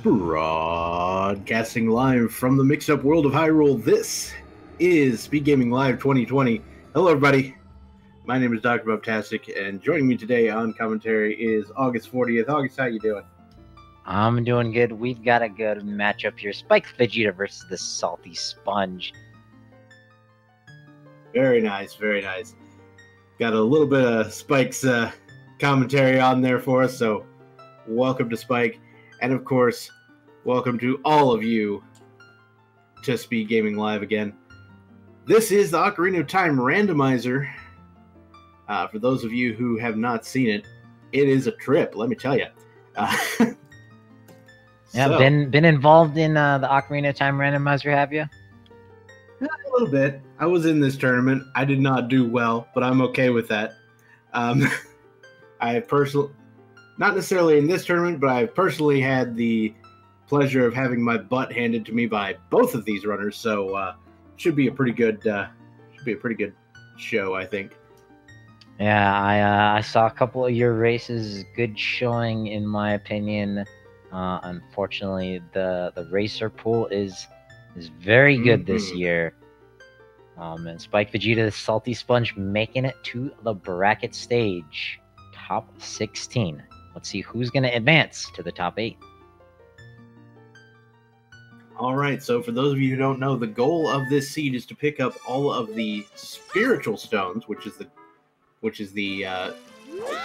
Broadcasting live from the mixed-up world of Hyrule, this is SpeedGaming Live 2020. Hello, everybody. My name is Dr. Bobtastic, and joining me today on commentary is August 40th. August, how you doing? I'm doing good. We've got a good matchup here. Spikevegeta versus the TheSaltySponge. Very nice, very nice. Got a little bit of Spike's commentary on there for us, so welcome to Spike. And of course, welcome to all of you to SpeedGaming Live again. This is the Ocarina of Time Randomizer. For those of you who have not seen it, it is a trip, let me tell you. Yeah, so, been involved in the Ocarina of Time Randomizer, have you? A little bit. I was in this tournament. I did not do well, but I'm okay with that. I personally, not necessarily in this tournament, but I've personally had the pleasure of having my butt handed to me by both of these runners. So should be a pretty good, show, I think. Yeah, I saw a couple of your races. Good showing, in my opinion. Unfortunately, the racer pool is very good this year. And Spikevegeta, the TheSaltySponge, making it to the bracket stage. Top 16. Let's see who's going to advance to the top 8. All right, so for those of you who don't know, the goal of this seed is to pick up all of the spiritual stones, which is the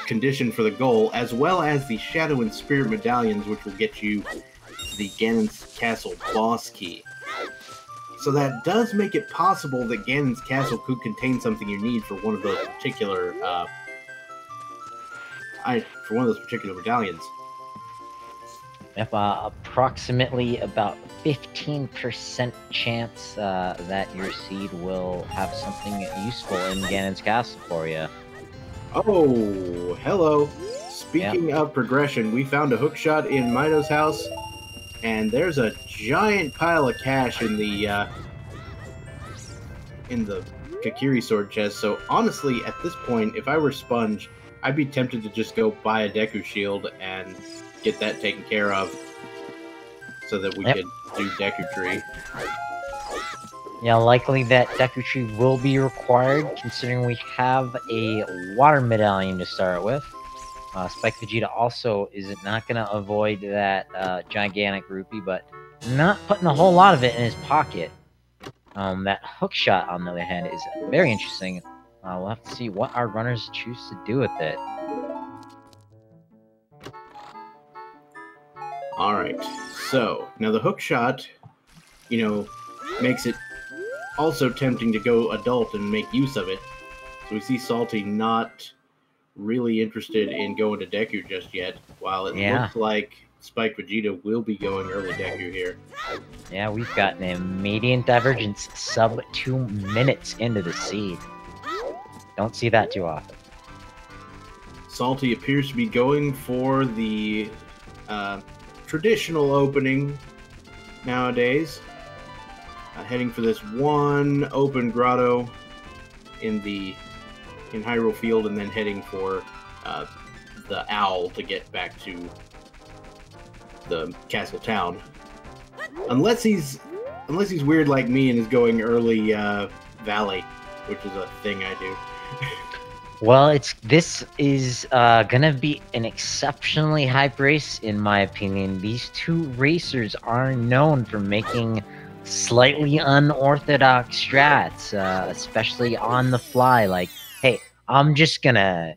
condition for the goal, as well as the Shadow and Spirit medallions, which will get you the Ganon's Castle boss key. So that does make it possible that Ganon's Castle could contain something you need for one of those particular medallions. Yep, approximately about 15% chance that your seed will have something useful in Ganon's Castle for you. Oh, hello. Speaking of progression, we found a hookshot in Mido's house, and there's a giant pile of cash in the Kakiri sword chest. So honestly, at this point, if I were Sponge, I'd be tempted to just go buy a Deku shield and get that taken care of, so that we could do Deku Tree. Yeah, likely that Deku Tree will be required, considering we have a water medallion to start with. Spikevegeta also is not going to avoid that gigantic rupee, but not putting a whole lot of it in his pocket. That hookshot, on the other hand, is very interesting. We'll have to see what our runners choose to do with it. Alright, so now the hookshot, makes it also tempting to go adult and make use of it. So we see Salty not really interested in going to Deku just yet, while it looks like Spikevegeta will be going early Deku here. Yeah, we've got an immediate divergence sub 2 minutes into the seed. Don't see that too often. Salty appears to be going for the traditional opening nowadays. Heading for this one open grotto in Hyrule Field, and then heading for the owl to get back to the castle town. Unless he's weird like me and is going early Valley, which is a thing I do. Well, this is gonna be an exceptionally hype race, in my opinion. These two racers are known for making slightly unorthodox strats, especially on the fly. Like, hey, I'm just gonna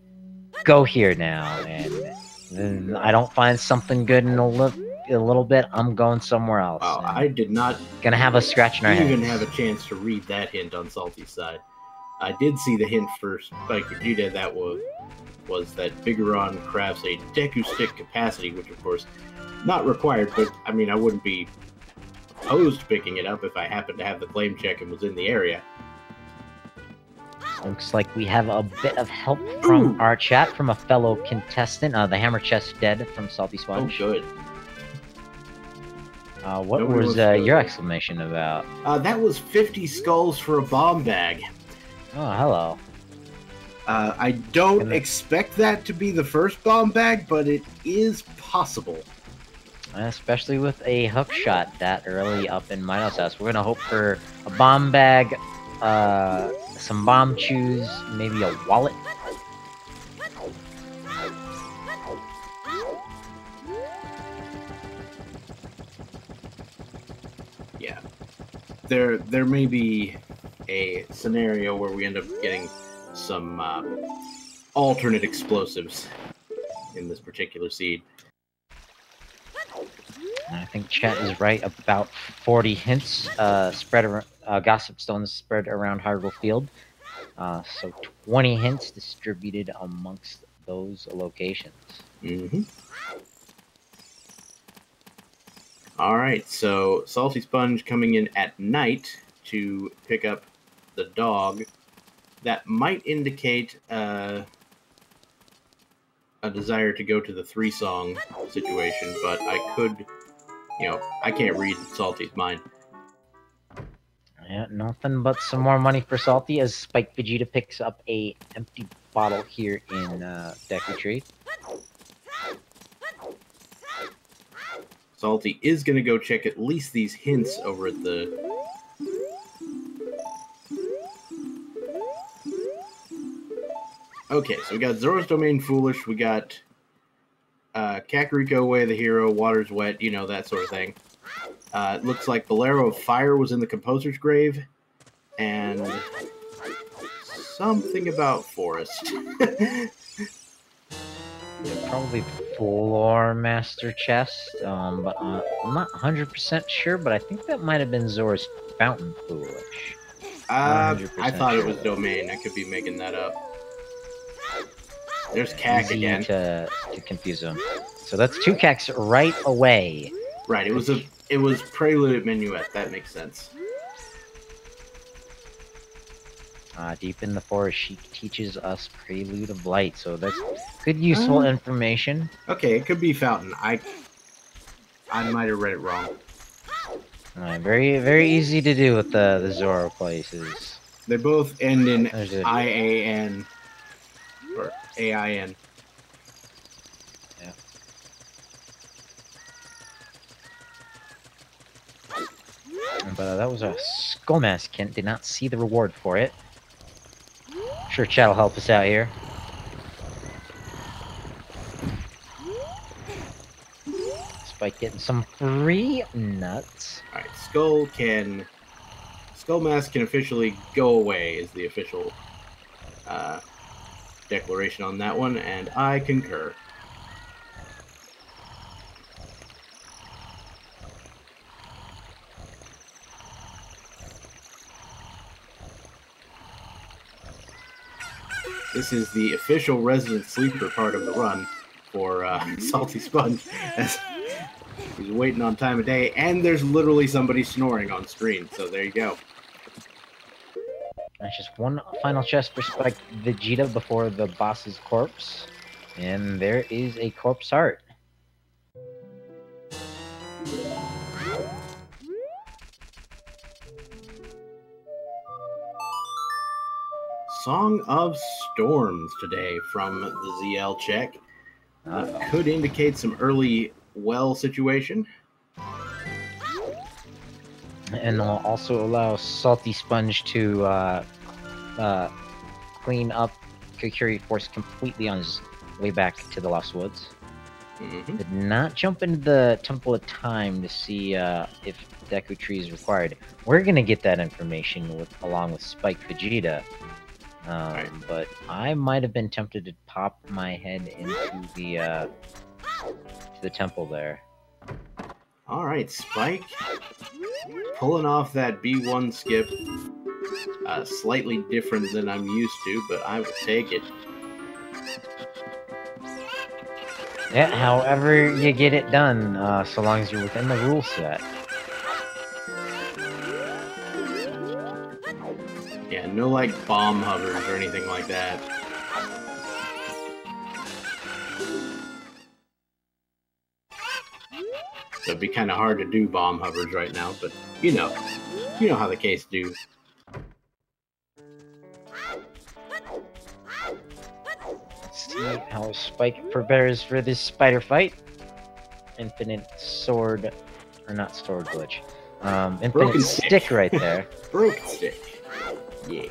go here now, and then I don't find something good in a little bit, I'm going somewhere else. Wow, I did not gonna have a scratch in our even hands. have a chance to read that hint on Salty's side. I did see the hint for Spikevegeta that was that Bigoron crafts a Deku Stick capacity, which of course not required, but I mean I wouldn't be opposed to picking it up if I happened to have the claim check and was in the area. Looks like we have a bit of help from our chat from a fellow contestant. The hammer chest dead from SaltySponge. Oh, good. What was your exclamation about? That was 50 skulls for a bomb bag. Oh, hello. I don't expect that to be the first bomb bag, but it is possible. Especially with a hook shot that early up in Minos House. We're gonna hope for a bomb bag, some bomb chews, maybe a wallet. Yeah. There may be a scenario where we end up getting some alternate explosives in this particular seed. I think chat is right. About 40 hints spread around, gossip stones spread around Hyrule Field. So 20 hints distributed amongst those locations. Mm-hmm. All right, so TheSaltySponge coming in at night to pick up the dog. That might indicate a desire to go to the 3-song situation, but I could, I can't read Salty's mind. Yeah, nothing but some more money for Salty as Spike Vegeta picks up a empty bottle here in Deku Tree. Salty is going to go check at least these hints over at the... Okay, so we got Zora's Domain Foolish, we got Kakariko Way of the Hero, Water's Wet, that sort of thing. It looks like Bolero of Fire was in the Composer's Grave, and something about Forest. Yeah, probably Floor Master Chest, but I'm not 100% sure, but I think that might have been Zora's Fountain Foolish. I thought it was Domain. I could be making that up. There's Cac again. To confuse them. So that's 2 Cacs right away. Right, it was Prelude at Minuet. That makes sense. Deep in the forest, she teaches us Prelude of Light, so that's good, useful information. Okay, it could be Fountain. I might have read it wrong. Very, very easy to do with the Zora places. They both end in IAN or AIN. Yeah. But that was a Skull Mask hint. Did not see the reward for it. Sure, chat will help us out here. Spike getting some free nuts. Alright, Skull Mask can officially go away, is the official declaration on that one, and I concur. This is the official resident sleeper part of the run for TheSaltySponge, as he's waiting on time of day, and there's literally somebody snoring on screen, so there you go. That's just one final chest for Spike Vegeta before the boss's corpse. And there is a corpse heart. Song of Storms today from the ZL check. Could indicate some early well situation. And will also allow TheSaltySponge to clean up Kokiri Force completely on his way back to the Lost Woods. Mm-hmm. Did not jump into the Temple of Time to see if Deku Tree is required. We're gonna get that information along with Spike Vegeta. Right. But I might have been tempted to pop my head into the temple there. All right, Spike pulling off that B1 skip. Slightly different than I'm used to, but I will take it. Yeah, however you get it done, so long as you're within the rule set. Yeah, no like bomb hovers or anything like that. So it'd be kind of hard to do bomb hovers right now, but you know how the case do. Let's see how Spike prepares for this spider fight. Infinite sword, or not sword glitch. Infinite Broken stick right there. Broken stick. Yeah.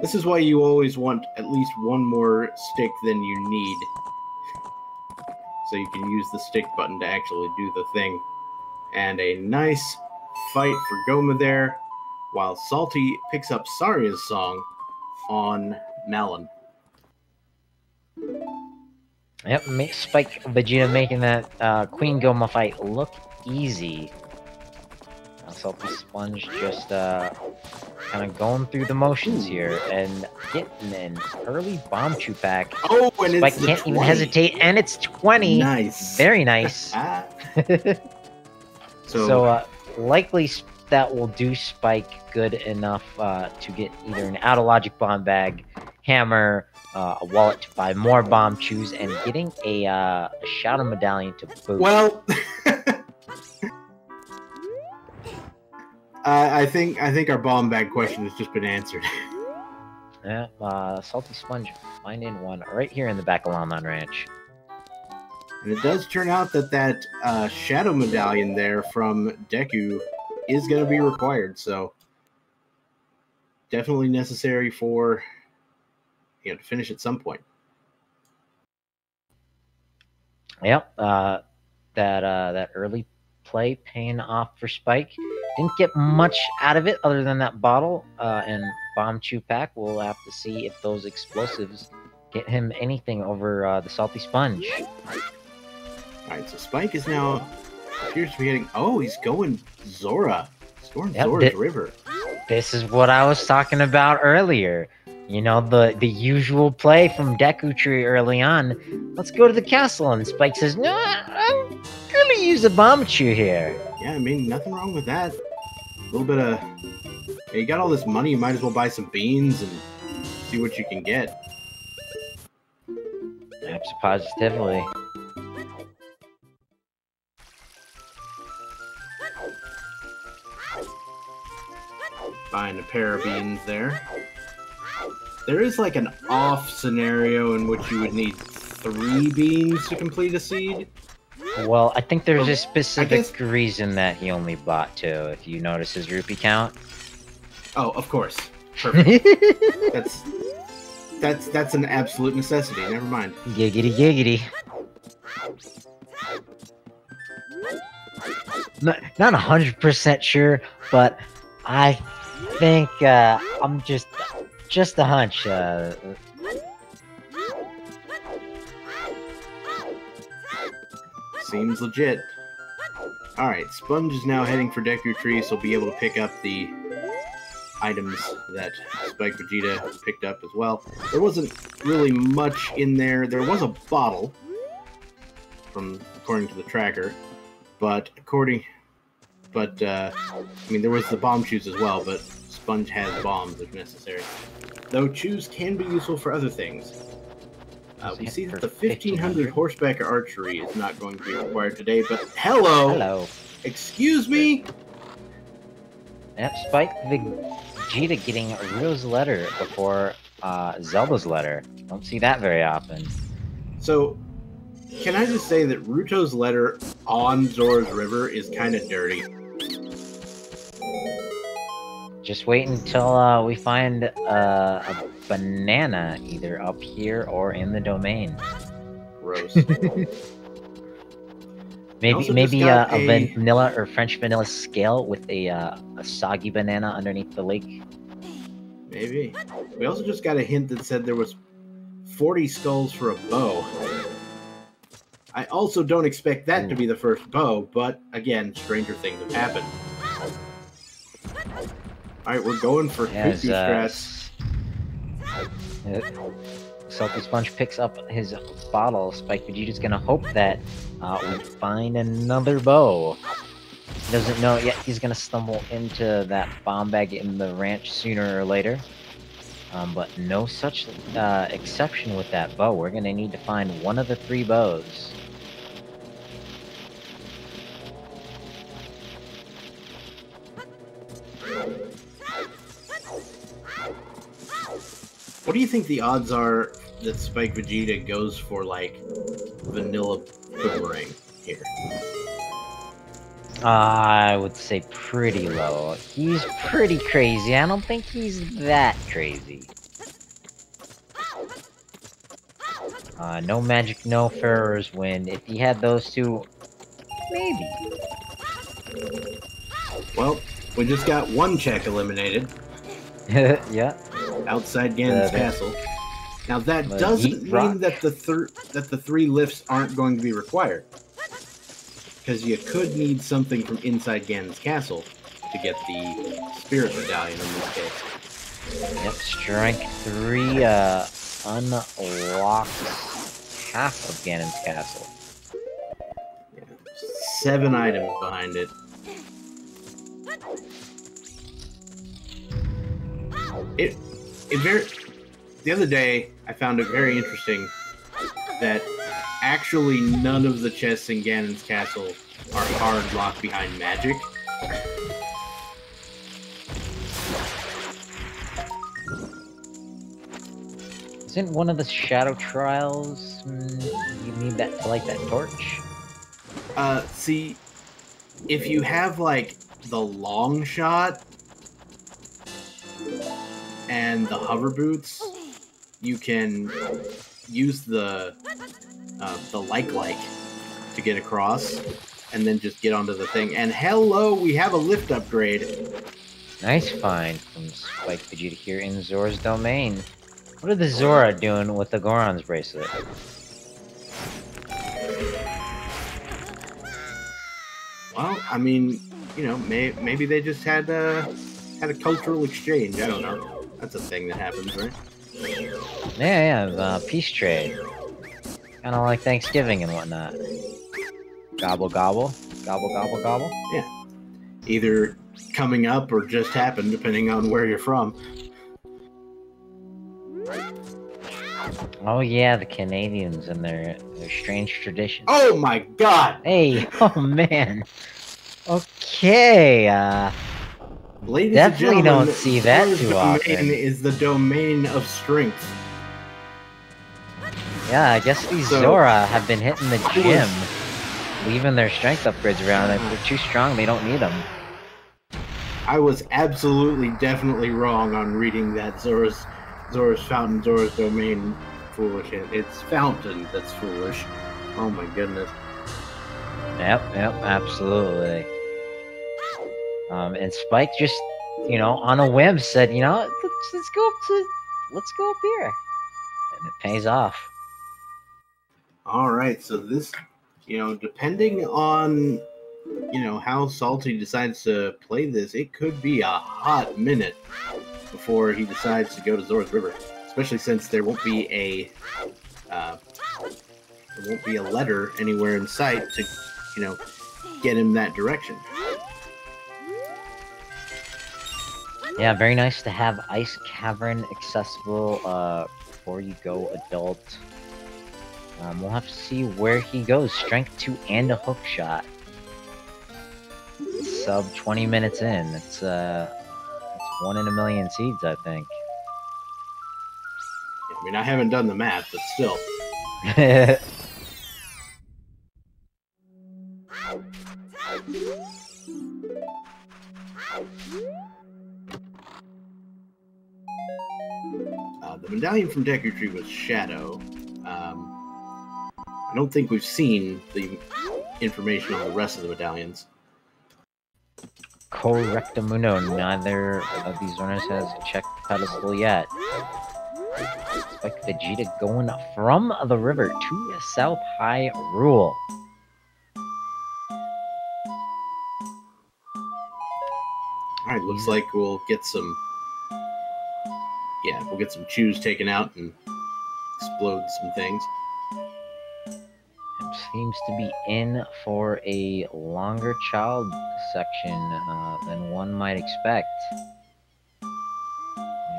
This is why you always want at least one more stick than you need. So you can use the stick button to actually do the thing. And a nice fight for Goma there, while Salty picks up Saria's song on Melon. Yep, Spike Vegeta making that Queen Goma fight look easy. SpeedGaming just kind of going through the motions here and getting an early bomb chew pack. Oh, and Spike it's can't 20. even hesitate, and it's 20. Nice. Very nice. So likely that will do Spike good enough to get either an out of logic bomb bag, hammer, a wallet to buy more bomb chews, and getting a shadow medallion to boot. Well, I think our bomb bag question has just been answered. Yeah, SaltySponge finding one right here in the back of Lon Ranch. And it does turn out that shadow medallion there from Deku is going to be required, so definitely necessary for to finish at some point. Yep, that early play paying off for Spike. Didn't get much out of it other than that bottle and bomb chew pack. We'll have to see if those explosives get him anything over the SaltySponge. Alright, so Spike is now appears to be getting. Oh, he's going Zora. He's going Zora's River. This is what I was talking about earlier. You know, the usual play from Deku Tree early on. Let's go to the castle, and Spike says, "No, I'm gonna use a bomb chew here." Yeah, I mean, nothing wrong with that. A little bit of. You got all this money, you might as well buy some beans and see what you can get. Positively. Buying a pair of beans there. There is like an off scenario in which you would need 3 beans to complete a seed. Well, I think there's a specific reason that he only bought 2, if you notice his rupee count. Oh, of course. Perfect. That's an absolute necessity. Never mind. Giggity giggity. Not 100% sure, but I think I'm just a hunch. Seems legit. Alright, Sponge is now heading for Deku Tree, so he'll be able to pick up the items that Spike Vegeta picked up as well. There wasn't really much in there. There was a bottle, according to the tracker, but I mean, there was the bomb chews as well, but Sponge has bombs if necessary. Though chews can be useful for other things. We see that the 1500 horseback archery is not going to be required today, but hello! Excuse me? Yep, Spike Vegeta getting Rio's letter before Zelda's letter. Don't see that very often. So, can I just say that Ruto's letter on Zora's River is kind of dirty? Just wait until we find a banana either up here or in the domain. Gross. maybe a vanilla or French vanilla scale with a soggy banana underneath the lake. Maybe. We also just got a hint that said there was 40 skulls for a bow. I also don't expect that to be the first bow, but again, stranger things have happened. Alright, we're going for Cuckoo Strats. SaltySponge picks up his bottle. Spike Vegeta's gonna hope that we find another bow. He doesn't know it yet. He's gonna stumble into that bomb bag in the ranch sooner or later. But no such exception with that bow. We're gonna need to find one of the 3 bows. What do you think the odds are that Spike Vegeta goes for, like, vanilla boomerang here? I would say pretty low. He's pretty crazy. I don't think he's that crazy. No magic, no Pharaoh's Wind. If he had those two, maybe. Well, we just got one check eliminated. Yeah. Outside Ganon's castle. Now that doesn't mean that the three lifts aren't going to be required, because you could need something from inside Ganon's castle to get the Spirit Medallion in this case. Yep, Strength 3 unlocks half of Ganon's castle. Yeah, 7 items behind it. The other day, I found it very interesting that actually none of the chests in Ganon's castle are hard locked behind magic. Isn't one of the Shadow Trials, you need that to light that torch? See, if you have, like, the long shot and the hover boots, you can use the like to get across, and then just get onto the thing. And hello, we have a lift upgrade. Nice find from Spike Vegeta here in Zora's domain. What are the Zora doing with the Goron's bracelet? Well, I mean, you know, maybe they just had a cultural exchange. I don't know. That's a thing that happens, right? Yeah, peace trade. Kind of like Thanksgiving and whatnot. Gobble, gobble. Gobble, gobble, gobble. Yeah. Either coming up or just happened, depending on where you're from. Oh yeah, the Canadians and their strange traditions. Oh my god! Hey, oh man. Okay, Ladies definitely and don't see that too often. Is the domain of strength. Yeah, I guess these Zora have been hitting the gym, leaving their strength upgrades around. If they're too strong, they don't need them. I was absolutely, definitely wrong on reading that Zora's Fountain, Zora's Domain foolish. It's Fountain that's foolish. Oh my goodness. Yep, absolutely. And Spike just, you know, on a whim said, you know, let's go up here. And it pays off. Alright, so this, you know, depending on, you know, how Salty decides to play this, it could be a hot minute before he decides to go to Zora's River. Especially since there won't be a letter anywhere in sight to, you know, get him that direction. Yeah, very nice to have Ice Cavern accessible before you go adult. We'll have to see where he goes. Strength 2 and a hook shot. Sub 20 minutes in. It's 1 in a million seeds, I think. I mean, I haven't done the math, but still. The medallion from Deku Tree was Shadow. I don't think we've seen the information on the rest of the medallions. Correctamundo, neither of these runners has checked the pedestal yet. It's like Vegeta going from the river to South Hyrule. Alright, looks like we'll get some... Yeah, we'll get some chews taken out and explode some things. Seems to be in for a longer child section than one might expect.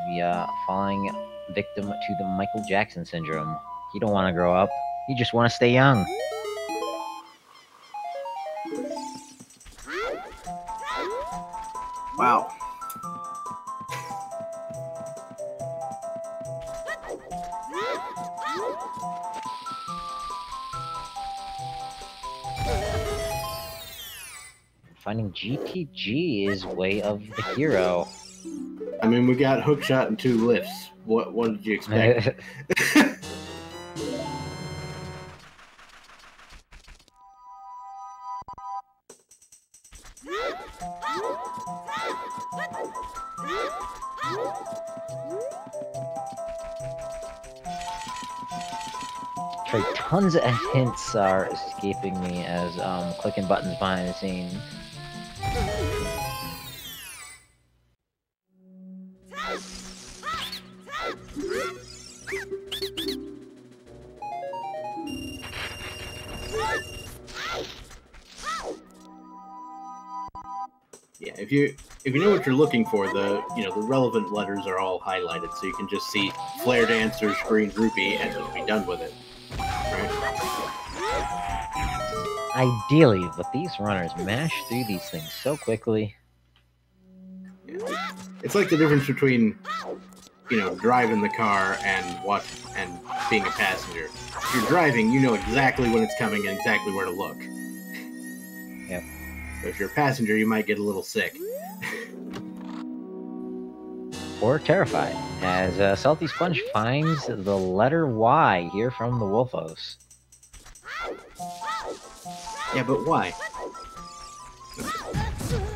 Maybe falling victim to the Michael Jackson syndrome. He don't want to grow up. He just want to stay young. Wow. finding GTG is way of the hero. I mean, we got hookshot and 2 lifts. What did you expect? Trey, tons of hints are escaping me as clicking buttons behind the scenes. Yeah, if you know what you're looking for, the relevant letters are all highlighted, so you can just see Flare Dancers, Green Rupee, and just be done with it. Right? Ideally, but these runners mash through these things so quickly. Yeah. It's like the difference between, driving the car and being a passenger. If you're driving, you know exactly when it's coming and exactly where to look. Yep. But if you're a passenger, you might get a little sick. Or terrified, as TheSaltySponge finds the letter Y here from the Wolfos. Yeah, but why?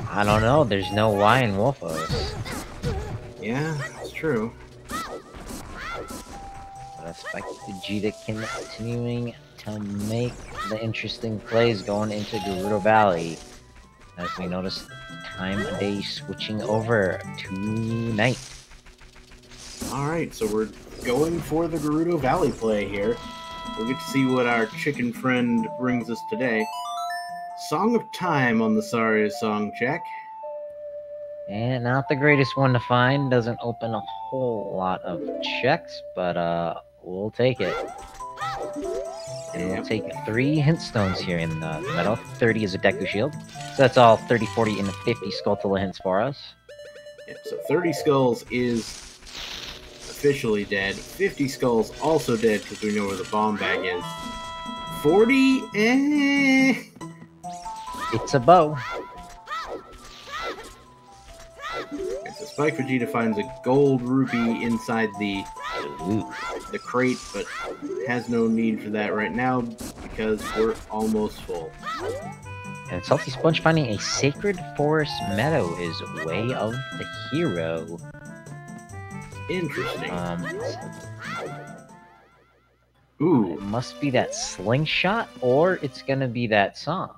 I don't know, there's no Y in Wolfos. Yeah, it's true. But SpeedGaming continuing to make the interesting plays going into Gerudo Valley. As we notice time of day switching over to night. Alright, so we're going for the Gerudo Valley play here. We'll get to see what our chicken friend brings us today. Song of Time on the Saria's song check. And not the greatest one to find, doesn't open a whole lot of checks, but we'll take it. And we'll take 3 hint stones here in the middle. 30 is a Deku Shield. So that's all 30, 40, and 50 Skulltula hints for us. Yep, so 30 skulls is officially dead. 50 skulls also dead because we know where the bomb bag is. 40, It's a bow. And so spikevegeta finds a gold rupee inside the crate, but has no need for that right now because we're almost full. And TheSaltySponge finding a sacred forest meadow is way of the hero. Interesting. Ooh. It must be that slingshot, or it's gonna be that song.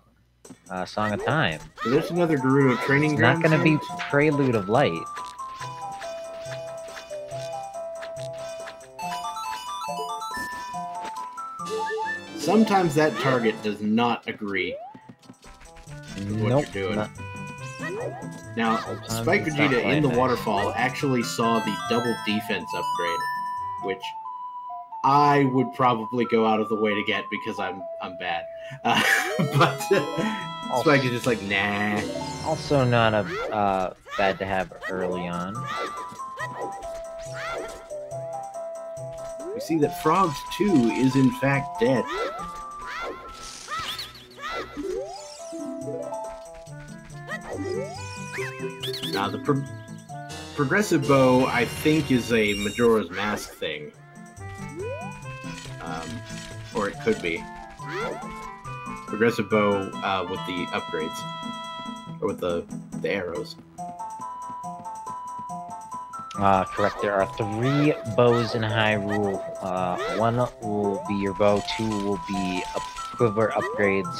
Song of Time. So there's another Gerudo training It's ground. Not gonna be Prelude of Light. Sometimes that target does not agree with what you're doing. Now, spikevegeta in the waterfall actually saw the double defense upgrade, which I would probably go out of the way to get because I'm bad. But Spike is just like, nah. Also not a bad to have early on. We see that Frogs 2 is in fact dead. Now the progressive bow, I think, is a Majora's Mask thing. Or it could be. Progressive bow with the upgrades. Or with the arrows. Correct. There are 3 bows in Hyrule. 1 will be your bow, 2 will be quiver upgrades.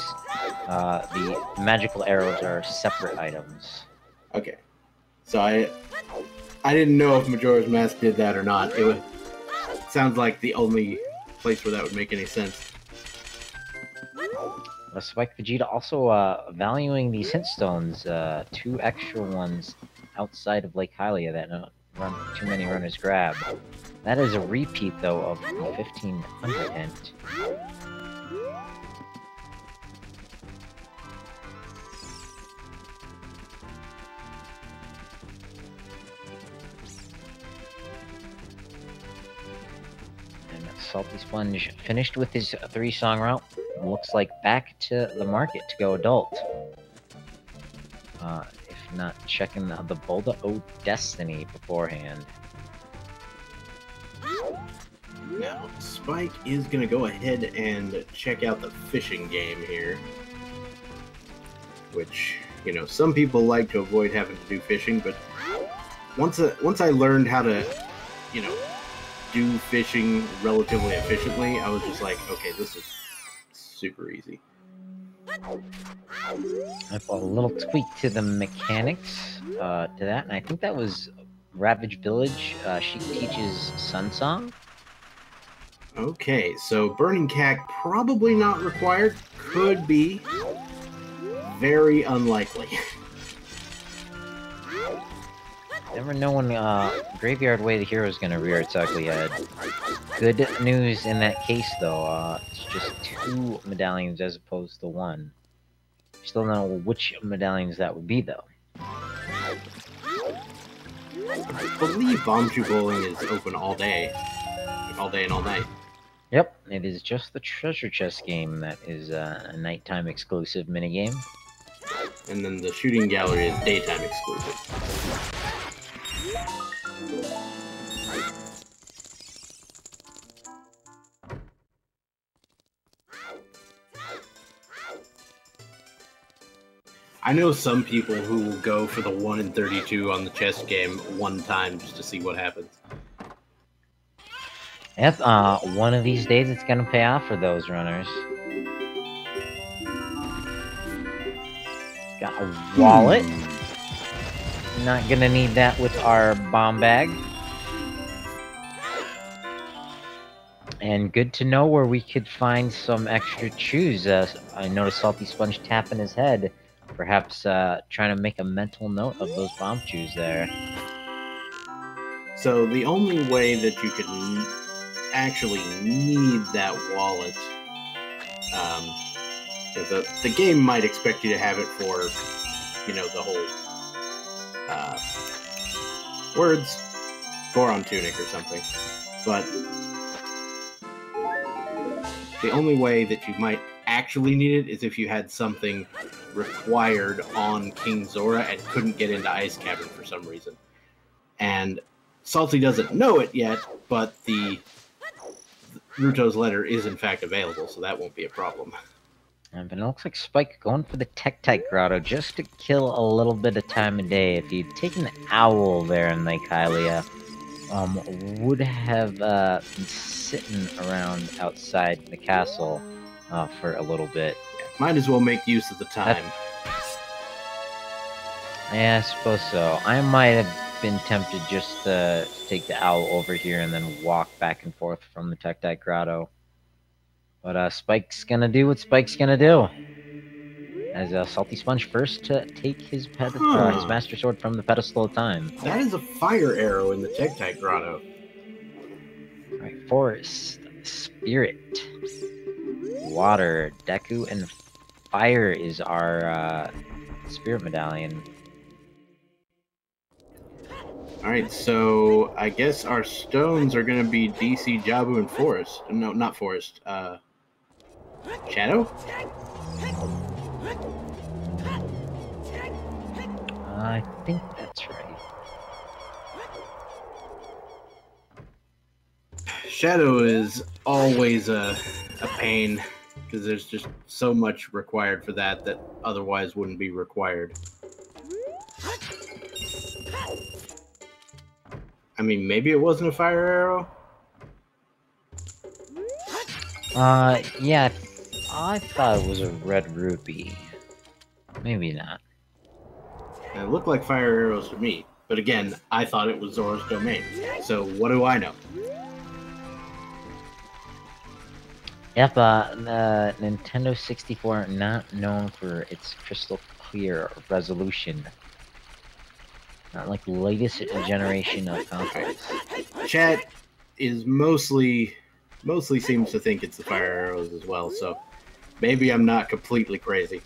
The magical arrows are separate items. Okay. So I didn't know if Majora's Mask did that or not. It sounds like the only place where that would make any sense. SpeedGaming also valuing these hint stones, 2 extra ones outside of Lake Hylia that not too many runners grab. That is a repeat though of the 1500 hint. TheSaltySponge finished with his 3-song route. Looks like back to the market to go adult. if not checking the Boulder O Destiny beforehand. Now, Spike is going to go ahead and check out the fishing game here. Which, you know, some people like to avoid having to do fishing, but once I learned how to, you know, do fishing relatively efficiently, I was just like, okay, this is super easy. I put a little tweak to the mechanics to that, and I think that was Ravage Village. She teaches Sun Song. Okay, so Burning Cack probably not required. Could be. Very unlikely. Never know when Graveyard Way the hero is going to rear its ugly head. Good news in that case, though. It's just 2 medallions as opposed to 1. Still don't know which medallions that would be, though. I believe Bombchu Bowling is open all day and all night. Yep, it is just the treasure chest game that is a nighttime exclusive minigame. And then the shooting gallery is daytime exclusive. I know some people who will go for the 1 in 32 on the chess game one time just to see what happens. Yep, one of these days it's gonna pay off for those runners. Got a wallet. Not gonna need that with our bomb bag. And good to know where we could find some extra chews. I noticed SaltySponge tapping his head. Perhaps trying to make a mental note of those bomb chews there. So the only way that you could actually need that wallet, the game might expect you to have it for, you know, the whole words, Goron Tunic or something. But the only way that you might actually need it is if you had something required on King Zora and couldn't get into Ice Cavern for some reason. And Salty doesn't know it yet, but the Ruto's letter is in fact available, so that won't be a problem. But it looks like Spike going for the Tektite Grotto just to kill a little bit of time of day. If he'd taken the Owl there in Lake Hylia, would have been sitting around outside the castle for a little bit. Yeah, might as well make use of the time. Yeah, I suppose so. I might have been tempted just to take the Owl over here and then walk back and forth from the Tektite Grotto. But Spike's gonna do what Spike's gonna do. As SaltySponge first to take his Master Sword from the pedestal of time. That is a fire arrow in the Tektite Grotto. Alright, Forest, Spirit, Water, Deku, and Fire is our Spirit Medallion. Alright, so I guess our stones are going to be DC, Jabu, and Forest. No, not Forest. Shadow? I think that's right. Shadow is always a pain, because there's just so much required for that otherwise wouldn't be required. I mean, maybe it wasn't a fire arrow? Yeah, I thought it was a red rupee. Maybe not. It looked like fire arrows to me, but again, I thought it was Zora's domain. So what do I know? Yep, the Nintendo 64 not known for its crystal clear resolution. Not like the latest generation of consoles. Chat is mostly seems to think it's the fire arrows as well, so maybe I'm not completely crazy.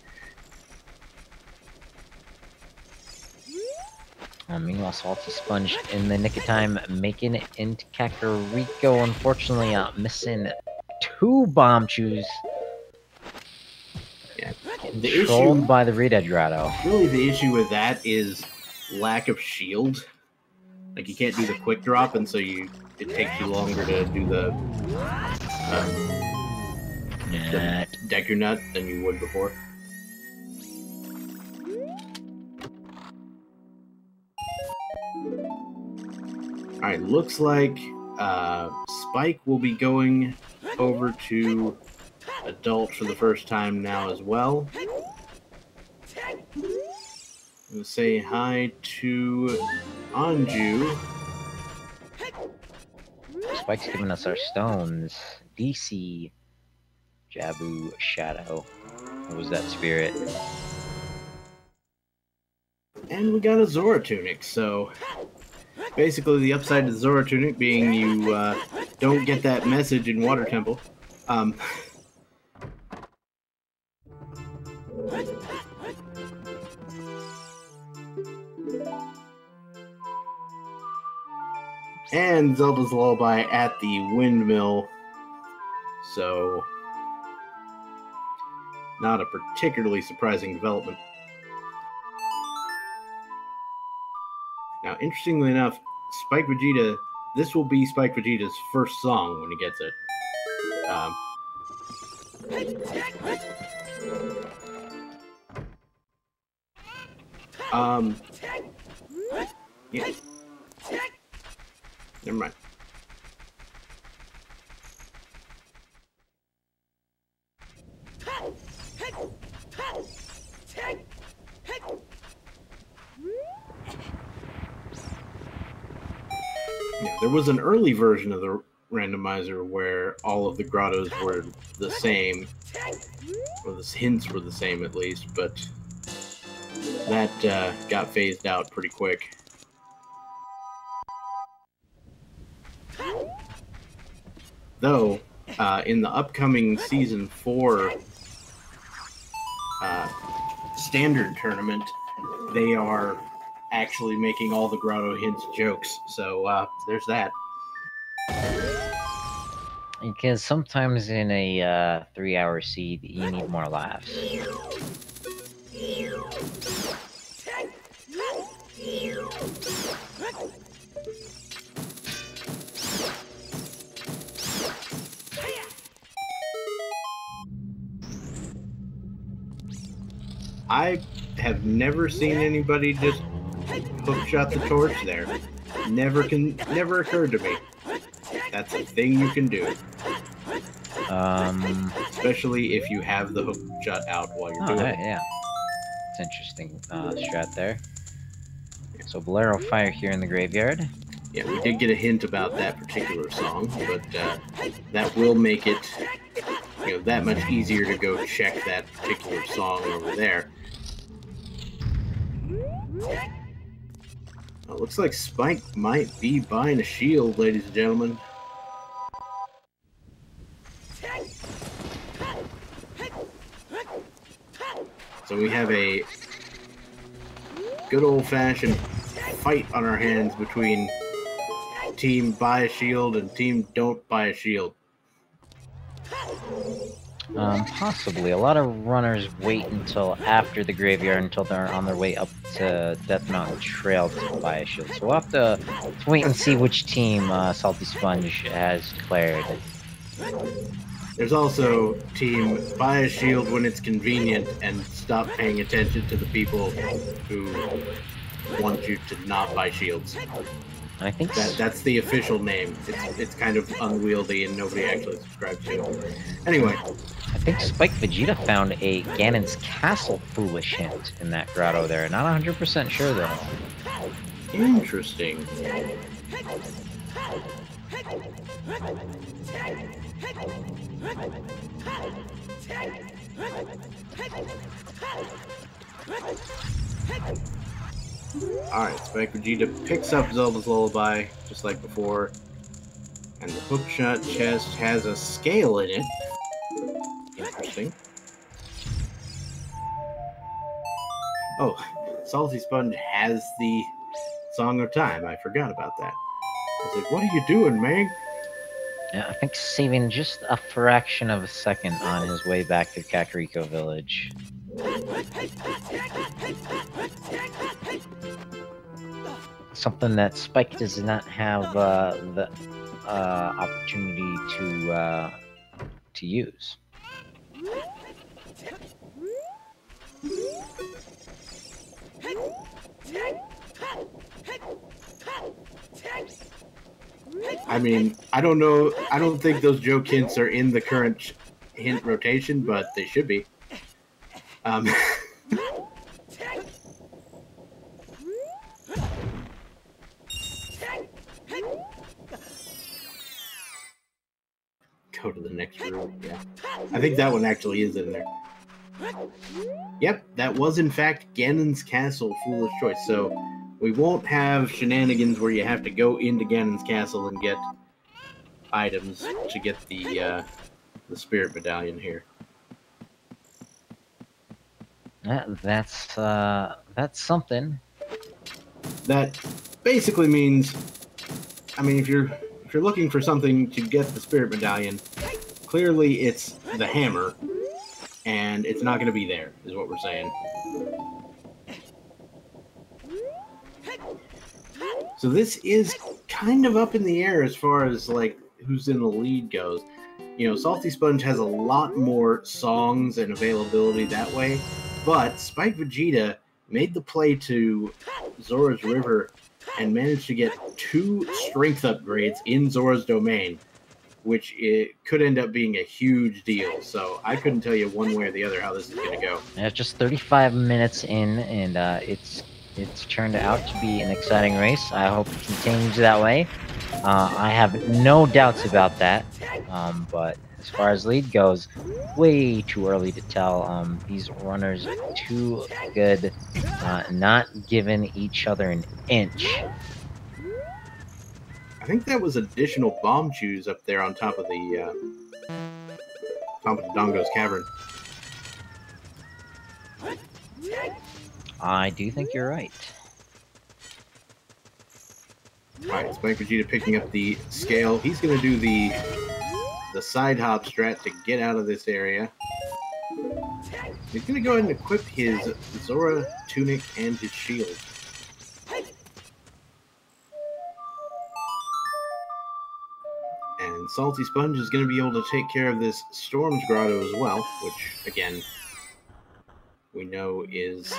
Meanwhile, SaltySponge in the nick of time making it into Kakariko. Unfortunately, missing 2 bomb chews. Yeah. Getting controlled by the Red Grotto. Really, the issue with that is lack of shield. Like, you can't do the quick drop, and so it takes you longer to do the Deku Nut than you would before. Alright, looks like Spike will be going over to Adult for the first time now as well. We'll say hi to Anju. Spike's giving us our stones. DC, Jabu, Shadow. What was that spirit? And we got a Zora Tunic, so basically the upside to the Zora Tunic being you don't get that message in Water Temple. And Zelda's Lullaby at the windmill, so not a particularly surprising development. Now, interestingly enough, Spike Vegeta, this will be Spike Vegeta's first song when he gets it. Yeah. Never mind. Yeah, there was an early version of the randomizer where all of the grottos were the same, or the hints were the same at least, but that got phased out pretty quick. Though, in the upcoming Season 4 standard tournament, they are actually making all the grotto hints jokes, so there's that. Because sometimes in a 3-hour seed, you need more laughs. I have never seen anybody just hookshot the torch there. Never occurred to me. That's a thing you can do. Especially if you have the hookshot out while you're doing it. Yeah. It's interesting strat there. So Bolero Fire here in the graveyard. Yeah, we did get a hint about that particular song, but that will make it, that much easier to go check that particular song over there. It looks like Spike might be buying a shield, ladies and gentlemen. So we have a good old-fashioned fight on our hands between team buy a shield and team don't buy a shield. Possibly. A lot of runners wait until after the graveyard, until they're on their way up to Death Mountain Trail to buy a shield. So we'll have to wait and see which team SaltySponge has declared. There's also team buy a shield when it's convenient and stop paying attention to the people who want you to not buy shields. I think that's the official name. It's kind of unwieldy and nobody actually subscribes to it. Anyway. I think Spike Vegeta found a Ganon's Castle foolish hint in that grotto there. Not 100% sure though. Interesting. Alright, Spike Vegeta picks up Zelda's Lullaby, just like before. And the hookshot chest has a scale in it. Interesting. Oh, SaltySponge has the Song of Time. I forgot about that. I was like, what are you doing, man? Yeah, I think saving just a fraction of a second on his way back to Kakariko Village. Something that Spike does not have the opportunity to use. I mean, I don't know. I don't think those joke hints are in the current hint rotation, but they should be. Go to the next room. Yeah, I think that one actually is in there. Yep, that was in fact Ganon's Castle. Foolish choice. So we won't have shenanigans where you have to go into Ganon's Castle and get items to get the Spirit Medallion here. That's something. That basically means, I mean, if you're looking for something to get the Spirit Medallion, clearly it's the hammer, and it's not going to be there, is what we're saying. So this is kind of up in the air as far as, like, who's in the lead goes. You know, SaltySponge has a lot more songs and availability that way, but SpikeVegeta made the play to Zora's River and managed to get 2 strength upgrades in Zora's domain, which it could end up being a huge deal. So I couldn't tell you one way or the other how this is going to go. Yeah, just 35 minutes in, and it's turned out to be an exciting race. I hope it continues that way. I have no doubts about that. But as far as lead goes, way too early to tell. These runners are too good, not giving each other an inch. I think that was additional bomb chews up there on top of the Dongo's cavern. I do think you're right. Alright, SpikeVegeta picking up the scale. He's going to do the side hop strat to get out of this area. He's going to go ahead and equip his Zora tunic and his shield. And SaltySponge is going to be able to take care of this Storm's Grotto as well, which, again, we know is,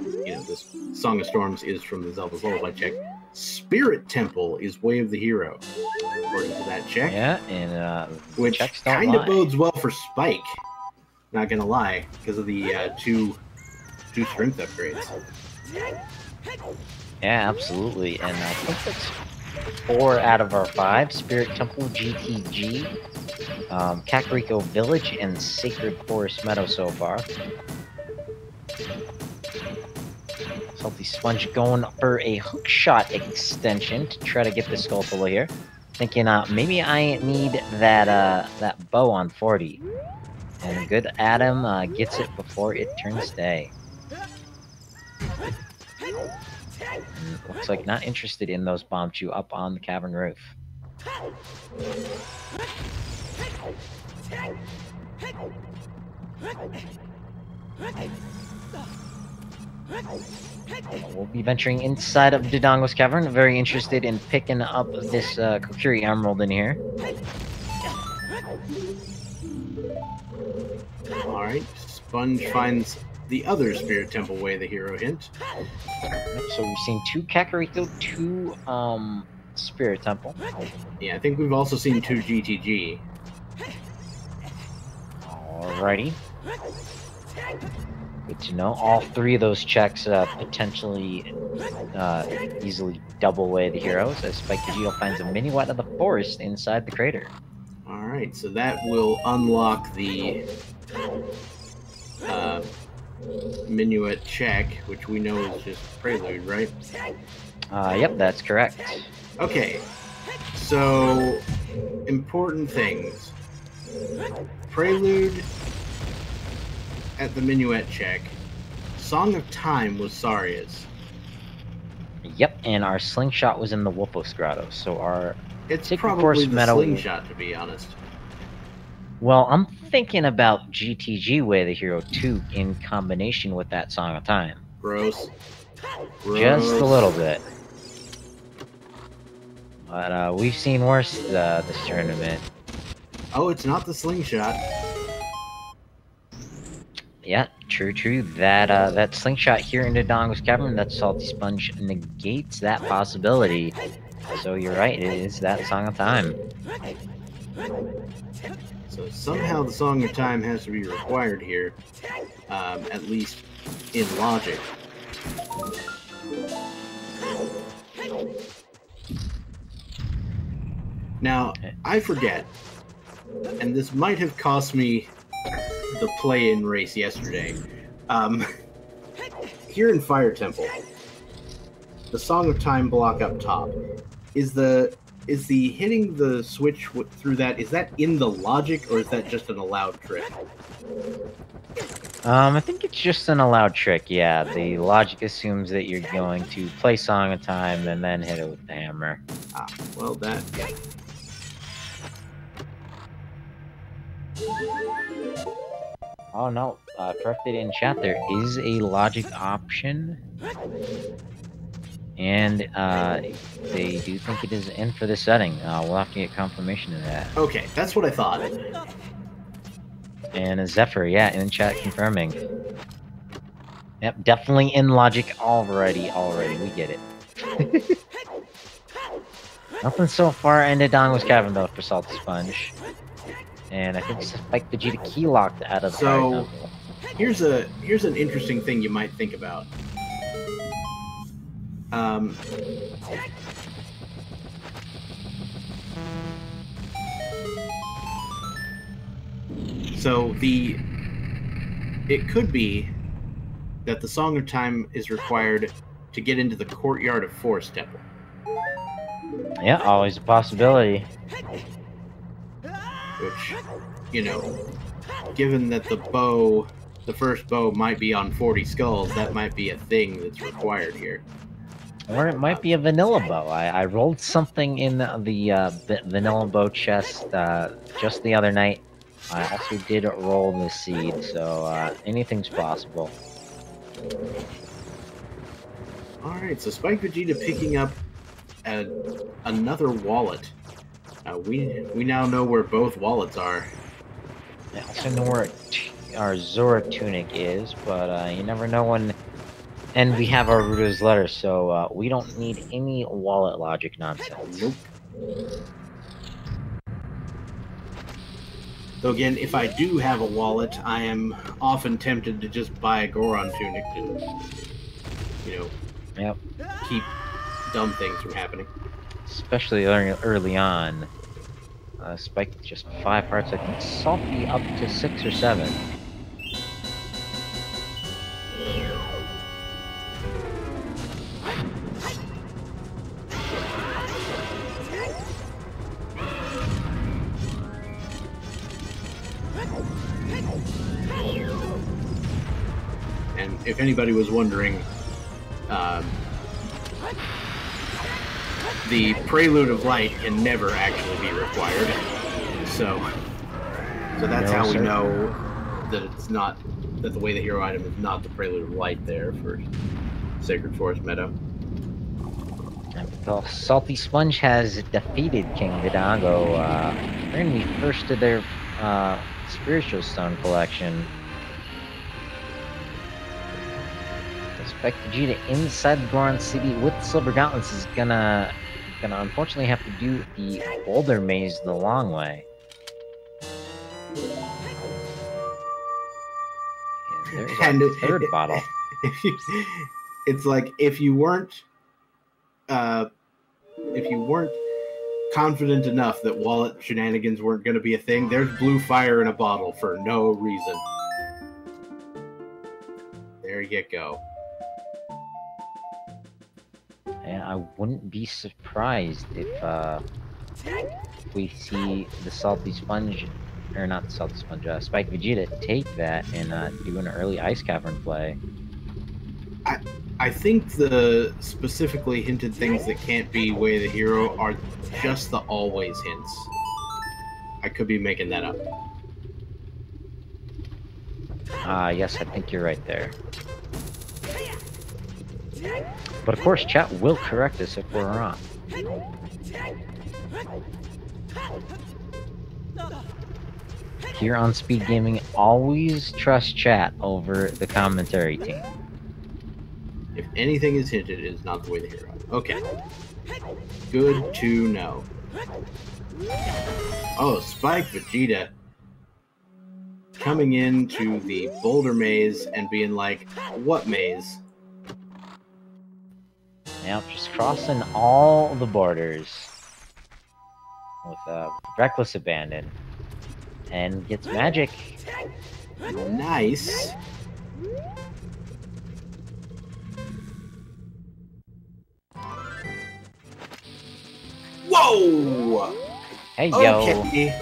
you know, this Song of Storms is from the Zelda's Lullaby check. Spirit Temple is Way of the Hero, according to that check. Yeah, and which kind of bodes well for Spike. Not gonna lie, because of the two strength upgrades. Yeah, absolutely, and I think that's 4 out of our 5. Spirit Temple, GTG, Kakariko Village, and Sacred Forest Meadow so far. SaltySponge going for a hook shot extension to try to get the Skulltula here. Thinking, maybe I need that bow on 40. And good Adam gets it before it turns day. And looks like not interested in those bomb chew up on the cavern roof. We'll be venturing inside of Dodongo's cavern. Very interested in picking up this Kokiri Emerald in here. Alright, Sponge finds the other Spirit Temple Way, the hero hint. So we've seen 2 Kakariko, 2 Spirit Temple. Yeah, I think we've also seen 2 GTG. Alrighty. Good to know. All 3 of those checks potentially easily double Way the heroes, as SpikeVegeta finds a mini wet of the forest inside the crater. Alright, so that will unlock the Minuet check, which we know is just Prelude, right? Yep, that's correct. Okay, so important things. Prelude at the Minuet check. Song of Time was Saria's. Yep, and our slingshot was in the Wolfos Grotto, so our It's Sacred probably Forest the Meadow slingshot, to be honest. Well, I'm thinking about GTG Way the Hero 2 in combination with that Song of Time. Gross. Just a little bit. But we've seen worse this tournament. Oh, it's not the slingshot. Yeah, true. That slingshot here into Dongo's Cavern, that TheSaltySponge negates that possibility. So you're right, it is that Song of Time. So somehow the Song of Time has to be required here, at least in logic. Now, I forget, and this might have cost me the play-in race yesterday. Here in Fire Temple, the Song of Time block up top, is the hitting the switch through that, is that in the logic, or is that just an allowed trick? I think it's just an allowed trick, yeah. The logic assumes that you're going to play Song of Time and then hit it with the hammer. Ah, well, that, yeah. Oh no, corrected in chat, there is a logic option. And they do think it is in for this setting. We'll have to get confirmation of that. Okay, that's what I thought. And Zephyr, yeah, in chat confirming. Yep, definitely in logic already, we get it. Nothing so far into Dongo's Cavern though for SpeedGaming. And I think spikevegeta key locked out of the So, here's an interesting thing you might think about. So it could be that the Song of Time is required to get into the Courtyard of Forest Temple. Yeah, always a possibility. Which, you know, given that the first bow might be on 40 skulls, that might be a thing that's required here. Or it might be a vanilla bow. I rolled something in the vanilla bow chest just the other night. I also did roll the seed, so anything's possible. Alright, so spikevegeta picking up another wallet. We now know where both wallets are. I also know where our Zora tunic is, but you never know when... And we have our Ruda's letter, so we don't need any wallet logic nonsense. Nope. Though again, if I do have a wallet, I am often tempted to just buy a Goron tunic to, you know, keep dumb things from happening. Especially early on. Spike just 5 hearts. I think Salty up to 6 or 7. And if anybody was wondering, the Prelude of Light can never actually be required. So that's how we know that it's not, that the Way the Hero item is not the Prelude of Light there for Sacred Forest Meadow. Well, TheSaltySponge has defeated King Dodongo. They're going to be first to their Spiritual Stone collection. spikevegeta inside the Goron City with Silver Gauntlets is gonna unfortunately have to do the Boulder Maze the long way. And there's our third bottle. It's like if you weren't confident enough that wallet shenanigans weren't going to be a thing, there's blue fire in a bottle for no reason. There you go. And I wouldn't be surprised if we see the TheSaltySponge, or not the TheSaltySponge, spikevegeta take that and do an early Ice Cavern play. I think the specifically hinted things that can't be Way of the Hero are just the always hints. I could be making that up. Yes, I think you're right there. But of course, chat will correct us if we're wrong. Here on Speed Gaming, always trust chat over the commentary team. If anything is hinted, it is not the way the hero. Okay. Good to know. Oh, Spike Vegeta coming into the Boulder Maze and being like, what maze? Now, just crossing all the borders with reckless abandon. And gets magic. Nice. Whoa! Hey, yo. Okay.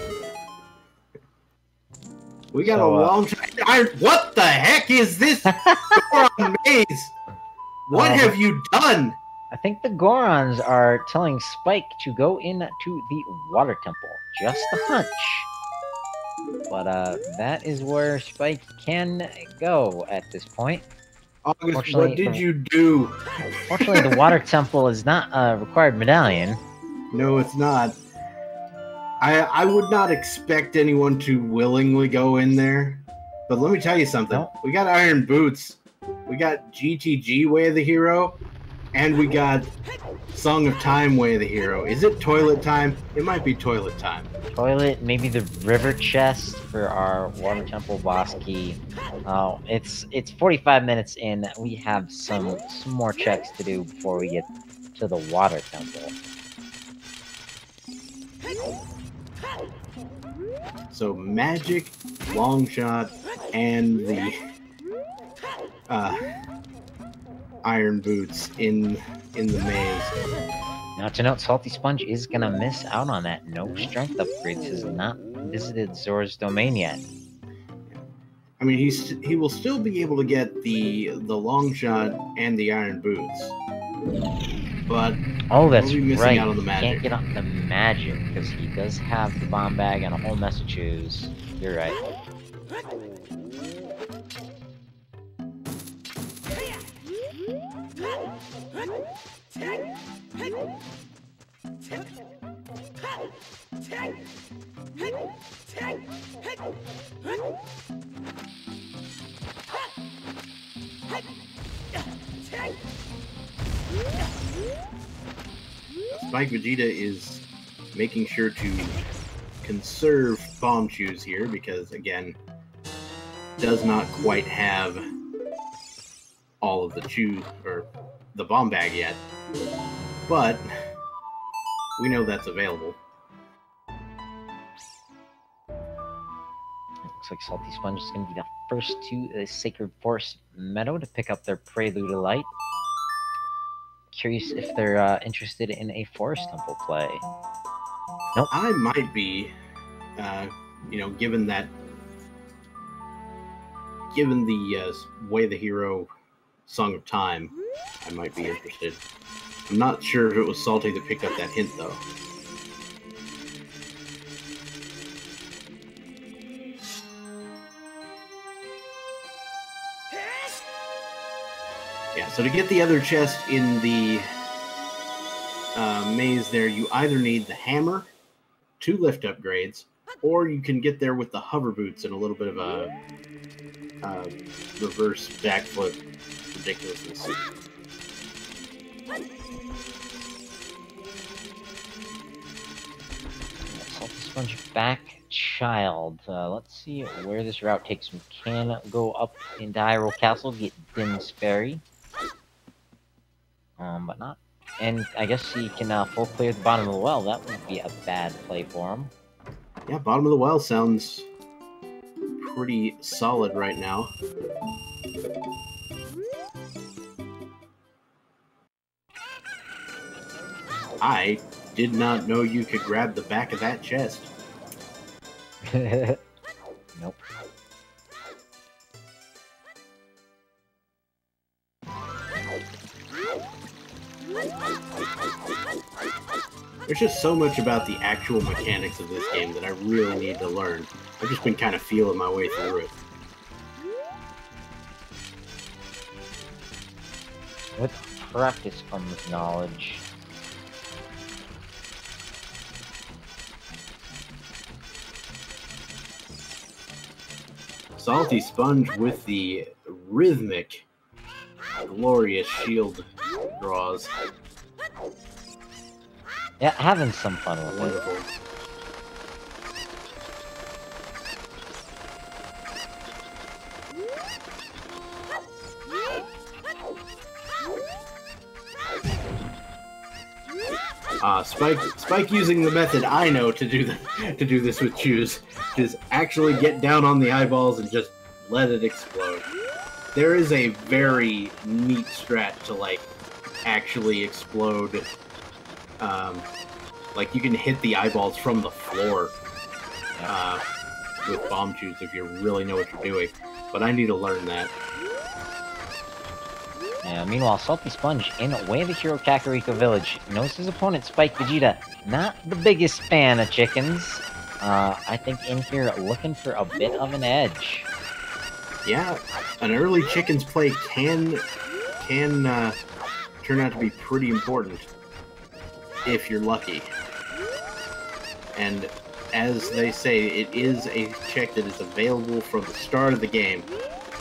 We got a long time. What the heck is this Goron maze? What have you done? I think the Gorons are telling Spike to go into the water temple. Just a hunch. But that is where Spike can go at this point. August, what did you do? Fortunately, the water temple is not a required medallion. No, it's not. I would not expect anyone to willingly go in there. But let me tell you something. Nope. We got Iron Boots. We got GTG Way of the Hero. And we got Song of Time Way of the Hero. Is it toilet time? It might be toilet time. Toilet, maybe the river chest for our water temple boss key. Oh, it's 45 minutes in. We have some more checks to do before we get to the water temple. So magic, long shot, and the Iron Boots in the maze. Now to note, SaltySponge is gonna miss out on that. No strength upgrades. Has not visited Zora's domain yet. I mean, he will still be able to get the long shot and the Iron Boots, but that's we'll be missing out on the magic. He can't get on the magic because he does have the bomb bag and a whole mess of chews. You're right. Spike Vegeta is making sure to conserve bomb chews here because, again, does not quite have all of the chew or the bomb bag yet, but we know that's available. Looks like SaltySponge is going to be the first to the Sacred Forest Meadow to pick up their Prelude of Light. Curious if they're interested in a Forest Temple play. Nope. I might be, given the Way of the Hero Song of Time, I might be interested. I'm not sure if it was Salty that picked up that hint, though. Yeah, so to get the other chest in the maze there, you either need the hammer, 2 lift upgrades, or you can get there with the hover boots and a little bit of a reverse backflip ridiculousness. SaltySponge back child. Let's see where this route takes him. Can go up into Hyrule Castle, get Din's Ferry. But not. And I guess he can full clear the bottom of the well. That wouldn't be a bad play for him. Yeah, bottom of the well sounds pretty solid right now. I did not know you could grab the back of that chest. Nope. There's just so much about the actual mechanics of this game that I really need to learn. I've just been kind of feeling my way through it. With practice comes knowledge. SaltySponge with the rhythmic, glorious shield draws. Yeah, having some fun with it. Wonderful. Spike using the method I know to do this with Choose. Just actually get down on the eyeballs and just let it explode. There is a very neat strat to like actually explode. Like you can hit the eyeballs from the floor with bomb Choose if you really know what you're doing. But I need to learn that. Yeah, meanwhile, SaltySponge in Way of the Hero Kakariko Village knows his opponent, Spike Vegeta, not the biggest fan of chickens. I think in here looking for a bit of an edge. Yeah, an early chickens play can turn out to be pretty important if you're lucky. And as they say, it is a check that is available from the start of the game.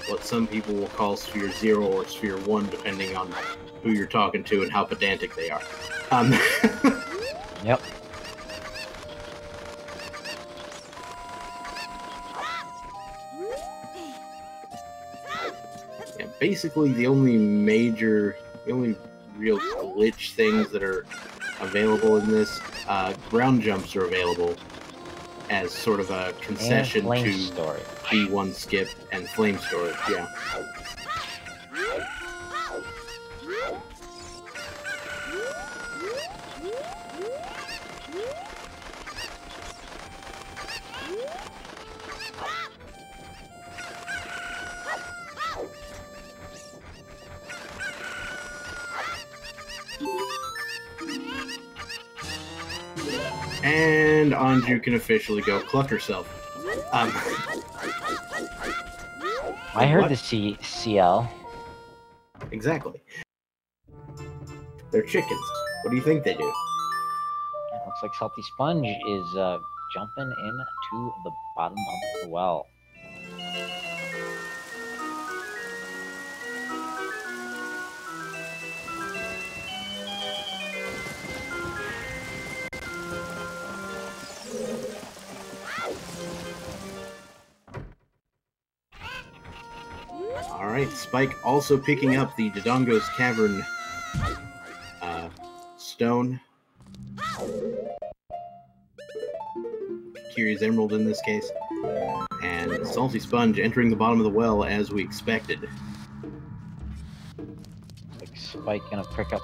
What some people will call Sphere 0 or Sphere 1, depending on who you're talking to and how pedantic they are. Yep. Yeah, basically, the only real glitch things that are available in this, ground jumps are available as sort of a concession to storage. B1 skip and flame storage, yeah. And Anju can officially go cluck herself. I heard the CL. Exactly. They're chickens. What do you think they do? It looks like SaltySponge is jumping into the bottom of the well. Alright, Spike also picking up the Dodongo's Cavern stone. Kiri's Emerald in this case. And SaltySponge entering the bottom of the well as we expected. Like Spike gonna pick up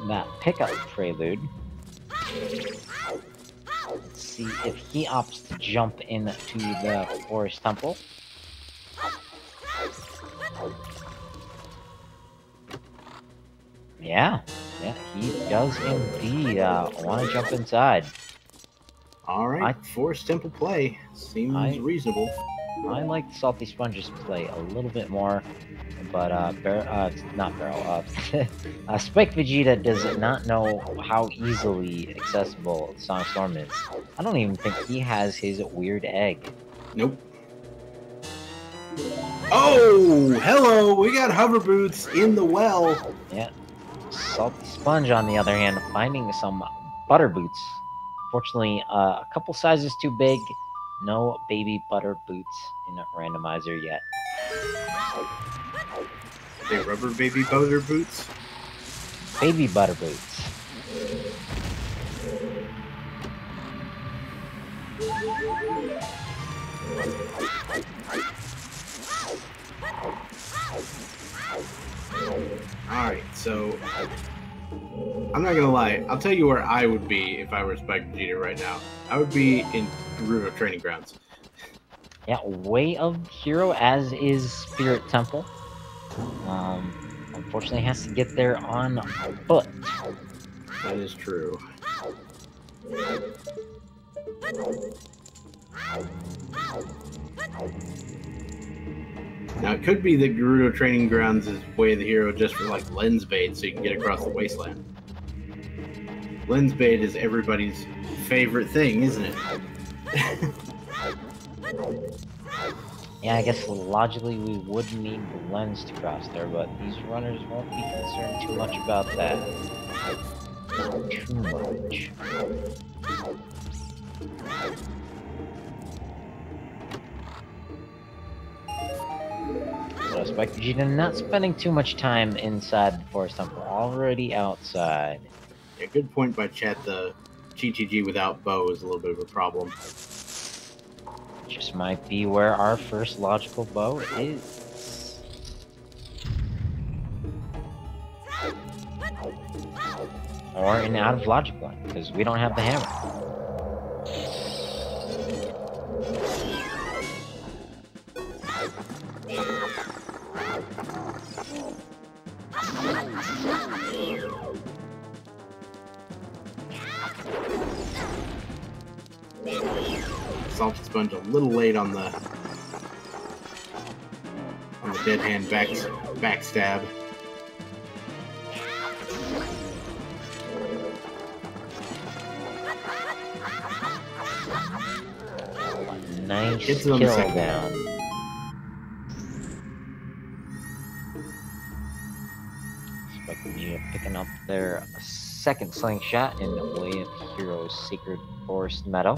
that pickup prelude. Let's see if he opts to jump into the Forest Temple. Yeah, he does indeed want to jump inside. Alright, Forest Temple play. Seems reasonable. I like SaltySponge's play a little bit more, but Spike Vegeta does not know how easily accessible Sonic Storm is. I don't even think he has his weird egg. Nope. Oh, hello! We got hover boots in the well. Yeah. SaltySponge, on the other hand, finding some butter boots. Fortunately, a couple sizes too big. No baby butter boots in a randomizer yet. Are they rubber baby butter boots? Baby butter boots. Alright, so I'm not gonna lie, I'll tell you where I would be if I were Spike Vegeta right now. I would be in River Training Grounds. Yeah, Way of Hero, as is Spirit Temple. Unfortunately has to get there on foot. That is true. Now, it could be that Gerudo Training Grounds is Way of the Hero just for, like, lens bait so you can get across the wasteland. Lens bait is everybody's favorite thing, isn't it? Yeah, I guess logically we would need the lens to cross there, but these runners won't be concerned too much about that. Not too much. So Spike Vegeta not spending too much time inside the forest temple, already outside. A good point by chat, the GTG without bow is a little bit of a problem. Just might be where our first logical bow is. Or an out of logic one, because we don't have the hammer. SaltySponge a little late on the dead hand backstab. Nice kill down. Spike Vegeta picking up their second slingshot in Way of the Hero's Sacred Forest Meadow.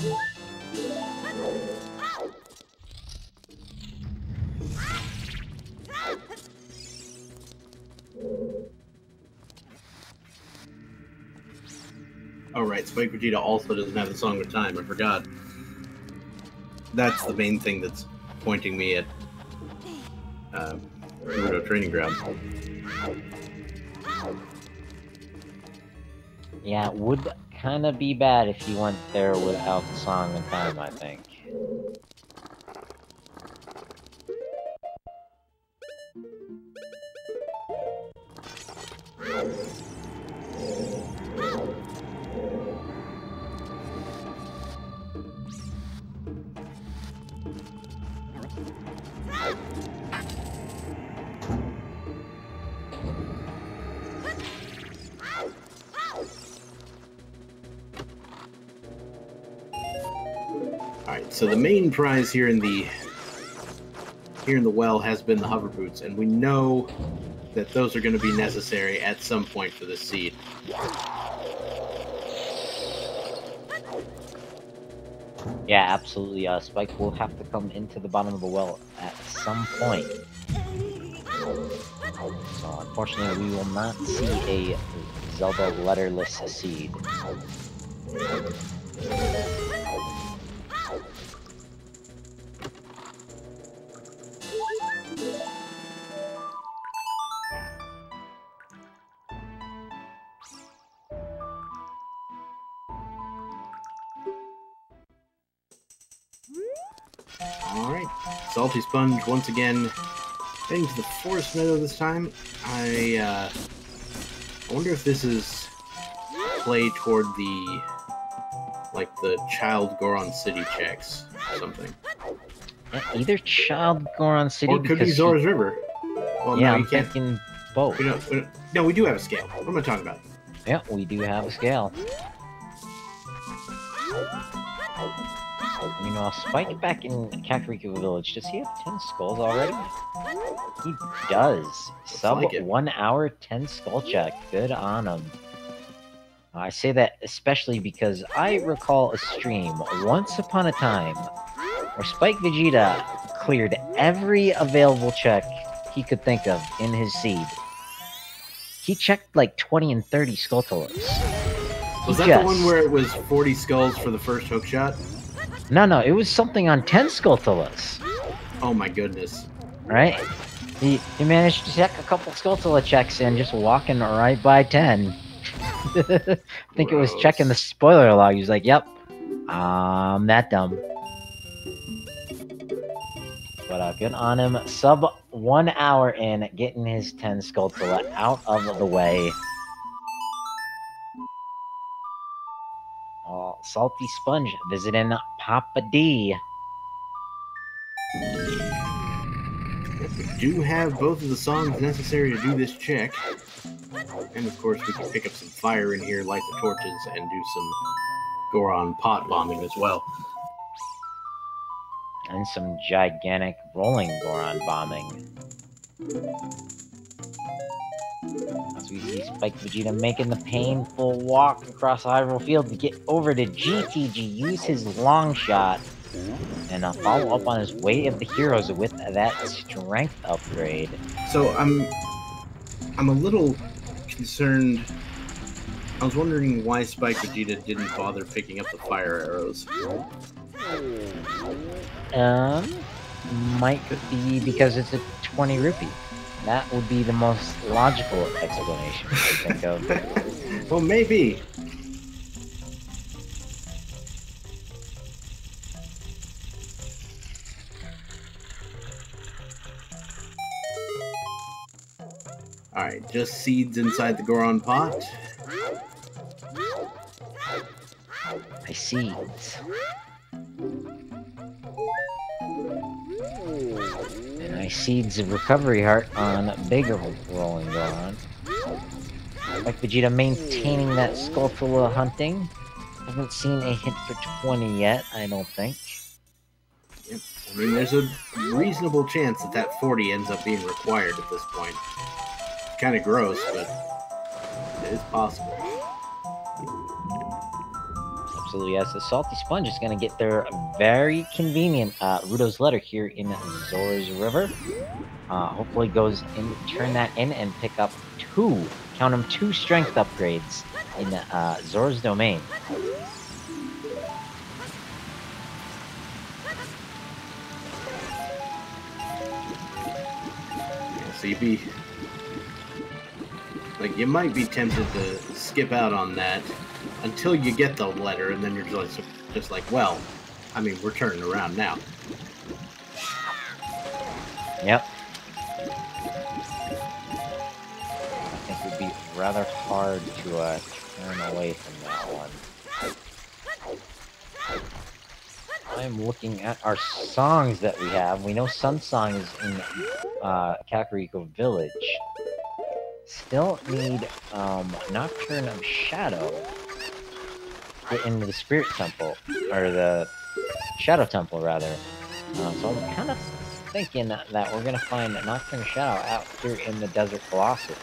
Oh right, Spike Vegeta also doesn't have the Song of Time, I forgot. That's the main thing that's pointing me at Gerudo Training Ground. Yeah, it would kind of be bad if you went there without the Song of Time, I think. Alright, so the main prize here in the well has been the hover boots, and we know that those are going to be necessary at some point for this seed. Yeah, absolutely. Spike will have to come into the bottom of the well at some point. So unfortunately, we will not see a Zelda letterless seed. Alright, SaltySponge once again heading to the Forest Meadow this time. I wonder if this is play toward the Child Goron City checks or something. Yeah, either Child Goron City, or it could be Zora's River. Well, yeah, no, I'm thinking both. No, we do have a scale. What am I talking about? Yeah, we do have a scale. You know, Spike back in Kakariko Village, does he have 10 skulls already? He does. Sub like it. 1 hour, 10 skull check. Good on him. I say that especially because I recall a stream once upon a time where Spike Vegeta cleared every available check he could think of in his seed. He checked like 20 and 30 Skulltulas. Was that the one where it was 40 skulls for the first hook shot? No, it was something on 10 Skulltulas. Oh my goodness. Right? He managed to check a couple Skulltula checks and just walking right by 10. I think it was checking the spoiler log. He was like, yep, I'm that dumb. But good on him. Sub 1 hour in, getting his 10 Skulltula out of the way. SaltySponge visiting Papa D. We do have both of the songs necessary to do this check. And of course, we can pick up some fire in here, light the torches, and do some Goron pot bombing as well. And some gigantic rolling Goron bombing. As we see Spike Vegeta making the painful walk across the Hyrule Field to get over to GTG, use his long shot, and follow up on his Way of the Heroes with that strength upgrade. So I'm a little concerned. I was wondering why Spike Vegeta didn't bother picking up the fire arrows. Might be because it's a 20 rupee. That would be the most logical explanation I think of. Well, maybe. Alright, just seeds inside the Goron pot. I see. And I seeds of recovery heart on bigger rolling Goron. Like Vegeta maintaining that Skulltula hunting. Haven't seen a hit for 20 yet, I don't think. Yep. I mean, there's a reasonable chance that that 40 ends up being required at this point. Kind of gross, but it is possible. Absolutely, yes. The TheSaltySponge is going to get their very convenient Rudo's Letter here in Zora's River. Hopefully goes in, turn that in, and pick up two, count them, 2 strength upgrades in Zora's domain. Yeah, so you might be tempted to skip out on that until you get the letter, and then you're just like, well, I mean, we're turning around now. Yep. I think it would be rather hard to turn away from that one. I'm looking at our songs that we have. We know Sun Song is in Kakariko Village. Still need Nocturne of Shadow to get into the Spirit Temple, or the Shadow Temple rather. So I'm kind of thinking that we're gonna find Nocturne of Shadow out here in the Desert Colossus.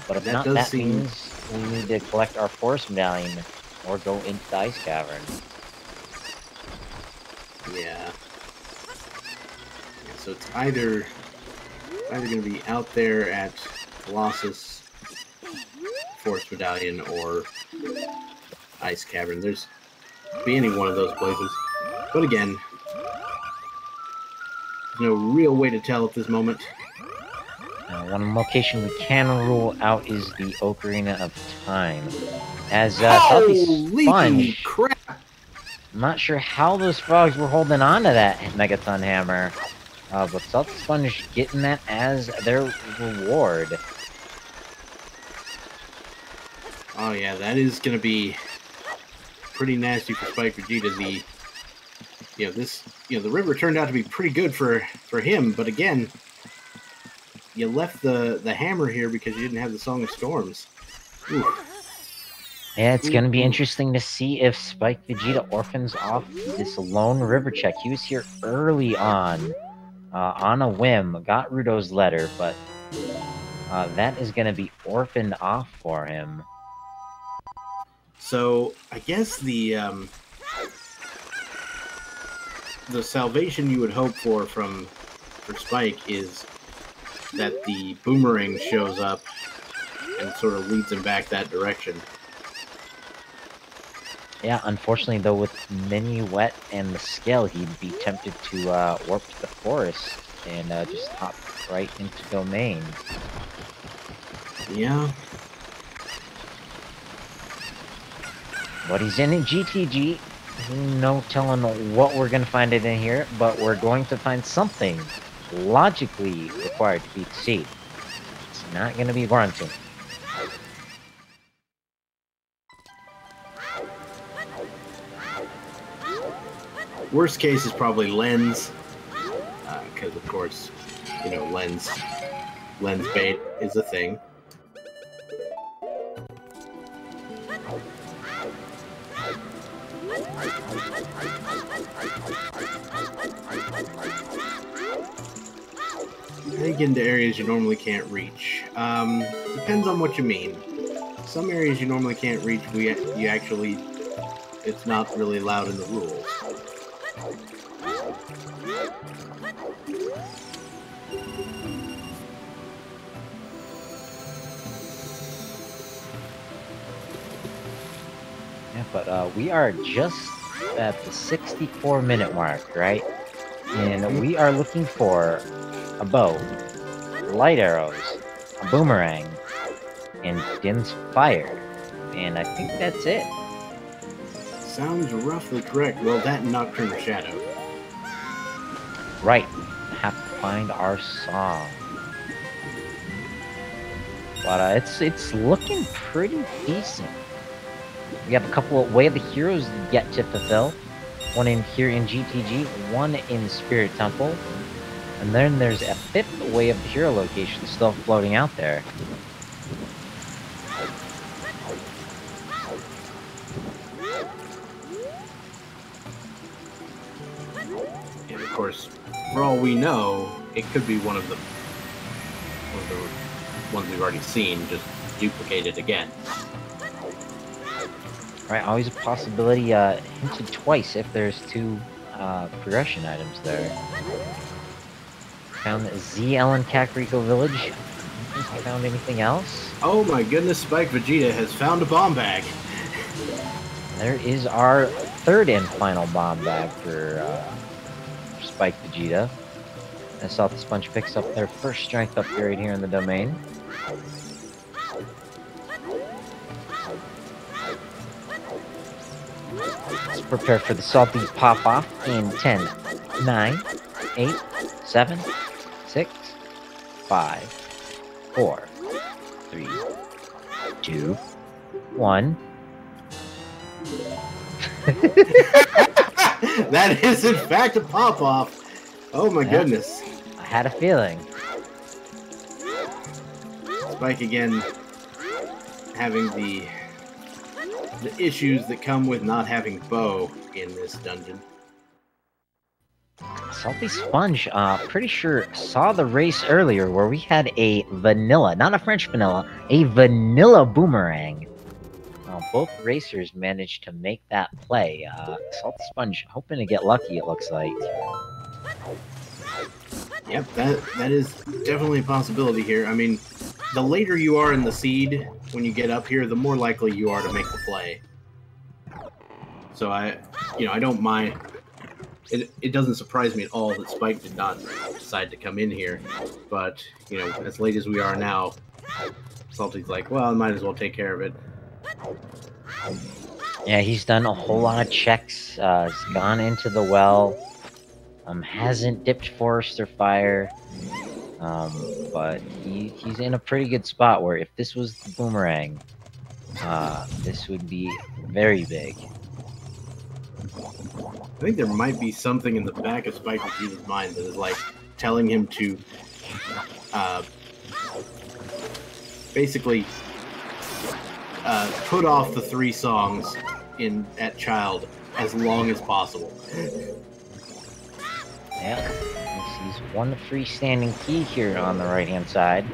But if not, that means we need to collect our Forest Medallion or go into the Ice Cavern. Yeah. So it's either gonna be out there at Colossus, Forest Medallion, or Ice Cavern. There's be any one of those places. But again, there's no real way to tell at this moment. One location we can rule out is the Ocarina of Time. As TheSaltySponge, crap! I'm not sure how those frogs were holding on to that Megaton Hammer. But TheSaltySponge getting that as their reward. Oh yeah, that is gonna be pretty nasty for Spike Vegeta. The river turned out to be pretty good for him, but again, you left the hammer here because you didn't have the Song of Storms. Oof. Yeah, it's gonna be interesting to see if Spike Vegeta orphans off this lone river check. He was here early on a whim, got Rudo's letter, but that is gonna be orphaned off for him. So I guess the salvation you would hope for Spike is that the boomerang shows up and sort of leads him back that direction. Yeah, unfortunately though, with Minuet and the scale, he'd be tempted to warp to the forest and just hop right into domain. Yeah. But he's in GTG. No telling what we're going to find it in here, but we're going to find something logically required to beat the seed. It's not going to be Goronton. Worst case is probably Lens, because of course lens bait is a thing. I get into areas you normally can't reach. Depends on what you mean. Some areas you normally can't reach, it's not really allowed in the rules. Yeah, but we are just at the 64-minute mark, right? And we are looking for a bow, light arrows, a boomerang, and Din's fire. And I think that's it. Sounds roughly correct. Well, that and Nocturnal Shadow. Right. Have to find our song. But it's looking pretty decent. We have a couple of Way of the Heroes yet to fulfill. One here in GTG, one in Spirit Temple. And then there's a 5th Way of the Hero location still floating out there. And of course, for all we know, it could be one of the ones we've already seen, just duplicated again. Right, always a possibility, hinted twice if there's 2 progression items there. Found ZL in Kakariko Village. I don't think I found anything else. Oh my goodness, Spike Vegeta has found a bomb bag. There is our 3rd and final bomb bag for Spike Vegeta. TheSaltySponge picks up their first strength upgrade here in the domain. Let's prepare for the salty pop-off in 10, 9, 8, 7, 6, 5, 4, 3, 2, 1. That is in fact a pop-off. Oh my goodness. I had a feeling. Spike again having the issues that come with not having bow in this dungeon. TheSaltySponge, pretty sure saw the race earlier where we had a vanilla, not a French vanilla, a vanilla boomerang. Both racers managed to make that play. TheSaltySponge hoping to get lucky, it looks like. Yep, that is definitely a possibility here. I mean, the later you are in the seed when you get up here, the more likely you are to make the play. So I don't mind. It doesn't surprise me at all that Spike did not decide to come in here. But, as late as we are now, Salty's like, well, I might as well take care of it. Yeah, he's done a whole lot of checks. He's gone into the well. Hasn't dipped forest or fire. But he's in a pretty good spot where if this was the boomerang, this would be very big. I think there might be something in the back of Spike Vegeta's mind that is like telling him to basically put off the 3 songs at Child as long as possible. Yeah, this is one freestanding key here on the right-hand side.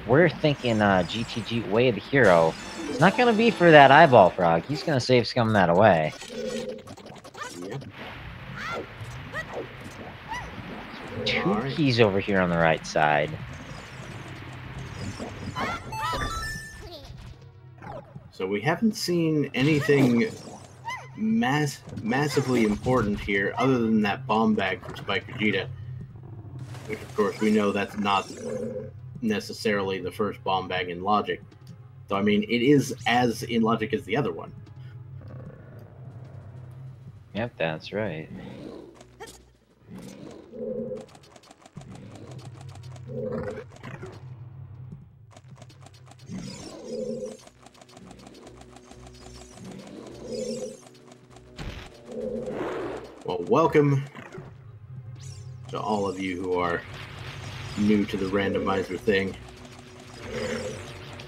We're thinking GTG Way of the Hero. It's not going to be for that eyeball frog. He's going to save scum that away. Yeah. 2 keys over here on the right side. So we haven't seen anything massively important here other than that bomb bag for Spike Vegeta. Which, of course, we know that's not necessarily the first bomb bag in Logic. Though, I mean, it is as in Logic as the other one. Yep, that's right. Well, welcome to all of you who are new to the randomizer thing.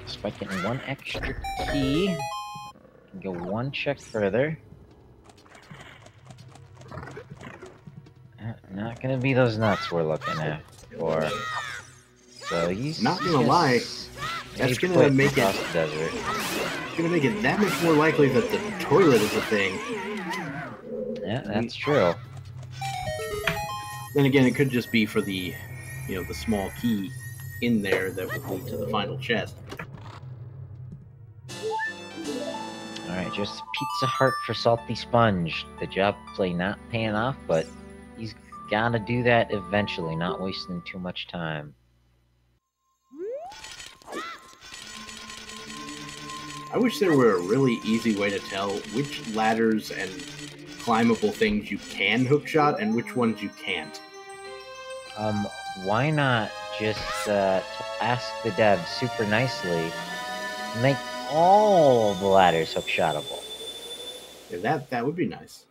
Spike getting one extra key. Can go one check further. Not gonna be those nuts we're looking at for. So he's not gonna lie. That's gonna make it. Desert. It's gonna make it that much more likely that the toilet is a thing. Yeah, that's true. Then again, it could just be for the, the small key in there that would lead to the final chest. Alright, just Pizza Heart for SaltySponge. The job play not paying off, but he's gotta do that eventually, not wasting too much time. I wish there were a really easy way to tell which ladders and climbable things you can hookshot and which ones you can't. Why not just ask the devs super nicely, make all the ladders hookshotable? Yeah, that would be nice.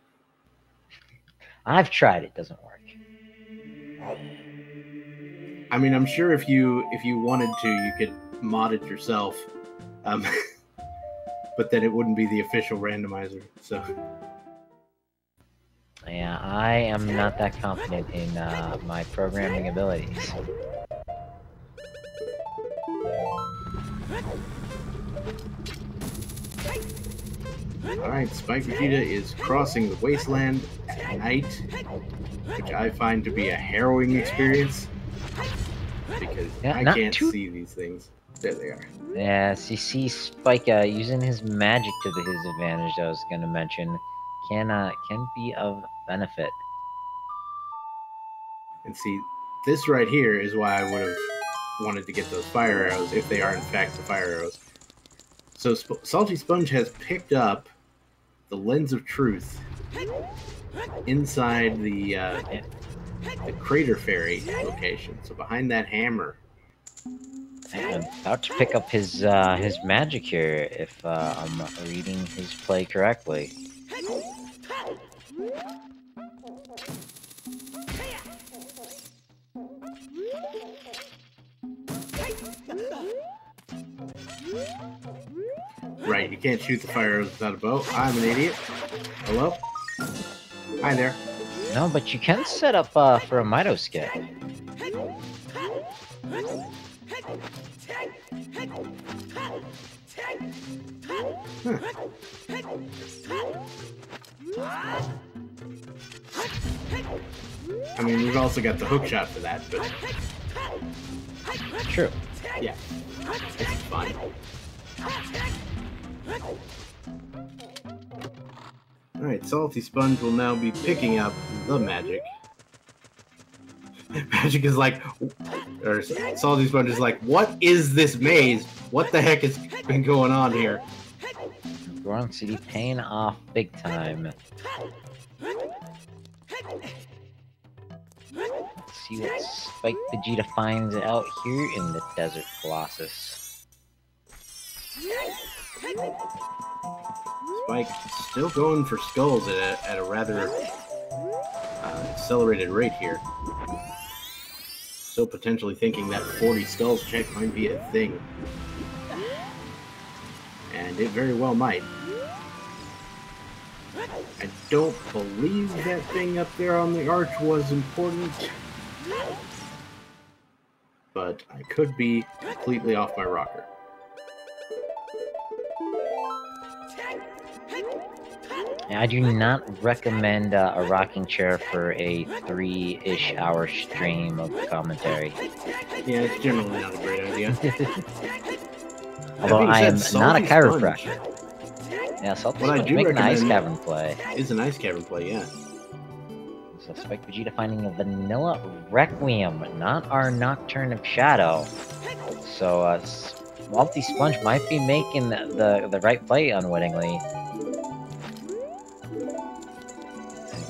I've tried, it doesn't work. I mean, I'm sure if you wanted to, you could mod it yourself. But then it wouldn't be the official randomizer, so... Yeah, I am not that confident in my programming abilities. Alright, Spike Vegeta is crossing the wasteland at night, which I find to be a harrowing experience, because I can't see these things. There they are. Yes, you see Spike using his magic to his advantage, I was going to mention, can be of benefit. And see, this right here is why I would have wanted to get those fire arrows, if they are in fact the fire arrows. So SaltySponge has picked up the Lens of Truth inside the Crater Fairy location. So behind that hammer. I'm about to pick up his magic here, if I'm reading his play correctly. Right, you can't shoot the fire arrows without a bow. I'm an idiot. Hello? Hi there. No, but you can set up for a Mito skip. Huh. I mean, we've also got the hook shot for that, but... True. Yeah, this is fine. Alright, SaltySponge will now be picking up the magic. Magic is like... Or SaltySponge is like, what is this maze? What the heck has been going on here? Goron City paying off big time. Let's see what Spike Vegeta finds out here in the Desert Colossus. Spike still going for skulls at a rather accelerated rate here. Still potentially thinking that 40 skulls check might be a thing. And it very well might. I don't believe that thing up there on the arch was important. But I could be completely off my rocker. I do not recommend a rocking chair for a 3-ish hour stream of commentary. Yeah, it's generally not a great idea. Although I am not a chiropractor. Yeah, SaltySponge make an ice cavern play. Is an ice cavern play, yeah. So Spike Vegeta finding a vanilla Requiem, not our Nocturne of Shadow. So SaltySponge might be making the right play unwittingly.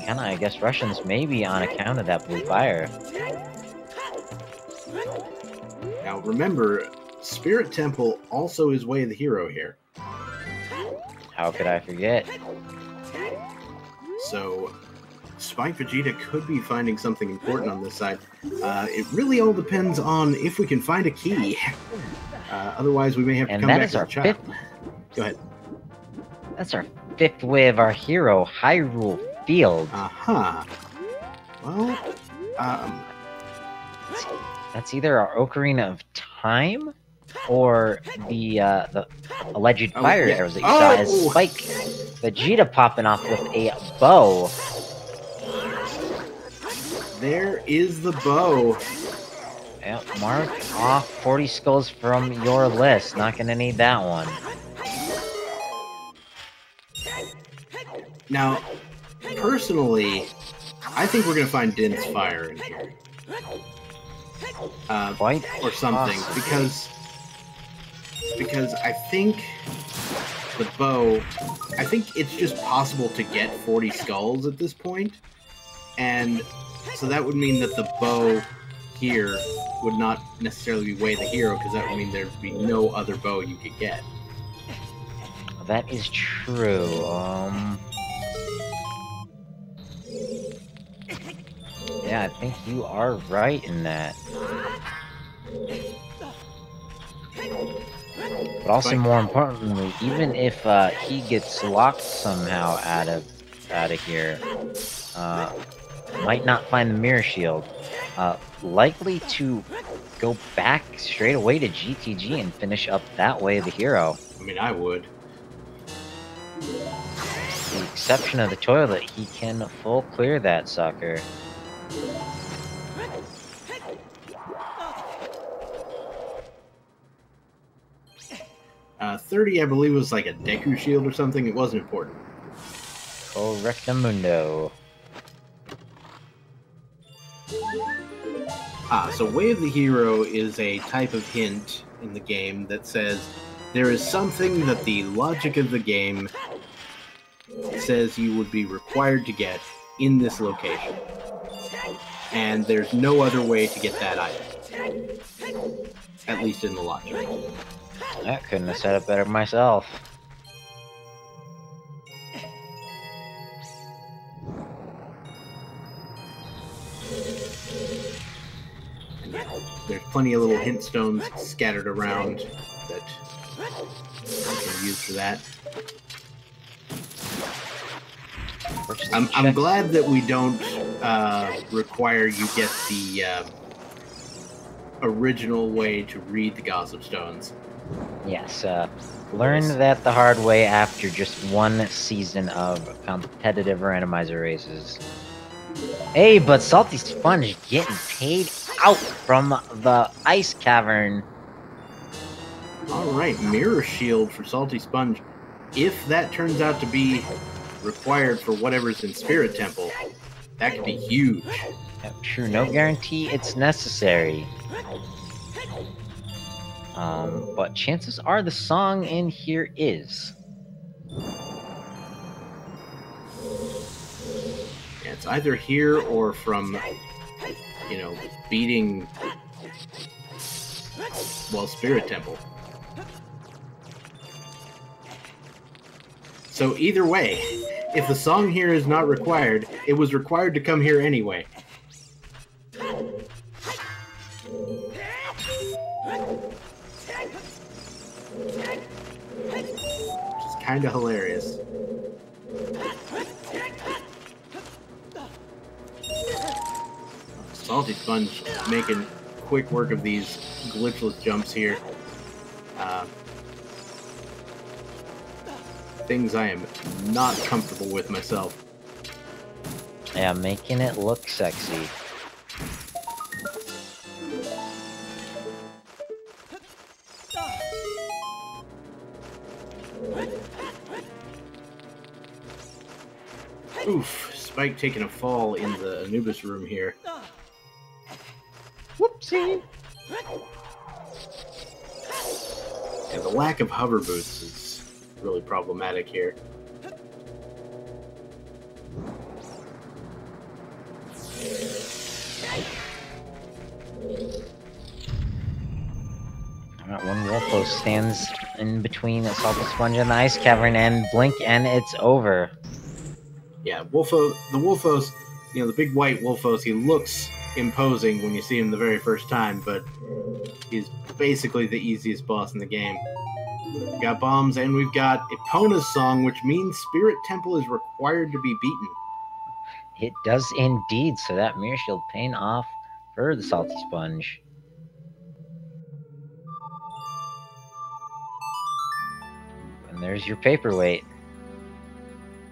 Kinda, I guess Russians maybe on account of that blue fire. Now remember, Spirit Temple also is Way of the Hero here. How could I forget? So, Spike Vegeta could be finding something important on this side. It really all depends on if we can find a key. Otherwise, we may have to come back as a child. Go ahead. That's our 5th wave of our hero, Hyrule Field. Uh-huh. Well, that's either our Ocarina of Time or the alleged fire arrows that you saw as Spike Vegeta popping off with a bow. There is the bow. Yep, mark off 40 skulls from your list. Not gonna need that one. Now, personally, I think we're gonna find Din's fire in here. Or something, because I think the bow, I think it's just possible to get 40 skulls at this point, and so that would mean that the bow here would not necessarily be Way the Hero, because that would mean there'd be no other bow you could get. That is true. Yeah, I think you are right in that. But also, more importantly, even if he gets locked somehow out of here, might not find the Mirror Shield. Likely to go back straight away to GTG and finish up that way the hero. I mean, I would. With the exception of the toilet, he can full clear that sucker. 30, I believe, was like a Deku shield or something. It wasn't important. Correctamundo. So Way of the Hero is a type of hint in the game that says there is something that the logic of the game says you would be required to get in this location. And there's no other way to get that item. At least in the logic. I couldn't have said it better myself. There's plenty of little hint stones scattered around that I can use for that. I'm glad that we don't require you get the original way to read the Gossip Stones. Yes, learned that the hard way after just one season of competitive randomizer races. Hey, but SaltySponge getting paid out from the ice cavern. Alright, Mirror Shield for SaltySponge. If that turns out to be required for whatever's in Spirit Temple, that could be huge. Yeah, true, no guarantee it's necessary. But chances are the song in here is. Yeah, it's either here or from, you know, beating, well, Spirit Temple. So either way, if the song here is not required, it was required to come here anyway. Which is kind of hilarious. SaltySponge making quick work of these glitchless jumps here. Things I am not comfortable with myself. Yeah, making it look sexy. Oof, Spike taking a fall in the Anubis room here. Whoopsie! And the lack of hover boots is really problematic here. Alright, one Wolfo stands in between the SaltySponge and the ice cavern, and blink and it's over. Yeah, the Wolfos, You know, the big white Wolfos, he looks imposing when you see him the very first time, but he's basically the easiest boss in the game. We've got bombs, and we've got Epona's song, which means Spirit Temple is required to be beaten. It does indeed, so that Mirror Shield paying off for the Salty Sponge. And there's your paperweight.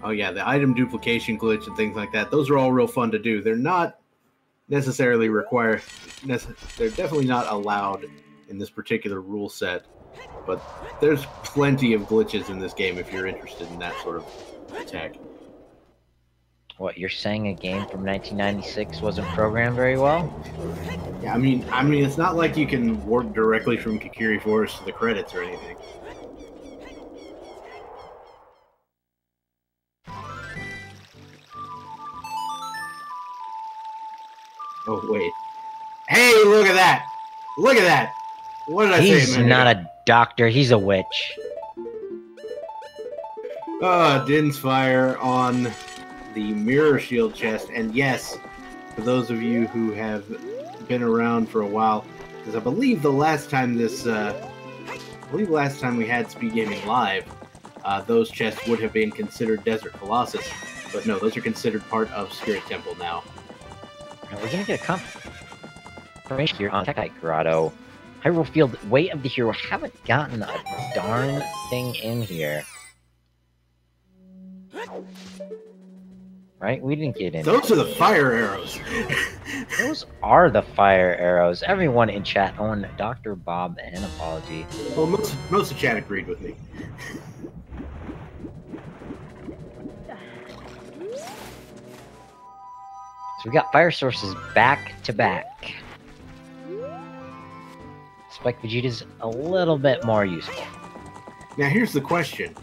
Oh yeah, the item duplication glitch and things like that, those are all real fun to do. They're not necessarily required, they're definitely not allowed in this particular rule set, but there's plenty of glitches in this game if you're interested in that sort of attack. What, you're saying a game from 1996 wasn't programmed very well? Yeah, I mean, it's not like you can warp directly from Kikiri Forest to the credits or anything. Oh, wait. Hey, look at that! Look at that! What did I say? He's not a doctor, he's a witch. Din's fire on the Mirror Shield chest. And yes, for those of you who have been around for a while, because I believe the last time we had SpeedGaming Live, those chests would have been considered Desert Colossus. But no, those are considered part of Spirit Temple now. We're gonna get a confirmation here on Tekite Grotto. Hyrule Field, Way of the Hero, haven't gotten a darn thing in here. Right? We didn't get in. Those are the fire arrows. Those are the fire arrows. Everyone in chat on Dr. Bob an apology. Well, most of chat agreed with me. So we got fire sources back to back. Spike Vegeta's a little bit more useful. Now here's the question.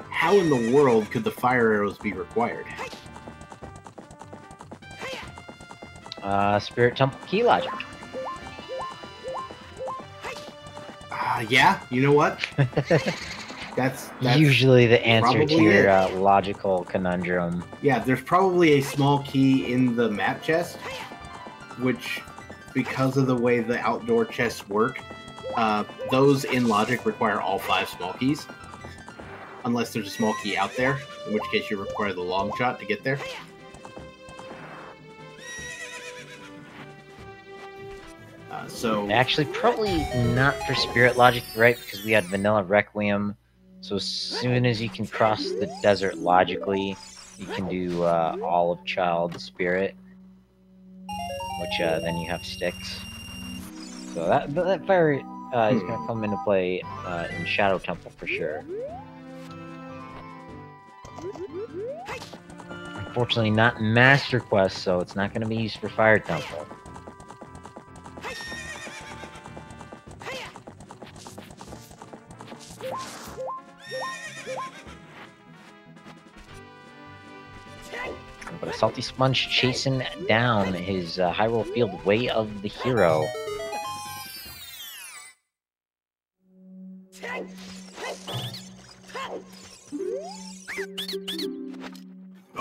How in the world could the fire arrows be required? Spirit Temple key logic. Yeah, you know what? That's usually the answer to your it. Logical conundrum. Yeah, there's probably a small key in the map chest, which, because of the way the outdoor chests work, those in logic require all 5 small keys. Unless there's a small key out there, in which case you require the long shot to get there. So actually, probably not for Spirit Logic, right? Because we had Vanilla Requiem. So as soon as you can cross the desert logically, you can do Olive Child Spirit, which then you have sticks. So that fire is going to come into play in Shadow Temple for sure. Unfortunately, not Master Quest, so it's not going to be used for Fire Temple. But a Salty Sponge chasing down his Hyrule Field Way of the Hero.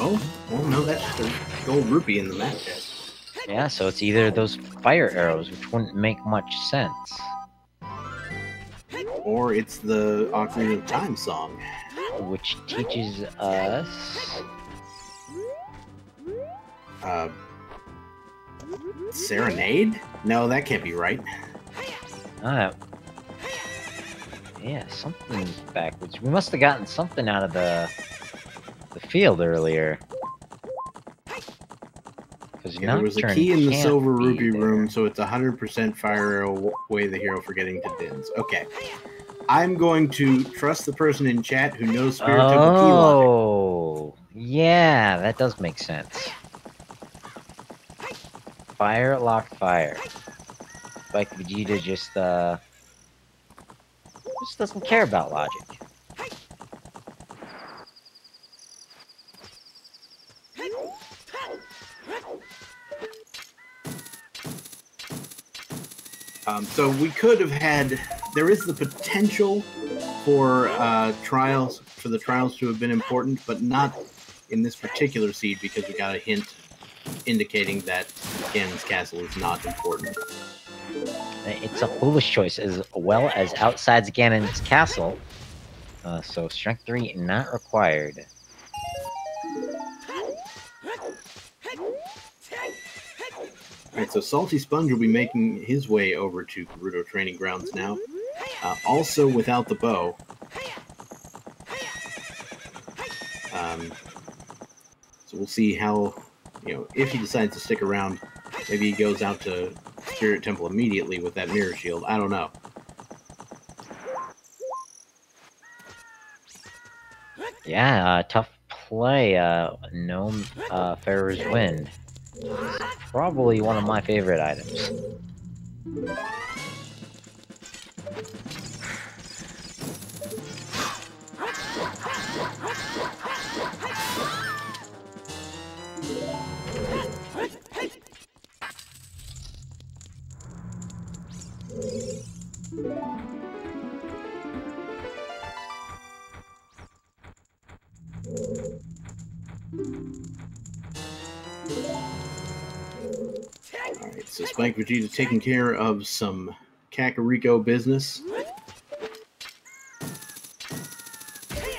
Oh, well, no, that's just a gold rupee in the map chest. Yeah, so it's either those fire arrows, which wouldn't make much sense. Or it's the Ocarina of Time song. Which teaches us... Serenade? No, that can't be right. Yeah, something's backwards. We must have gotten something out of the field earlier. Yeah, there was a key in the Silver Rupee room, so it's 100% fire arrow way the hero for getting to Din's. Okay. I'm going to trust the person in chat who knows Spirit Temple key logic. Oh, yeah, that does make sense. Fire, lock, fire. Like Vegeta just doesn't care about logic. So we could have had... There is the potential for the trials to have been important, but not in this particular seed because we got a hint indicating that Ganon's castle is not important. It's a foolish choice, as well as outside Ganon's castle. So strength 3 not required. Alright, so SaltySponge will be making his way over to Gerudo Training Grounds now. Also without the bow. So we'll see how, if he decides to stick around, maybe he goes out to Spirit Temple immediately with that mirror shield. I don't know. Yeah, tough play. Gnome Pharaoh's Wind. Probably one of my favorite items. Alright, so SpeedGaming taking care of some Kakariko business.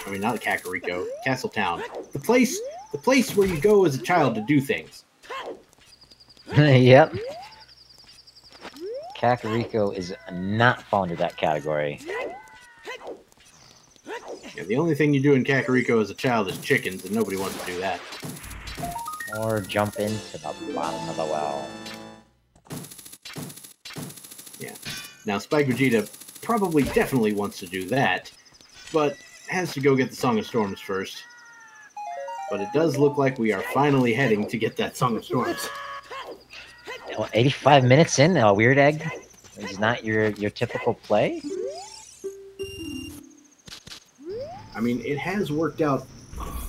I mean, not Kakariko, Castletown. The place where you go as a child to do things. Yep. Kakariko is not falling into that category. Yeah, the only thing you do in Kakariko as a child is chickens, and nobody wants to do that. Or jump into the bottom of the well. Yeah. Now, SpeedGaming probably definitely wants to do that, but has to go get the Song of Storms first. But it does look like we are finally heading to get that Song of Storms. Well, 85 minutes in, Weird Egg is not your typical play. I mean, it has worked out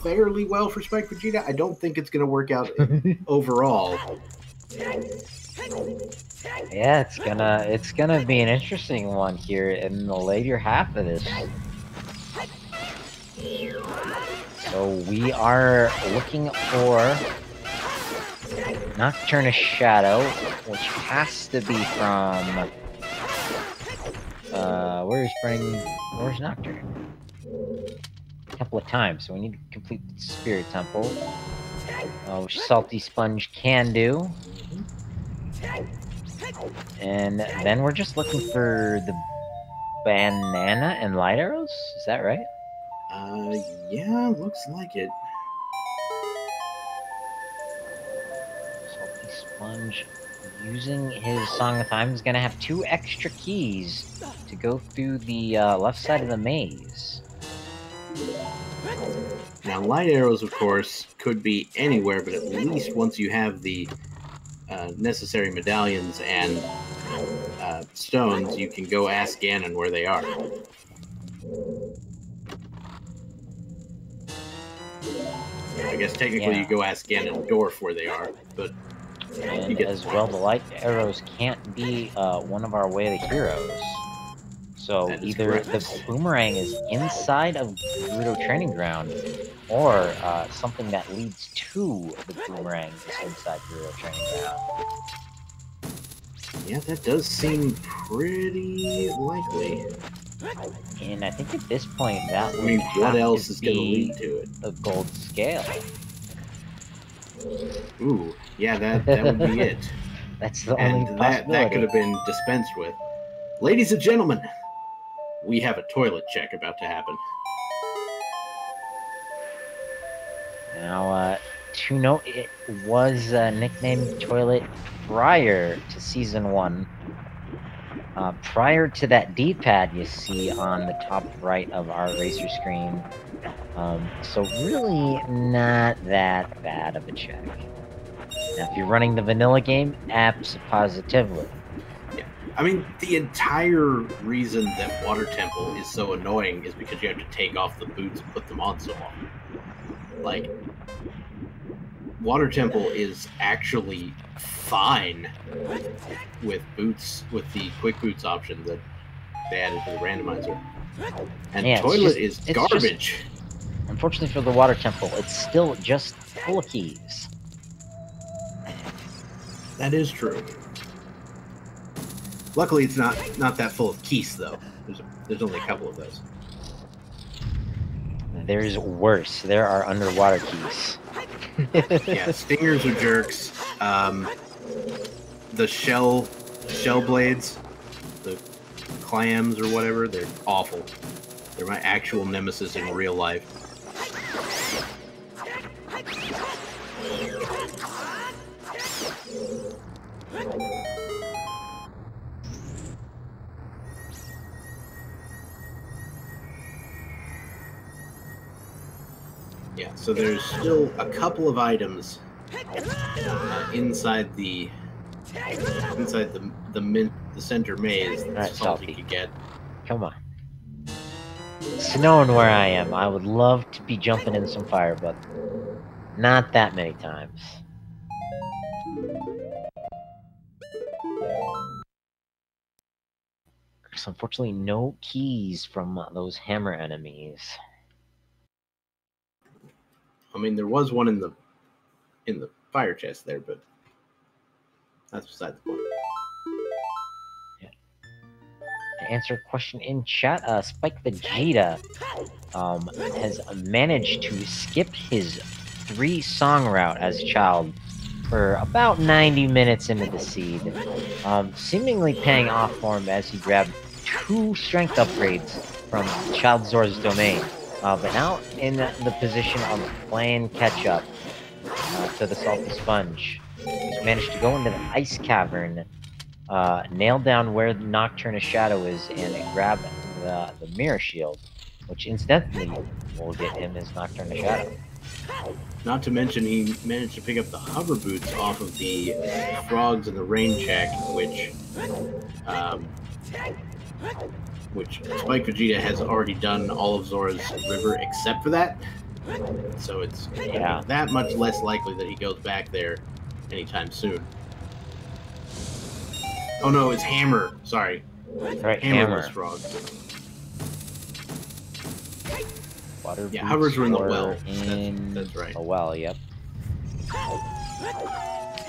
fairly well for SpeedGaming. I don't think it's going to work out overall. Yeah, it's gonna be an interesting one here in the later half of this. So we are looking for Nocturnus Shadow, which has to be from where's Nocturne? Temple of Time, so we need to complete the Spirit Temple, which SaltySponge can do. And then we're just looking for the banana and light arrows? Is that right? Yeah, looks like it. SaltySponge, using his Song of Time, is going to have 2 extra keys to go through the left side of the maze. Now, light arrows, of course, could be anywhere, but at least once you have the necessary medallions and stones, you can go ask Ganon where they are. I guess technically you go ask Ganondorf where they are, but and as well, the light arrows can't be one of our way to heroes. So either the boomerang is inside of Gerudo Training Ground, or something that leads to the boomerang is inside Gerudo Training Ground. Yeah, that does seem pretty likely. And I think at this point that would what else is going to lead to it? The gold scale. Ooh, yeah, that would be it. That's the only possibility. That could have been dispensed with. Ladies and gentlemen, we have a toilet check about to happen. Now, to note, it was nicknamed Toilet prior to Season 1. Prior to that D-pad you see on the top right of our racer screen. So really not that bad of a check. Now, if you're running the vanilla game, positively. Yeah. I mean, the entire reason that Water Temple is so annoying is because you have to take off the boots and put them on so long. Like, Water Temple is actually fine with boots, with the quick boots option that they added to the randomizer. And yeah, Toilet is garbage. Unfortunately for the water temple, it's still just full of keys. That is true. Luckily, it's not that full of keys, though. There's only a couple of those. There's worse. There are underwater keys. Yeah, stingers are jerks. The shell blades, the clams or whatever, they're awful. They're my actual nemesis in real life. Yeah, so there's still a couple of items inside the center maze that Alright, Salty could get. Come on. It's snowing where I am. I would love to be jumping in some fire, but not that many times. There's unfortunately no keys from those hammer enemies. I mean, there was one in the fire chest there, but that's beside the point. Yeah. To answer a question in chat, SpikeVegeta has managed to skip his 3-song route as a child for about 90 minutes into the seed, seemingly paying off for him as he grabbed 2 strength upgrades from Child Zor's domain. But now in the position of playing catch-up to the SaltySponge. He's managed to go into the ice cavern, nail down where the Nocturnus Shadow is, and grab the mirror shield, which incidentally will get him his Nocturnus Shadow. Not to mention, he managed to pick up the hover boots off of the frogs in the rain check, which Spike Vegeta has already done all of Zora's River except for that. So it's that much less likely that he goes back there anytime soon. Oh no, it's Hammer. Sorry. Right, Hammerless frogs. Water yeah, hovers were in the well. That's right. A well, yep.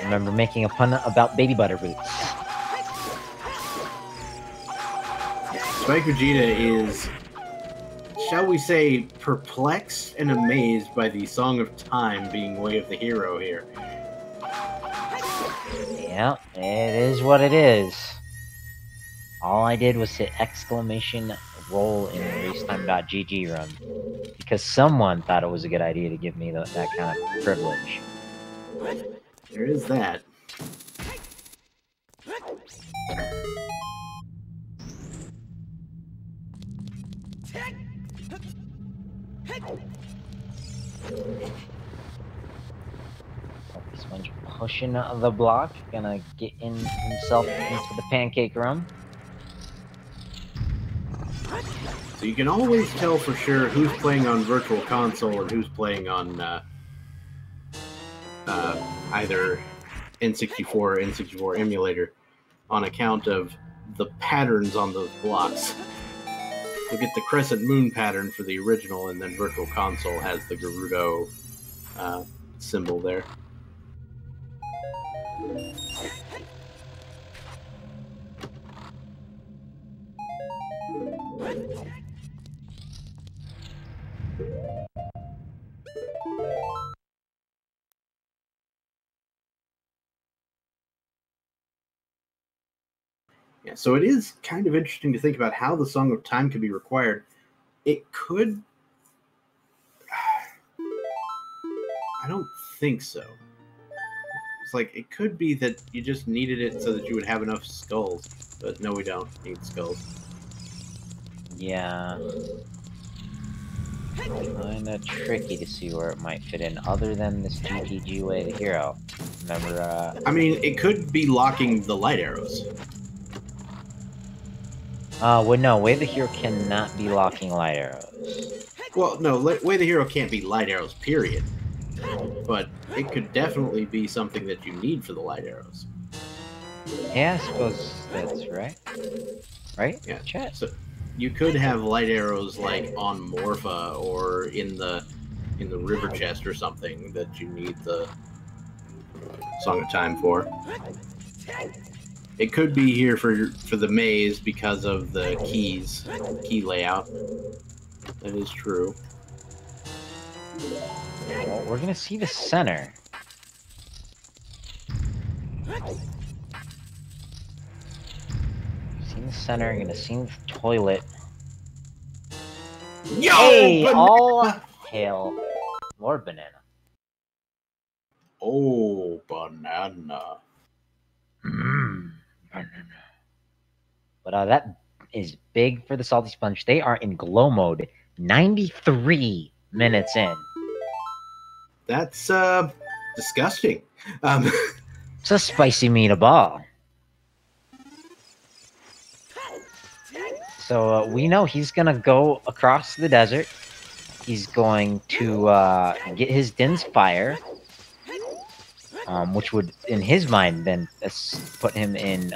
Remember making a pun about baby butter boots. Spike Vegeta is, shall we say, perplexed and amazed by the Song of Time being Way of the Hero here. Yeah, it is what it is. All I did was hit exclamation roll in racetime.gg run because someone thought it was a good idea to give me that kind of privilege. There is that. Sponge pushing the block, gonna get himself into the pancake room. So you can always tell for sure who's playing on Virtual Console and who's playing on either N64 or N64 emulator on account of the patterns on those blocks. You'll get the crescent moon pattern for the original, and then Virtual Console has the Gerudo symbol there. Yeah, so it is kind of interesting to think about how the Song of Time could be required. It could... I don't think so. It's like, it could be that you just needed it so that you would have enough skulls. But no, we don't need skulls. Yeah. Kinda tricky to see where it might fit in, other than this GTG Way of the Hero. Remember, I mean, it could be locking the light arrows. well, no, Way of the Hero cannot be locking light arrows. Well, no, Way of the Hero can't be light arrows, period. But it could definitely be something that you need for the light arrows. Yeah, I suppose that's right. Right? Yeah. Chat. you could have light arrows like on Morpha or in the river chest or something that you need the Song of Time for. It could be here for the maze because of the key layout. That is true. Well, we're gonna see the center. See the center, gonna see the toilet. Yo, hey, banana! all hail Lord Banana. Oh, banana. Banana. But that is big for the SaltySponge. They are in glow mode 93 minutes in. That's disgusting. It's a spicy meatball. So we know he's gonna go across the desert. He's going to get his Din's Fire, which would, in his mind, then put him in.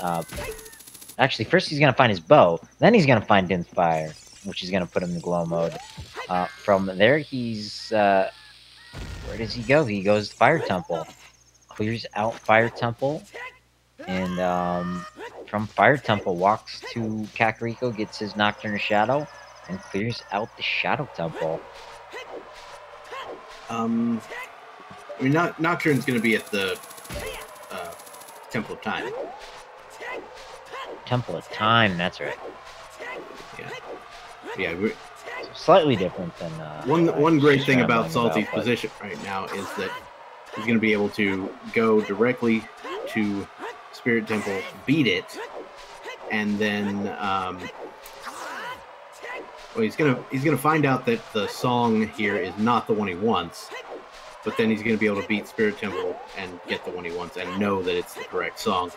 Actually, first he's gonna find his bow, then he's gonna find Din's Fire, which is gonna put him in glow mode. From there, he's where does he go? He goes to Fire Temple, clears out Fire Temple, and from Fire Temple walks to Kakariko, gets his Nocturne Shadow, and clears out the Shadow Temple. I mean, Nocturne's going to be at the Temple of Time. Temple of Time, that's right. Yeah. Slightly different than one great thing about Salty's position right now is that he's going to be able to go directly to Spirit Temple, beat it, and then well, he's gonna find out that the song here is not the one he wants, but then he's gonna be able to beat Spirit Temple and get the one he wants and know that it's the correct song.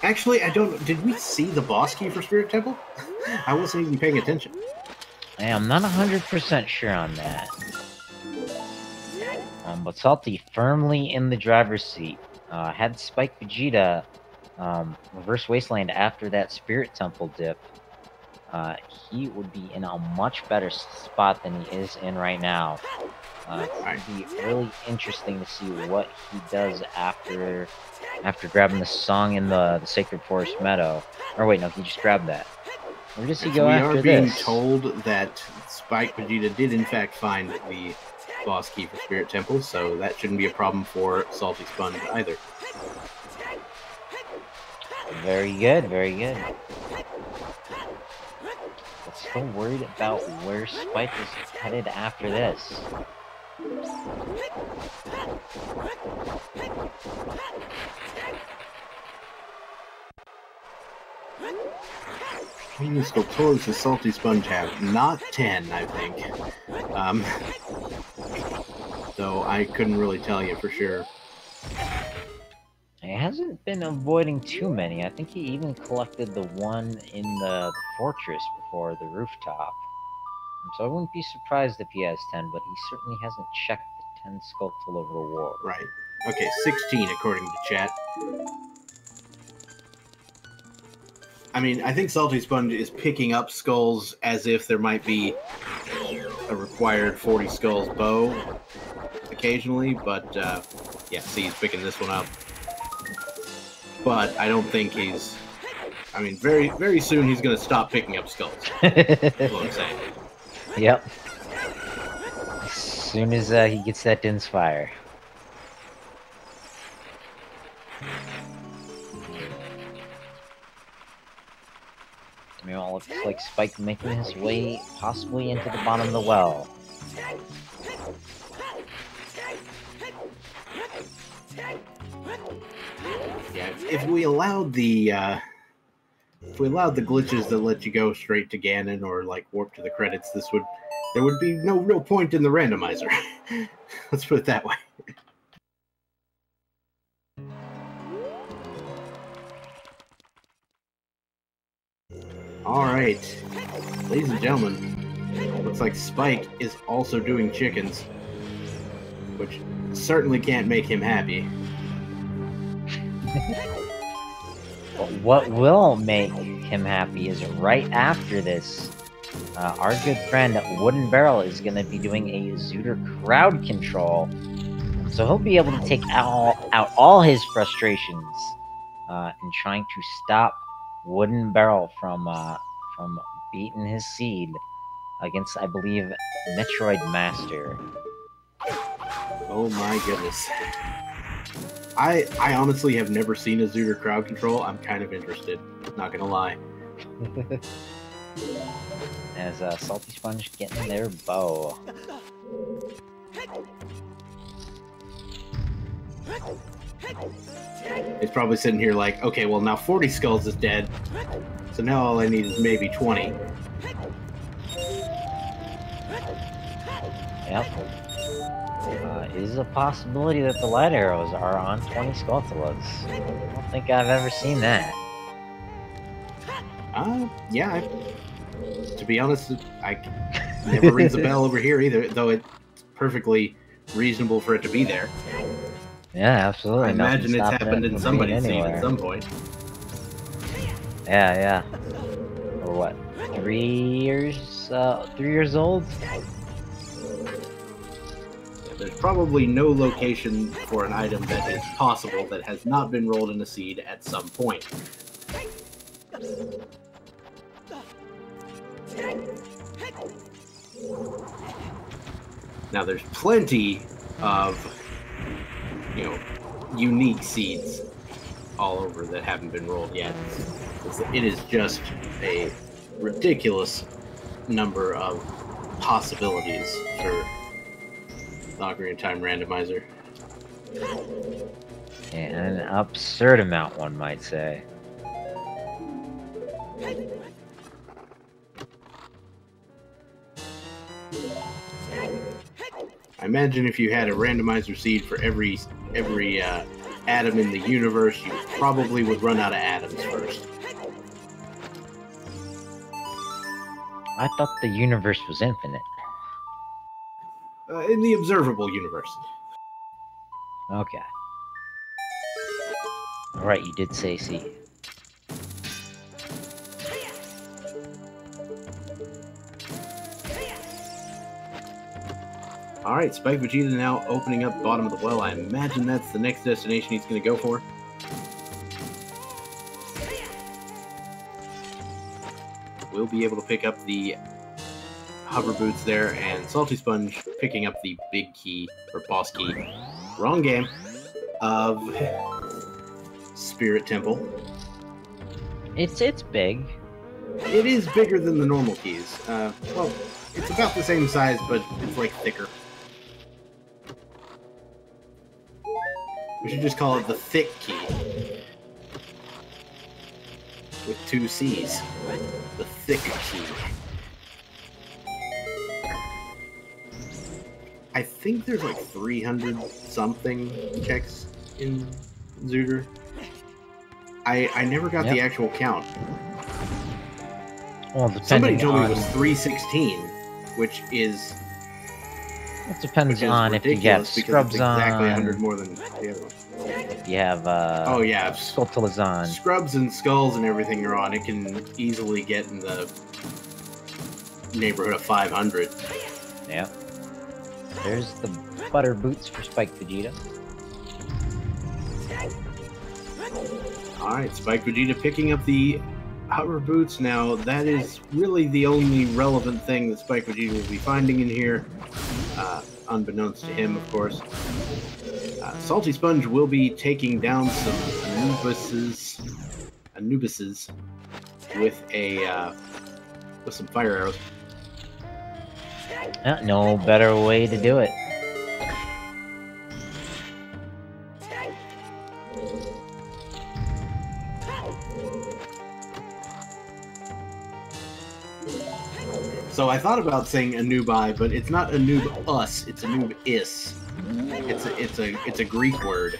Actually, I don't. Did we see the boss key for Spirit Temple? I wasn't even paying attention. I'm not 100% sure on that. But Salty firmly in the driver's seat. Had SpeedGaming reverse Wasteland after that Spirit Temple dip, he would be in a much better spot than he is in right now. It's going to be really interesting to see what he does after grabbing the song in the Sacred Forest Meadow. Or wait, no, he just grabbed that. Where does he go after this? We are being told that SpeedGaming did in fact find the boss key for Spirit Temple, so that shouldn't be a problem for SaltySponge either. Very good, very good. But still worried about where Spike is headed after this. How many sculptors does SaltySponge have? Not 10, I think. Though I couldn't really tell you for sure. He hasn't been avoiding too many. I think he even collected the one in the fortress before the rooftop. So I wouldn't be surprised if he has 10, but he certainly hasn't checked the 10 sculpts all over the world. Right. Okay, 16 according to chat. I mean, I think SaltySponge is picking up skulls as if there might be a required 40 skulls bow occasionally, but yeah, see, he's picking this one up. But I don't think he's... I mean, very, very soon he's going to stop picking up skulls. That's what I'm saying. Yep. As soon as he gets that Din's Fire. Meanwhile, it looks like Spike making his way possibly into the bottom of the well. Yeah, if we allowed the glitches that let you go straight to Ganon or like warp to the credits, there would be no real point in the randomizer. Let's put it that way. All right, ladies and gentlemen, looks like Spike is also doing chickens, which certainly can't make him happy. But what will make him happy is right after this, our good friend Wooden Barrel is going to be doing a Zooter crowd control. So he'll be able to take out all his frustrations in trying to stop Wooden Barrel from beating his seed against, I believe, Metroid Master. Oh my goodness. I honestly have never seen a Zooter crowd control. I'm kind of interested, not gonna lie. As SaltySponge getting their bow. It's probably sitting here like, okay, well now 40 Skulls is dead, so now all I need is maybe 20. Yep. Is a possibility that the light arrows are on 20 Skulltulas. I don't think I've ever seen that. Yeah, to be honest, I never rings a bell over here either, though it's perfectly reasonable for it to be there. Yeah, absolutely. I imagine it's happened in somebody's scene at some point. Yeah. Or what? 3 years? 3 years old? There's probably no location for an item that is possible that has not been rolled in a seed at some point. Now there's plenty of, unique seeds all over that haven't been rolled yet. It is just a ridiculous number of possibilities for the Ocarina of Time randomizer. An absurd amount, one might say. I imagine if you had a randomizer seed for every atom in the universe, you probably would run out of atoms first. I thought the universe was infinite. In the observable universe. Okay. Alright, you did say C. Alright, Spike Vegeta now opening up bottom of the well. I imagine that's the next destination he's going to go for. We'll be able to pick up the hover boots there, and SaltySponge picking up the big key, or boss key, wrong game, of Spirit Temple. It's big. It is bigger than the normal keys. Well, it's about the same size, but it's like thicker. We should just call it the thick key. With 2 C's. The thick key. I think there's like 300 something checks in Zooter. I never got the actual count. Well, somebody told me it was 316, which is... It depends on if you get scrubs on. Exactly 100 more than the other one. If you have oh yeah, Skulltulas on. Scrubs and skulls and everything are on. It can easily get in the neighborhood of 500. Yeah. There's the butter boots for Spike Vegeta. Alright, Spike Vegeta picking up the hover boots. Now, that is really the only relevant thing that Spike Vegeta will be finding in here. Unbeknownst to him, of course. SaltySponge will be taking down some Anubises with some fire arrows. No better way to do it. So I thought about saying Anubi, but it's not Anub-us, it's Anub-is. It's a Greek word.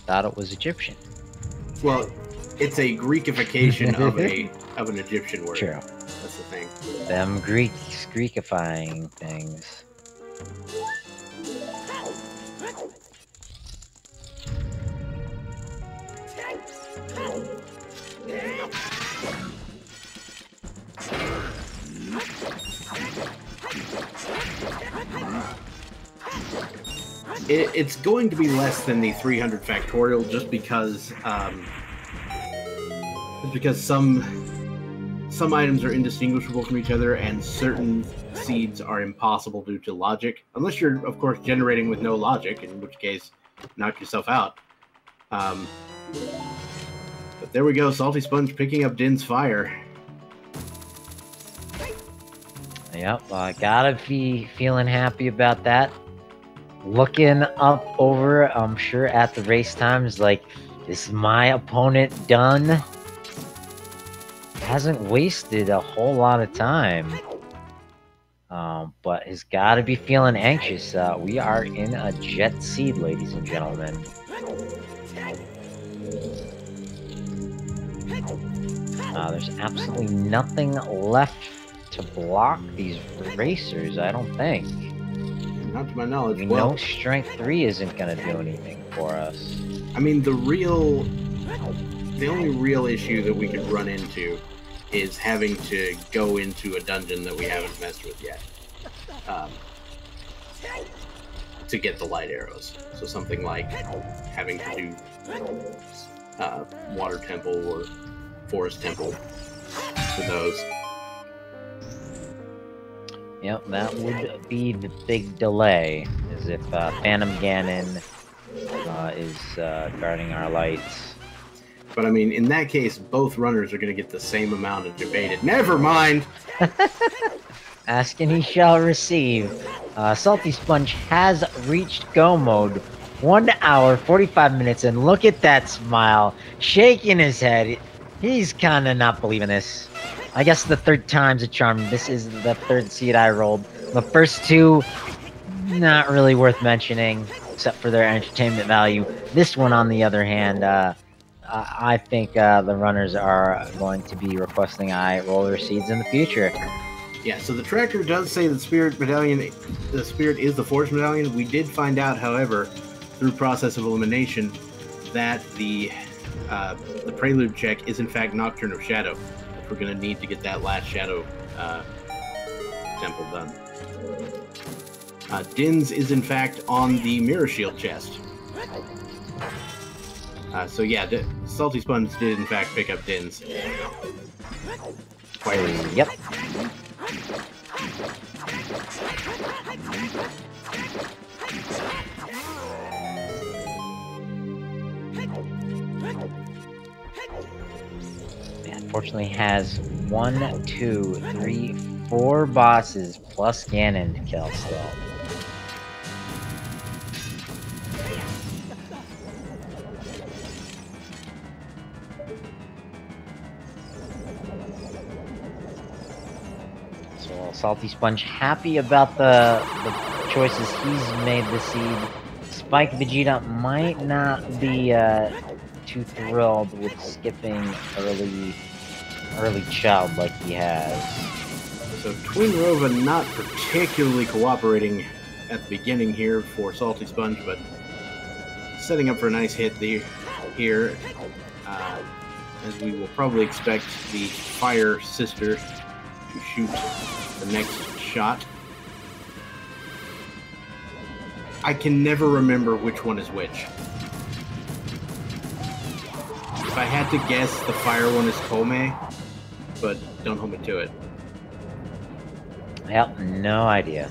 Thought it was Egyptian. Well, it's a Greekification of an Egyptian word. True. That's the thing. Them Greekifying things. It's going to be less than the 300 factorial just because some items are indistinguishable from each other and certain seeds are impossible due to logic, unless you're of course generating with no logic, in which case knock yourself out. But there we go, SaltySponge picking up Din's fire. Yep, gotta be feeling happy about that. Looking up over, I'm sure, at the race times, like, is my opponent done? Hasn't wasted a whole lot of time. But has gotta be feeling anxious. We are in a jet seed, ladies and gentlemen. There's absolutely nothing left to block these racers, I don't think. Not to my knowledge. We well, know Strength 3 isn't going to do anything for us. I mean, the only real issue that we could run into is having to go into a dungeon that we haven't messed with yet to get the light arrows. So something like having to do water temple or forest temple for those. Yep, that would be the big delay, as if Phantom Ganon is guarding our lights. But I mean, in that case, both runners are going to get the same amount of debated. Never mind! Ask and he shall receive. SaltySponge has reached go mode. 1 hour, 45 minutes, and look at that smile. Shaking his head. He's kind of not believing this. I guess the third time's a charm. This is the third seed I rolled. The first two, not really worth mentioning, except for their entertainment value. This one, on the other hand, I think the runners are going to be requesting I roll their seeds in the future. Yeah, so the tracker does say the Spirit Medallion, the Spirit is the Force Medallion. We did find out, however, through process of elimination, that the Prelude check is in fact Nocturne of Shadow. We're going to need to get that last Shadow temple done. Din's is in fact on the Mirror Shield chest. So yeah, SaltySponge did in fact pick up Din's. Quite recently. Yep. Unfortunately has 1, 2, 3, 4 bosses plus Ganon to kill still. So SaltySponge happy about the choices he's made this seed. SpeedGaming might not be too thrilled with skipping early child like he has. So Twin Rova not particularly cooperating at the beginning here for SaltySponge, but setting up for a nice hit here, as we will probably expect the Fire Sister to shoot the next shot. I can never remember which one is which. If I had to guess, the fire one is Kome, but don't hold me to it. Yep, no idea.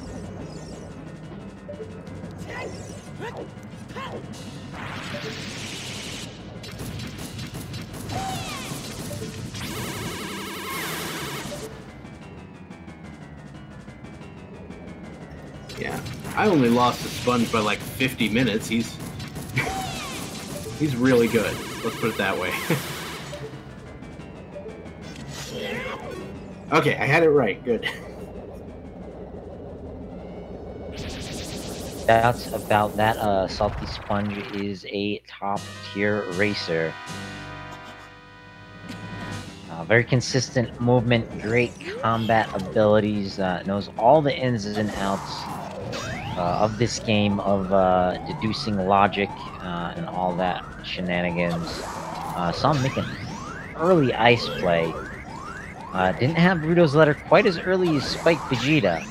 Yeah, I only lost to Sponge by like 50 minutes. He's really good. Let's put it that way. Okay, I had it right. Good. That's about that. SaltySponge is a top-tier racer. Very consistent movement, great combat abilities, knows all the ins and outs of this game, of deducing logic and all that shenanigans. Saw him make an early ice play. Didn't have Ruto's letter quite as early as Spike Vegeta,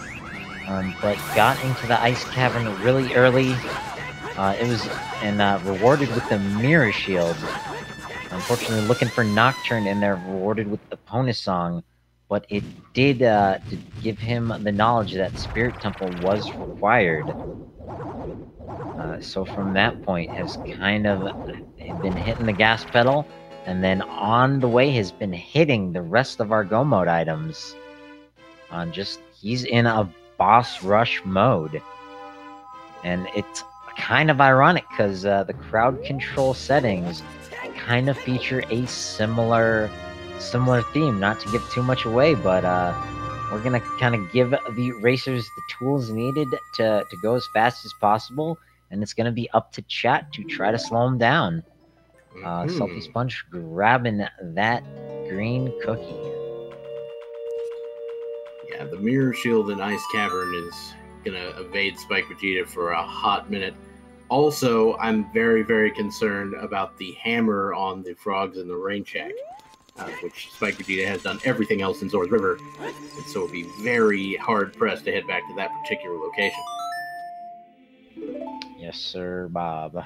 but got into the ice cavern really early. It was rewarded with the Mirror Shield. Unfortunately, looking for Nocturne in there, rewarded with the Ponus Song, but it did give him the knowledge that Spirit Temple was required. So from that point, has kind of been hitting the gas pedal, and then on the way has been hitting the rest of our Go Mode items. He's in a boss rush mode, and it's kind of ironic because the crowd control settings kind of feature a similar theme. Not to give too much away, but we're gonna kind of give the racers the tools needed to go as fast as possible, and it's gonna be up to chat to try to slow them down. SaltySponge grabbing that green cookie. Yeah, the Mirror Shield in Ice Cavern is gonna evade Spike Vegeta for a hot minute. Also, I'm very, very concerned about the hammer on the frogs in the rain shack, which Spike Vegeta has done everything else in Zora's River, and so it'll be very hard-pressed to head back to that particular location. Yes, sir, Bob.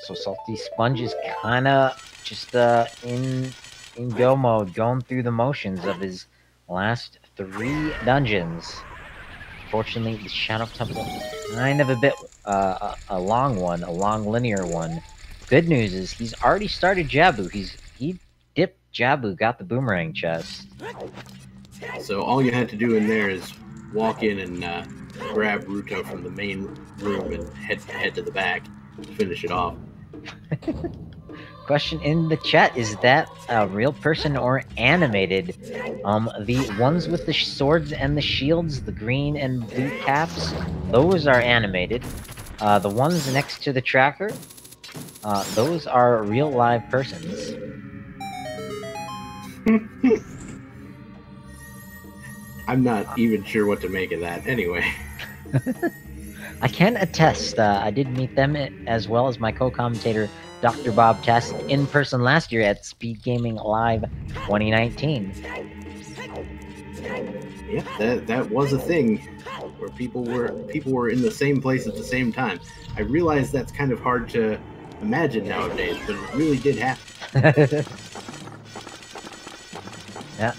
So SaltySponge is kind of just in go mode, going through the motions of his last 3 dungeons. Fortunately, the Shadow Temple kind of a bit a long one, a long linear one. Good news is he's already started Jabu. He dipped Jabu, got the boomerang chest. So all you had to do in there is walk in and grab Ruto from the main room and head to the back to finish it off. Question in the chat, is that a real person or animated? The ones with the swords and the shields, the green and blue caps, those are animated. The ones next to the tracker, those are real live persons. I'm not even sure what to make of that. Anyway. I can attest, I did meet them as well as my co-commentator, Dr. Bob Tess, in person last year at SpeedGaming Live 2019. Yeah, that was a thing where people were in the same place at the same time. I realize that's kind of hard to imagine nowadays, but it really did happen. Yeah.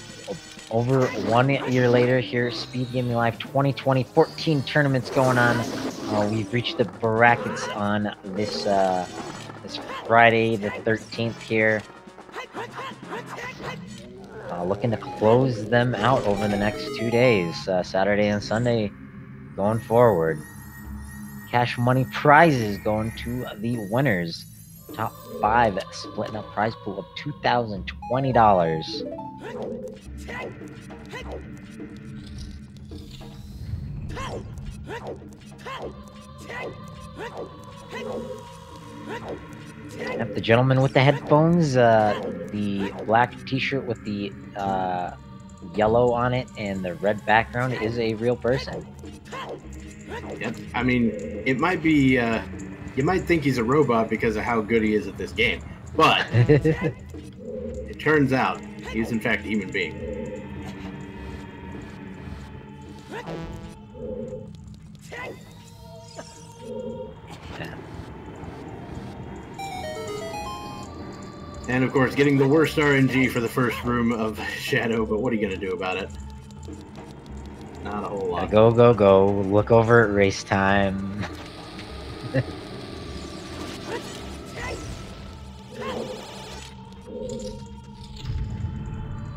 Over 1 year later here, SpeedGaming Live 2020, 14 tournaments going on. We've reached the brackets on this this Friday the 13th here. Looking to close them out over the next 2 days, Saturday and Sunday going forward. Cash money prizes going to the winners. Top 5 splitting up prize pool of $2,020. Yep, the gentleman with the headphones, the black t-shirt with the yellow on it and the red background is a real person. Yep. I mean, it might be, you might think he's a robot because of how good he is at this game, but it turns out he is in fact a human being. And of course, getting the worst RNG for the first room of Shadow, but what are you going to do about it? Not a whole lot. Go, go, go. Look over at race time.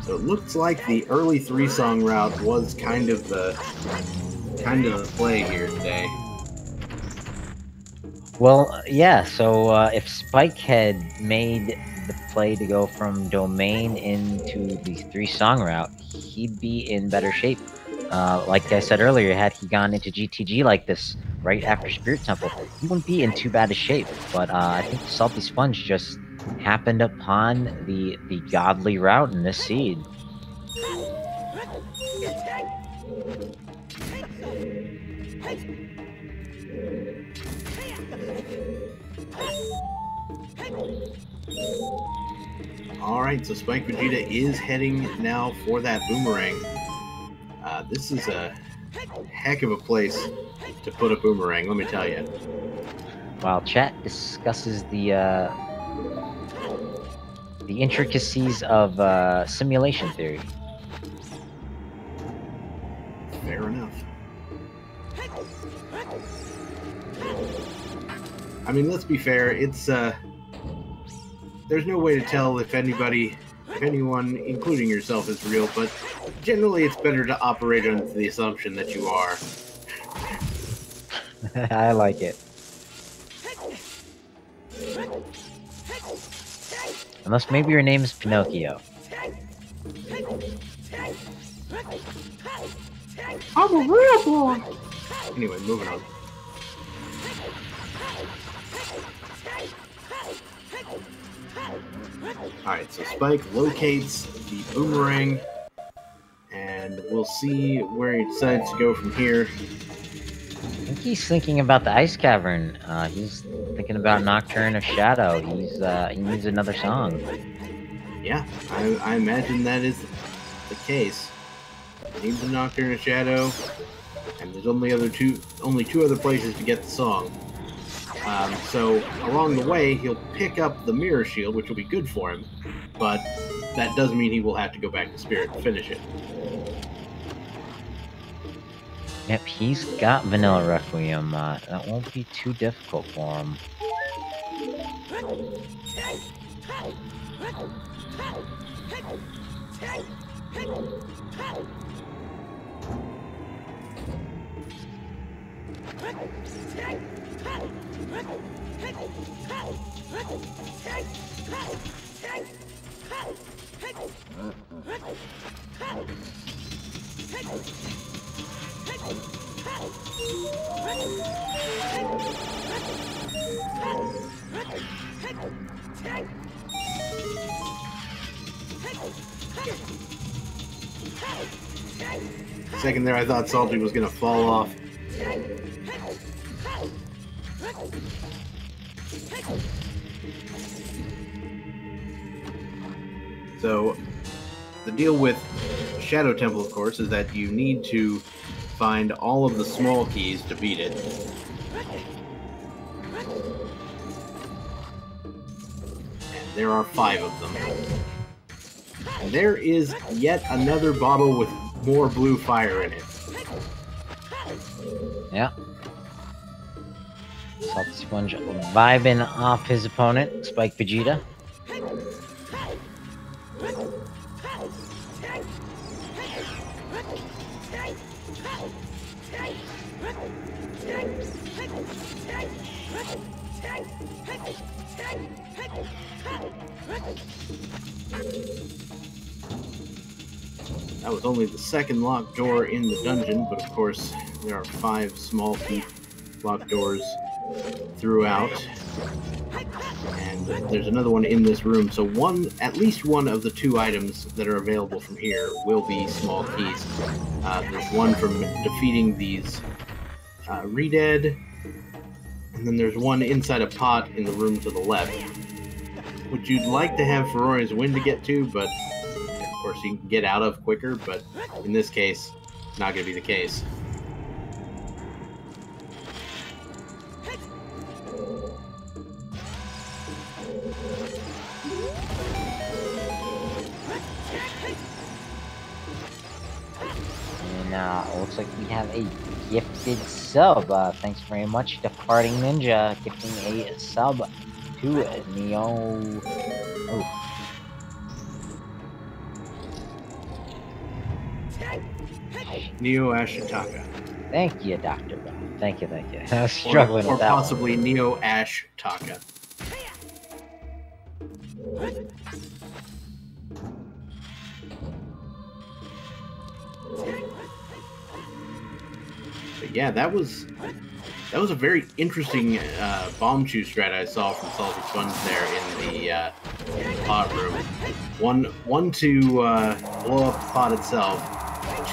So it looks like the early 3-song route was kind of the play here today. Well, yeah, so if Spike had made the play to go from Domain into the 3-song route, he'd be in better shape. Like I said earlier, had he gone into GTG like this right after Spirit Temple, he wouldn't be in too bad a shape. But I think SaltySponge just happened upon the godly route in this seed. Alright, so Spike Vegeta is heading now for that boomerang. This is a heck of a place to put a boomerang, let me tell you. While chat discusses the intricacies of simulation theory. Fair enough. I mean, let's be fair, it's there's no way to tell if anyone, including yourself, is real, but generally it's better to operate under the assumption that you are. I like it. Unless maybe your name is Pinocchio. I'm a real boy! Anyway, moving on. Alright, so Spike locates the boomerang, and we'll see where he decides to go from here. I think he's thinking about the ice cavern. He's thinking about Nocturne of Shadow. He needs another song. Yeah, I imagine that is the case. He needs a Nocturne of Shadow, and there's only two other places to get the song. So along the way, he'll pick up the Mirror Shield, which will be good for him, but that does mean he will have to go back to Spirit to finish it. Yep, he's got Vanilla Requiem. That won't be too difficult for him. Second there, I thought Salty was going to fall off. So, the deal with Shadow Temple, of course, is that you need to find all of the small keys to beat it. And there are 5 of them. And there is yet another bottle with more blue fire in it. Yeah. SaltySponge vibing off his opponent, Spike Vegeta. That was only the second locked door in the dungeon, but of course there are 5 small key locked doors throughout. And there's another one in this room, so at least one of the 2 items that are available from here will be small keys. There's one from defeating these Redead, and then there's one inside a pot in the room to the left, which you'd like to have Ferori's Wind to get to, but of course you can get out of quicker, but in this case, not going to be the case. And looks like we have a gifted sub. Thanks very much, Departing Ninja, gifting a sub to Neo. Oh. Neo Ashitaka. Thank you, Dr. Bob. Thank you, thank you. I was struggling or with that possibly one. Neo Ash Taka. But yeah, that was That was a very interesting bomb chew strat I saw from SaltySponge there in the pot room. One to blow up the pot itself.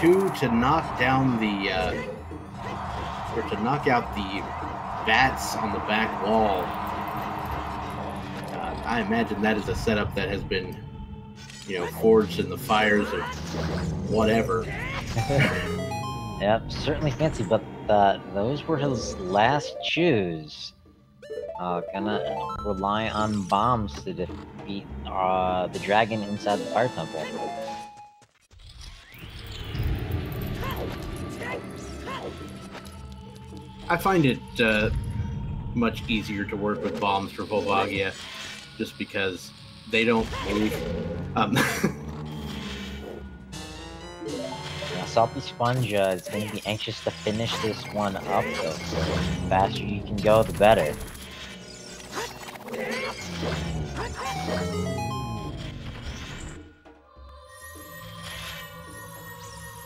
Two to knock down or to knock out the bats on the back wall. I imagine that is a setup that has been, forged in the fires of whatever. Yep, certainly fancy, but those were his last chews. Gonna rely on bombs to defeat the dragon inside the fire temple. I find it much easier to work with bombs for Volvagia, just because they don't move. SaltySponge is going to be anxious to finish this one up, so the faster you can go, the better.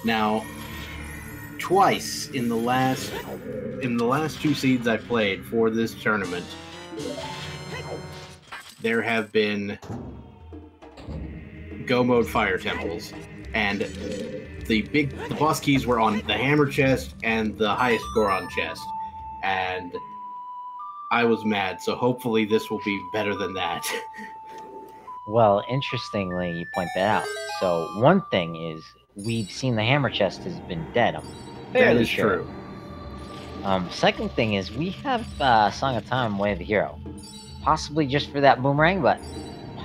Now, twice in the last 2 seeds I played for this tournament, there have been go mode fire temples, and the boss keys were on the hammer chest and the highest Goron chest, and I was mad, so hopefully this will be better than that. Well, interestingly, you point that out. So one thing is, we've seen the hammer chest has been dead. I'm fairly That is sure. True. Second thing is, we have Song of Time, Way of the Hero. Possibly just for that boomerang, but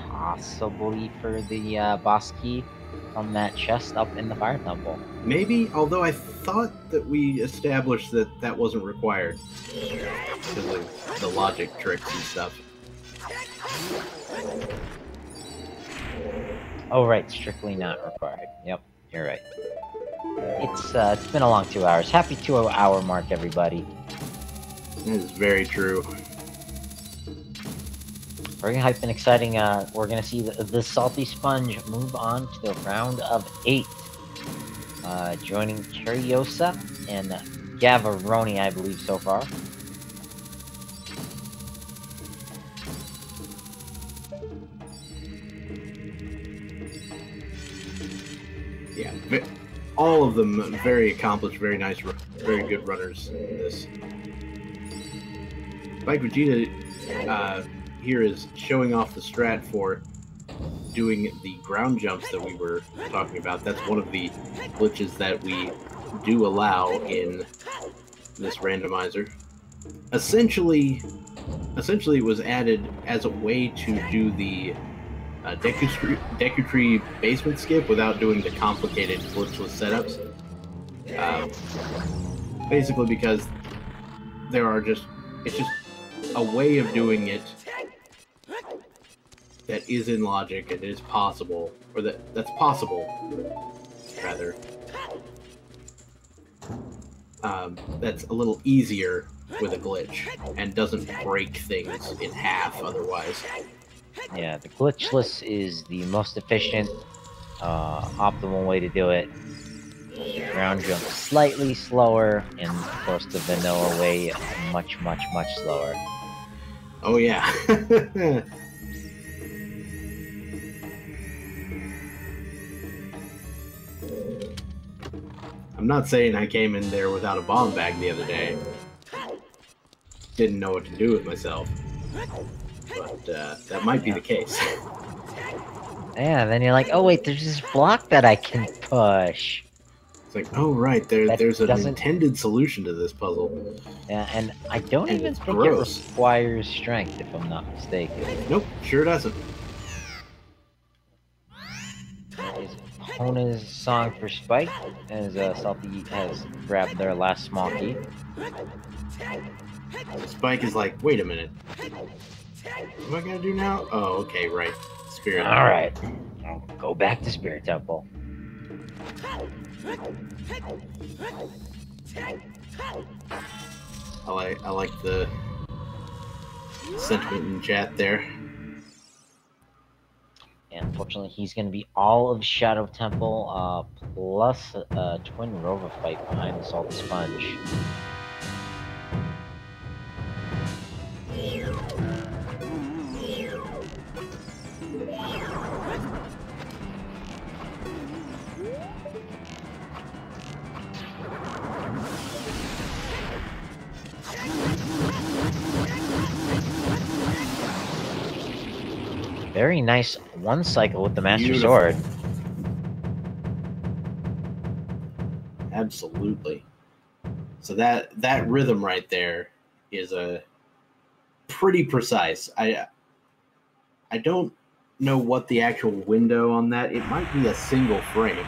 possibly for the boss key from that chest up in the fire temple. Maybe, although I thought that we established that wasn't required because of the logic tricks and stuff. Oh right, strictly not required. Yep, you're right. It's been a long 2 hours. Happy 2-hour mark, everybody. That is very true. Very hype and exciting. We're gonna see the SaltySponge move on to the round of 8. Joining Curiosa and Gavaroni, I believe, so far. Yeah, all of them very accomplished, very nice, very good runners in this. SpikeVegeta here is showing off the strat for doing the ground jumps that we were talking about. That's one of the glitches that we do allow in this randomizer. Essentially it was added as a way to do the Deku Tree basement skip without doing the complicated glitchless setups. Basically because it's just a way of doing it that is in logic and is possible, or that's possible, rather. That's a little easier with a glitch and doesn't break things in half otherwise. Yeah, the glitchless is the most efficient, optimal way to do it. Ground jump slightly slower, and of course the vanilla way much, much, much slower. Oh yeah. I'm not saying I came in there without a bomb bag the other day. Didn't know what to do with myself. But that might be the case. Yeah, then you're like, oh wait, there's this block that I can push. It's like, oh right, there's an intended solution to this puzzle. Yeah, and I don't even think gross. It requires strength, if I'm not mistaken. Nope, sure doesn't. Hona's song for Spike, as Salty has grabbed their last small key. Spike is like, wait a minute. What am I gonna do now? Oh, okay, right. Spirit. Alright. I'll go back to Spirit Temple. I like the sentiment in chat there. And unfortunately, he's going to be all of Shadow Temple, plus a Twin Rover fight behind the SaltySponge. Very nice one cycle with the Master Beautiful. Sword. Absolutely. So that rhythm right there is a pretty precise. I don't know what the actual window on that. It might be a single frame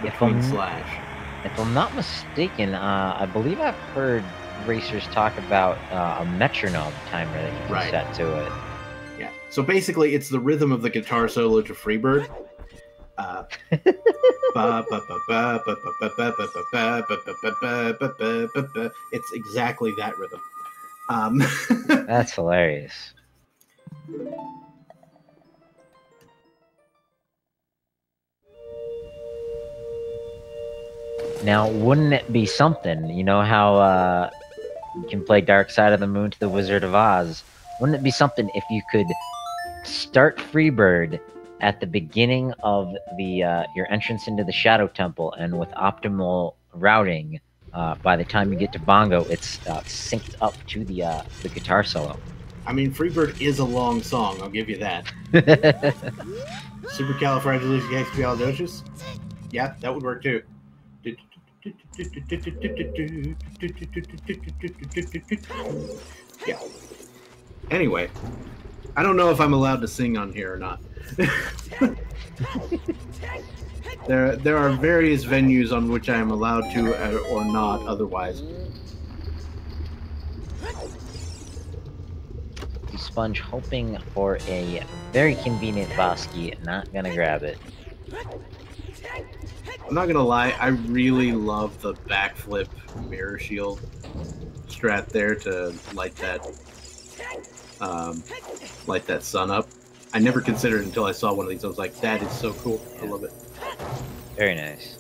between slash. If I'm not mistaken, I believe I've heard racers talk about a metronome timer that you can set to it. Yeah. So basically, it's the rhythm of the guitar solo to Freebird. It's exactly that rhythm. That's hilarious. Now, wouldn't it be something? You know how you can play Dark Side of the Moon to the Wizard of Oz? Wouldn't it be something if you could start Freebird at the beginning of the your entrance into the Shadow Temple, and with optimal routing, by the time you get to Bongo, it's synced up to the guitar solo. I mean, Freebird is a long song. I'll give you that. Supercalifragilisticexpialidocious? Yeah, that would work too. Yeah. Anyway, I don't know if I'm allowed to sing on here or not. There are various venues on which I am allowed to or not otherwise. Sponge hoping for a very convenient boss key, not gonna grab it. I'm not gonna lie, I really love the backflip mirror shield strat there to light that sun up. I never considered it until I saw one of these. I was like, that is so cool. I love it. Very nice.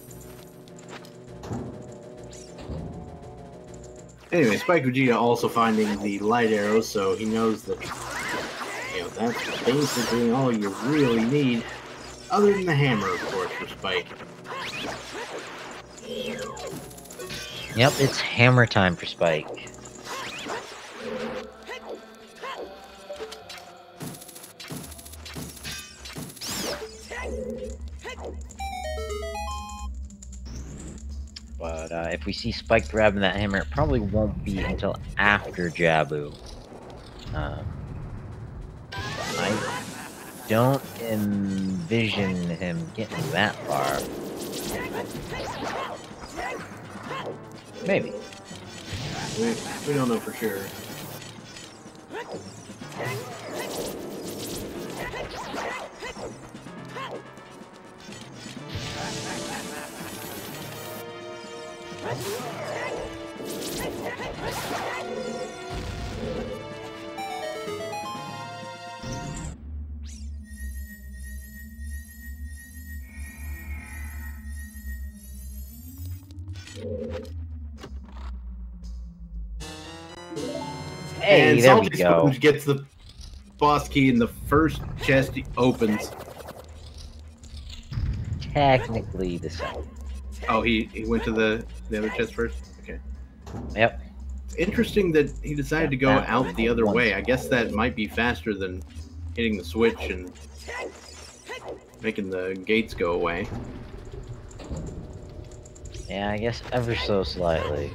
Anyway, SpikeVegeta also finding the light arrows, so he knows that, you know, that's basically all you really need, other than the hammer, of course, for Spike. Yep, it's hammer time for Spike. But if we see Spike grabbing that hammer, it probably won't be until after Jabu. I don't envision him getting that far. Maybe. We don't know for sure. Hey, and there we SaltySponge go. gets the boss key in the first chest he opens. Technically the second. Oh, he went to the other chest first? Okay. Yep. Interesting that he decided to go out the other way. I guess that might be faster than hitting the switch and making the gates go away. Yeah, I guess ever so slightly.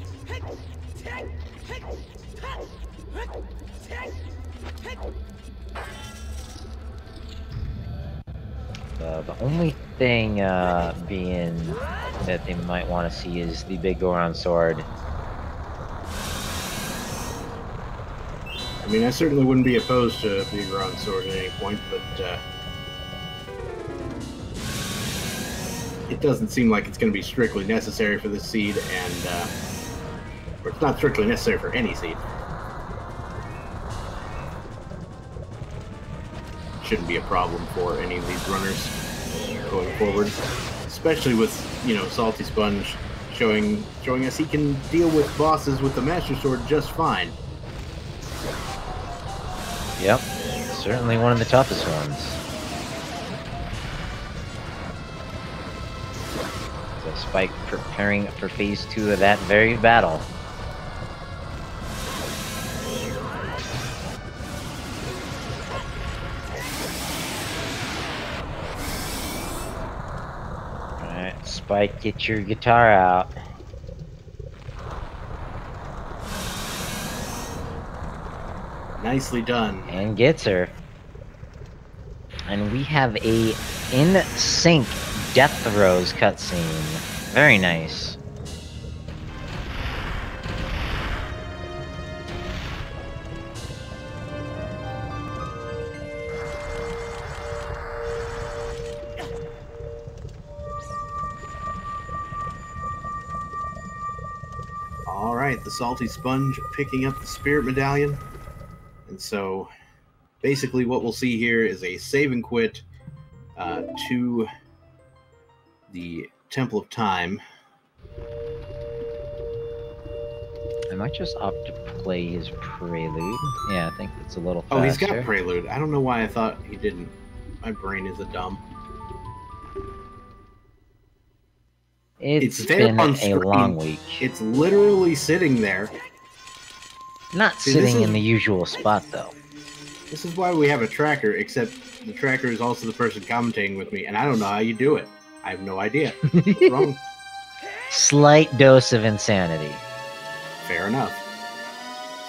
The only thing being that they might want to see is the big Goron sword. I mean, I certainly wouldn't be opposed to a big Goron sword at any point, but it doesn't seem like it's going to be strictly necessary for this seed, and or it's not strictly necessary for any seed. Shouldn't be a problem for any of these runners going forward, especially with, you know, SaltySponge showing us he can deal with bosses with the Master Sword just fine. Yep, certainly one of the toughest ones. So Spike preparing for phase 2 of that very battle. Spike, get your guitar out. Nicely done. And gets her. And we have a in-sync Death Throes cutscene. Very nice. Alright, the Salty Sponge picking up the Spirit Medallion. And so, basically what we'll see here is a save and quit to the Temple of Time. I might just opt to play his Prelude. Yeah, I think it's a little faster. Oh, he's got Prelude. I don't know why I thought he didn't. My brain is a dumb. It's there been on a screen. long week. It's literally sitting there. Not sitting in the usual spot, though. This is why we have a tracker, except the tracker is also the person commentating with me, and I don't know how you do it. I have no idea. What's wrong? Slight dose of insanity. Fair enough.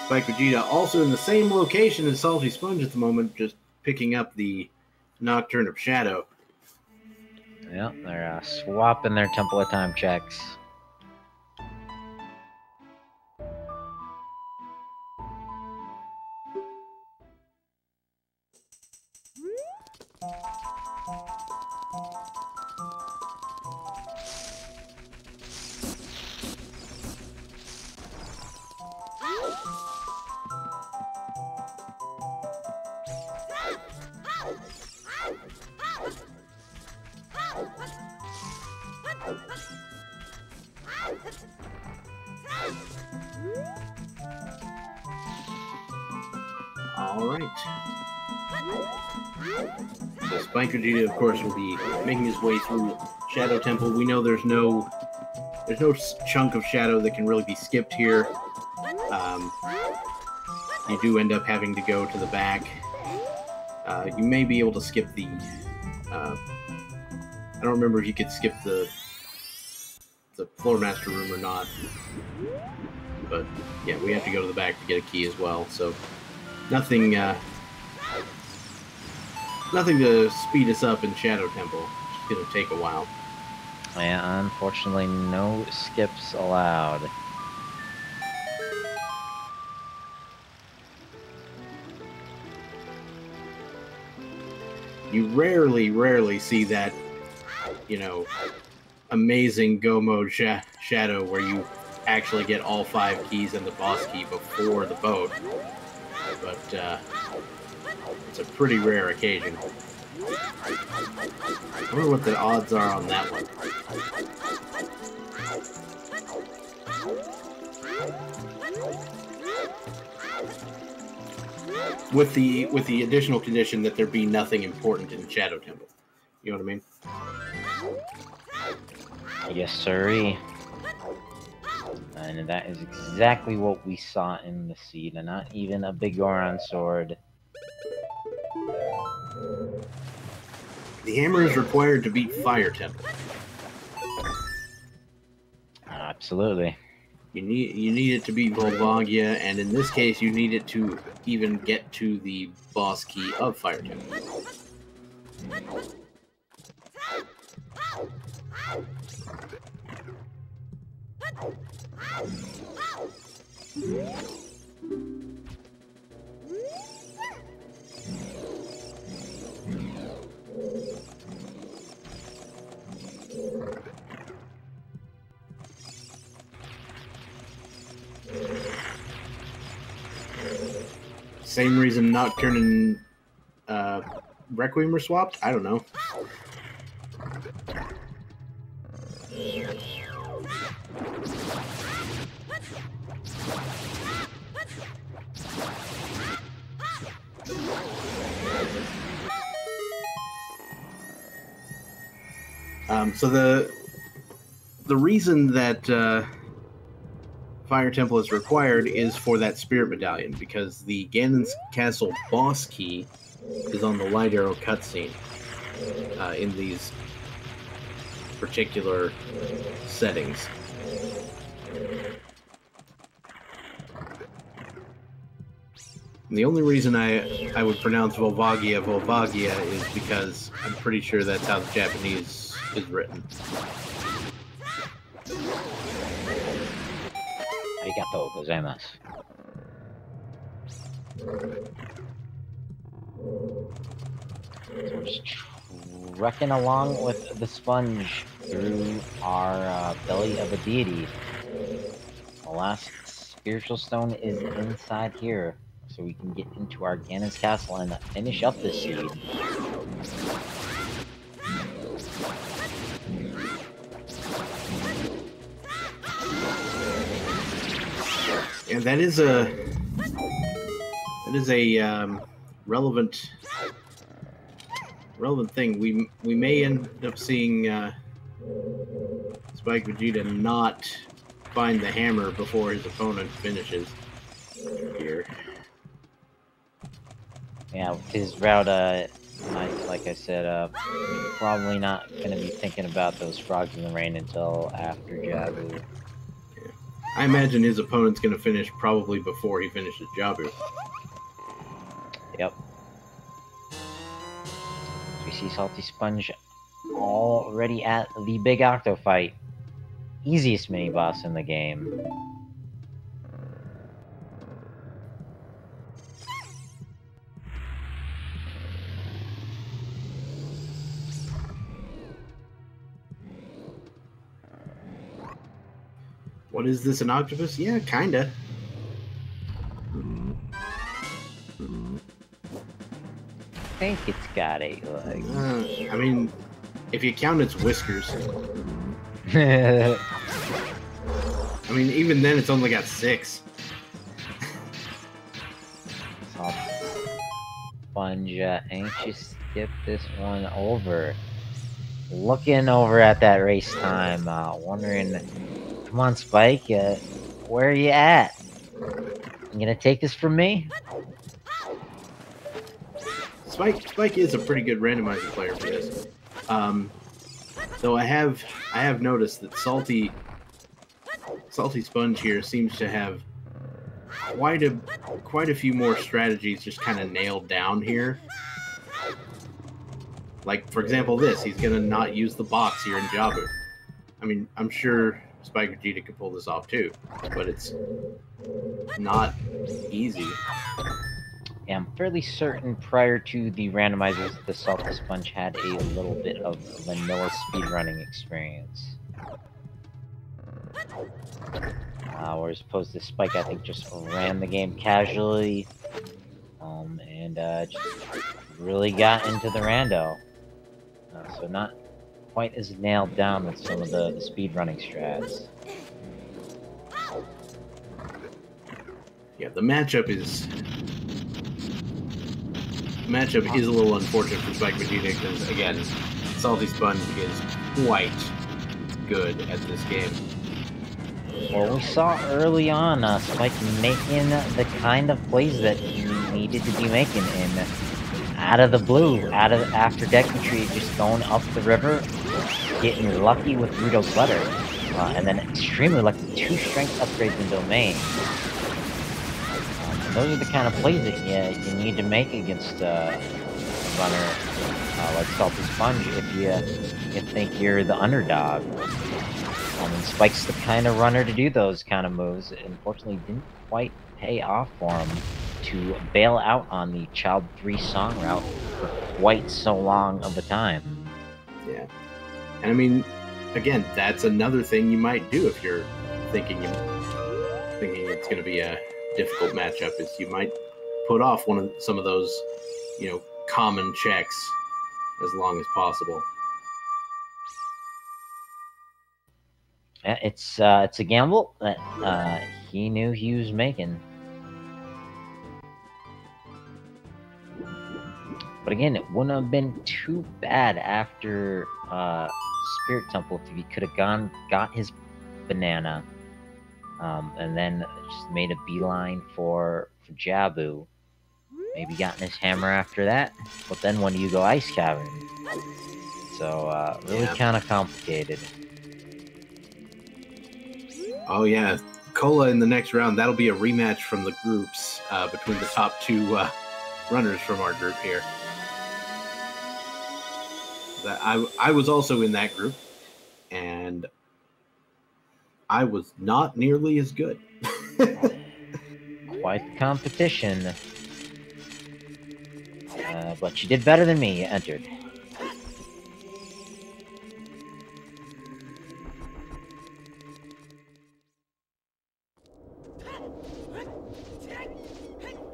Spikevegeta also in the same location as Salty Sponge at the moment, just picking up the Nocturne of Shadow. Yep, they're swapping their Temple of Time checks. Alright. So SpeedGaming, of course, will be making his way through Shadow Temple. We know there's no chunk of Shadow that can really be skipped here. You do end up having to go to the back. You may be able to skip the... I don't remember if you could skip the Floor Master room or not. But, yeah, we have to go to the back to get a key as well, so... Nothing to speed us up in Shadow Temple. It's gonna take a while. Yeah, unfortunately, no skips allowed. You rarely see that, you know, amazing Go Mode Shadow where you actually get all 5 keys and the boss key before the boat. But it's a pretty rare occasion. I wonder what the odds are on that one. With the additional condition that there be nothing important in Shadow Temple. You know what I mean? Yes, sirree. And that is exactly what we saw in the seed, and not even a big Goron sword. The hammer is required to beat Fire Temple. Absolutely. You need it to beat Volvagia, and in this case, you need it to even get to the boss key of Fire Temple. Same reason Nocturne and Requiem were swapped? I don't know. So the reason that Fire Temple is required is for that Spirit Medallion, because the Ganon's Castle boss key is on the Light Arrow cutscene in these particular settings. And the only reason I would pronounce Volvagia Volvagia is because I'm pretty sure that's how the Japanese is written. Arigatou gozaimasu. So we're just trekking along with the sponge through our belly of a deity. The last spiritual stone is inside here, so we can get into our Ganon's castle and finish up this seed. And that is a relevant thing. We may end up seeing Spike Vegeta not find the hammer before his opponent finishes here. Yeah, with his route, like I said, probably not gonna be thinking about those frogs in the rain until after Jabu. Yeah. I imagine his opponent's gonna finish probably before he finishes Jabu. Yep. We see SaltySponge already at the big Octo fight. Easiest mini boss in the game. What is this, an octopus? Yeah, kinda. I think it's got 8 legs. I mean, if you count its whiskers. I mean, even then, it's only got 6. SaltySponge, anxious to skip this one over. Looking over at that race time, wondering, come on, Spike, where are you at? You gonna take this from me? Spike is a pretty good randomizer player for this. Though I have noticed that SaltySponge here seems to have quite a few more strategies just kind of nailed down here. Like, for example, this. He's gonna not use the box here in Jabu. I mean, I'm sure Spike Vegeta could pull this off too, but it's not easy. Yeah, I'm fairly certain prior to the randomizers, the SaltySponge had a little bit of vanilla speedrunning experience. Whereas opposed to Spike, I think just ran the game casually, and just really got into the rando. So not quite as nailed down with some of the speedrunning strats. Yeah, the matchup is a little unfortunate for Spike Vegeta because, again, SaltySponge is quite good at this game. Well, we saw early on Spike making the kind of plays that he needed to be making in out of the blue, after deck retreat, just going up the river, getting lucky with Rudo's letter, and then extremely lucky 2 strength upgrades in domain. Those are the kind of plays that you need to make against a runner like SaltySponge if you think you're the underdog. And Spike's the kind of runner to do those kind of moves. It unfortunately didn't quite pay off for him to bail out on the Child 3 song route for quite so long of a time. Yeah. And I mean, again, that's another thing you might do if you're thinking it's going to be a difficult matchup, is you might put off some of those, common checks as long as possible. Yeah, it's a gamble that he knew he was making. But again, it wouldn't have been too bad after Spirit Temple if he could have got his banana, and then just made a beeline for Jabu. Maybe gotten his hammer after that. But then when do you go Ice Cavern? So, really kind of complicated. Oh, yeah. Cola in the next round. That'll be a rematch from the groups between the top two runners from our group here. I was also in that group, and I was not nearly as good. Quite the competition. But you did better than me. You entered.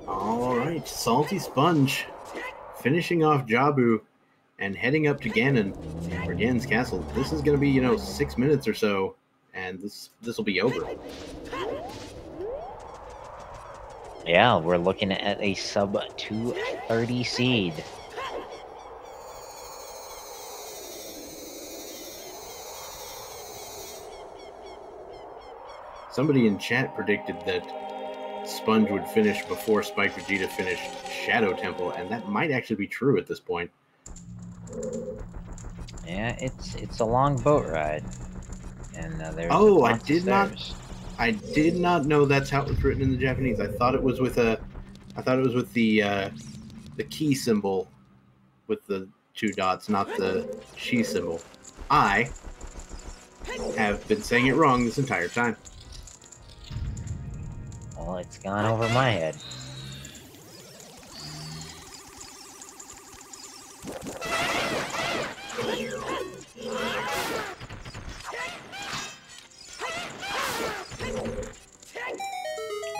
All right, SaltySponge finishing off Jabu and heading up to Ganon, or Ganon's castle. This is going to be, 6 minutes or so, and this will be over. Yeah, we're looking at a sub 230 seed. Somebody in chat predicted that Sponge would finish before SpikeVegeta finished Shadow Temple, and that might actually be true at this point. Yeah, it's a long boat ride, and there's I did not know that's how it was written in the Japanese. I thought it was with the key symbol with the 2 dots, not the she symbol. I have been saying it wrong this entire time. Well, it's gone over my head.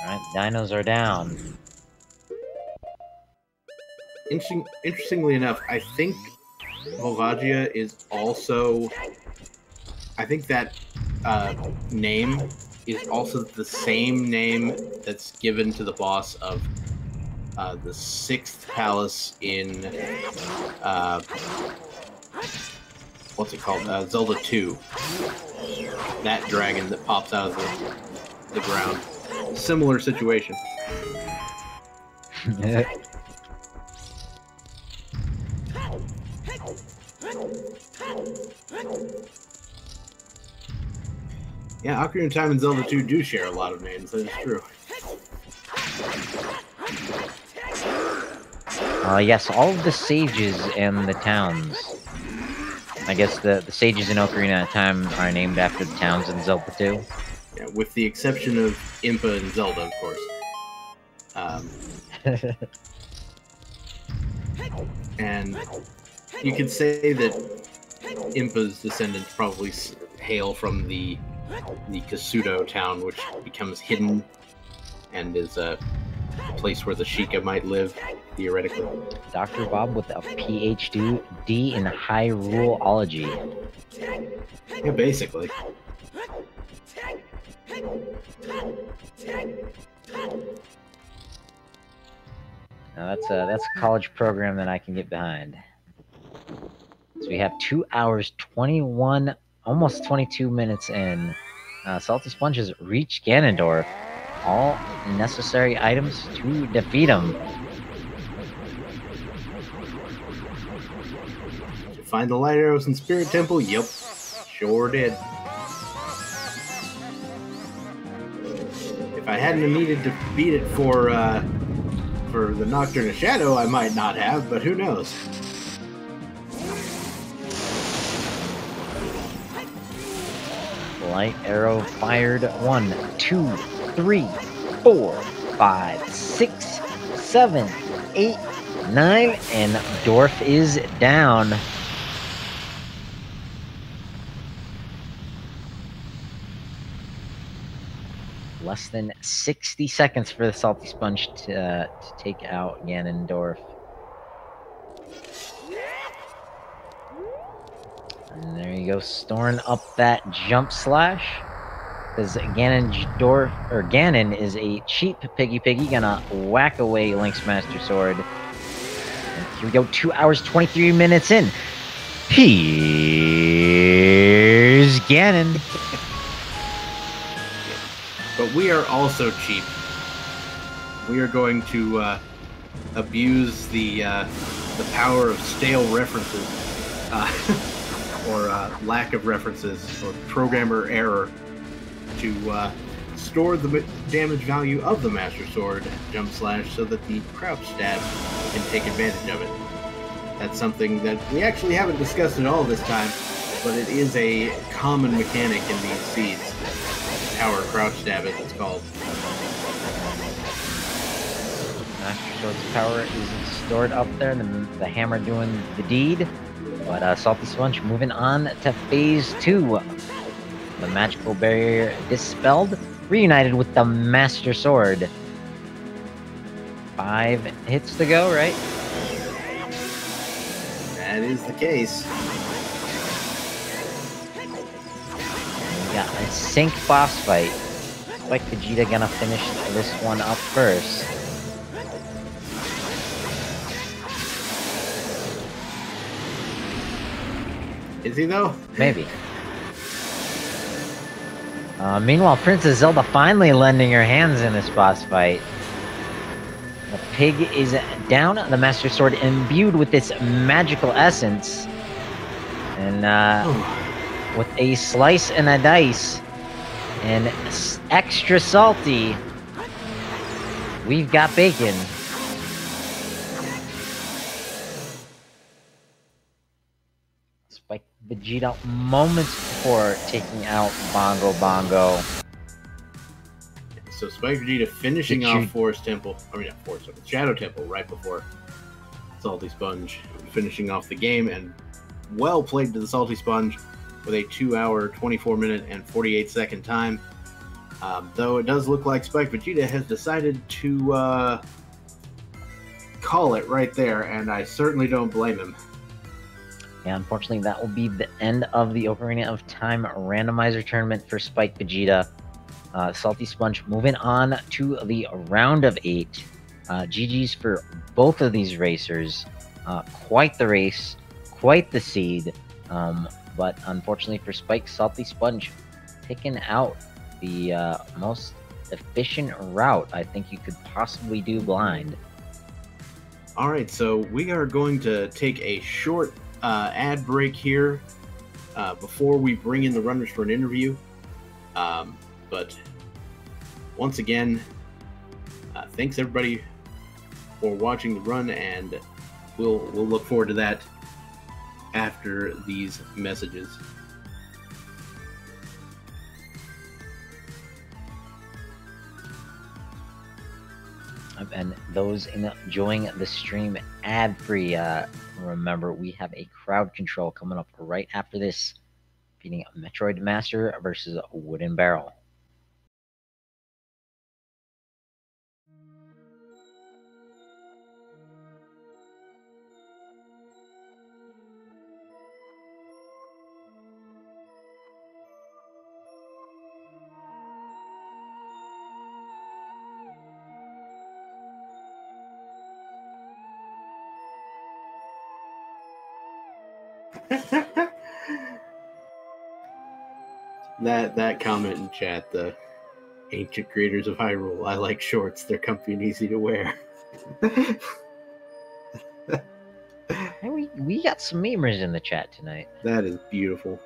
Alright, dinos are down. Interestingly enough, I think Volvagia is also... I think that name is also the same name that's given to the boss of the 6th palace in... what's it called? Zelda 2. That dragon that pops out of the ground. Similar situation. Yeah, Ocarina of Time and Zelda 2 do share a lot of names, that is true. Yes, all of the sages and the towns. I guess the sages in Ocarina of Time are named after the towns in Zelda 2. Yeah, with the exception of Impa and Zelda, of course. And you could say that Impa's descendants probably hail from the Kasuto town, which becomes hidden and is a place where the Sheikah might live, theoretically. Dr. Bob with a PhD in Hyruleology. Yeah, basically. Now that's a college program that I can get behind. So we have 2 hours, 21, almost 22 minutes in. SaltySponge has reached Ganondorf. All necessary items to defeat him. Did you find the light arrows in Spirit Temple? Yep, sure did. If I hadn't needed to beat it for the Nocturne of Shadow, I might not have, but who knows? Light arrow fired. 1, 2, 3, 4, 5, 6, 7, 8, 9, and Dorf is down. Less than 60 seconds for the SaltySponge to take out Ganondorf. And there you go, storing up that jump slash. Because Ganon is a cheap piggy, gonna whack away Link's Master Sword. And here we go, 2 hours, 23 minutes in. Here's Ganon. But we are also cheap. We are going to abuse the power of stale references or lack of references, or programmer error to store the damage value of the Master Sword Jump Slash so that the crouch stab can take advantage of it. That's something that we actually haven't discussed at all this time, but it is a common mechanic in these seeds. Power crouch stab, as it's called. Master Sword's power is stored up there, and the hammer doing the deed. But SaltySponge moving on to phase 2. The magical barrier dispelled, reunited with the Master Sword. 5 hits to go, right? That is the case. We got a sync boss fight. SpeedGaming gonna finish this one up first. Is he though? Maybe. Meanwhile, Princess Zelda finally lending her hands in this boss fight. The pig is down, the Master Sword imbued with this magical essence. And with a slice and a dice, and extra salty, we've got bacon. SpeedGaming moments before taking out Bongo. So SpeedGaming finishing off Forest Temple. I mean, not Forest Temple, Shadow Temple right before SaltySponge finishing off the game, and well played to the SaltySponge with a 2-hour, 24-minute, and 48-second time. Though it does look like SpeedGaming has decided to call it right there, and I certainly don't blame him. Yeah, unfortunately, that will be the end of the Ocarina of Time randomizer tournament for SpeedGaming. SaltySponge moving on to the round of 8. GG's for both of these racers. Quite the race, quite the seed. But unfortunately for Spike, SaltySponge picking out the most efficient route I think you could possibly do blind. Alright, so we are going to take a short ad break here before we bring in the runners for an interview. But once again, thanks everybody for watching the run, and we'll look forward to that after these messages. And those enjoying the stream ad-free, remember we have a crowd control coming up right after this, beating Metroid Master versus Wooden Barrel. that comment in chat, the ancient creators of Hyrule, I like shorts, they're comfy and easy to wear. Hey, we got some memers in the chat tonight. That is beautiful.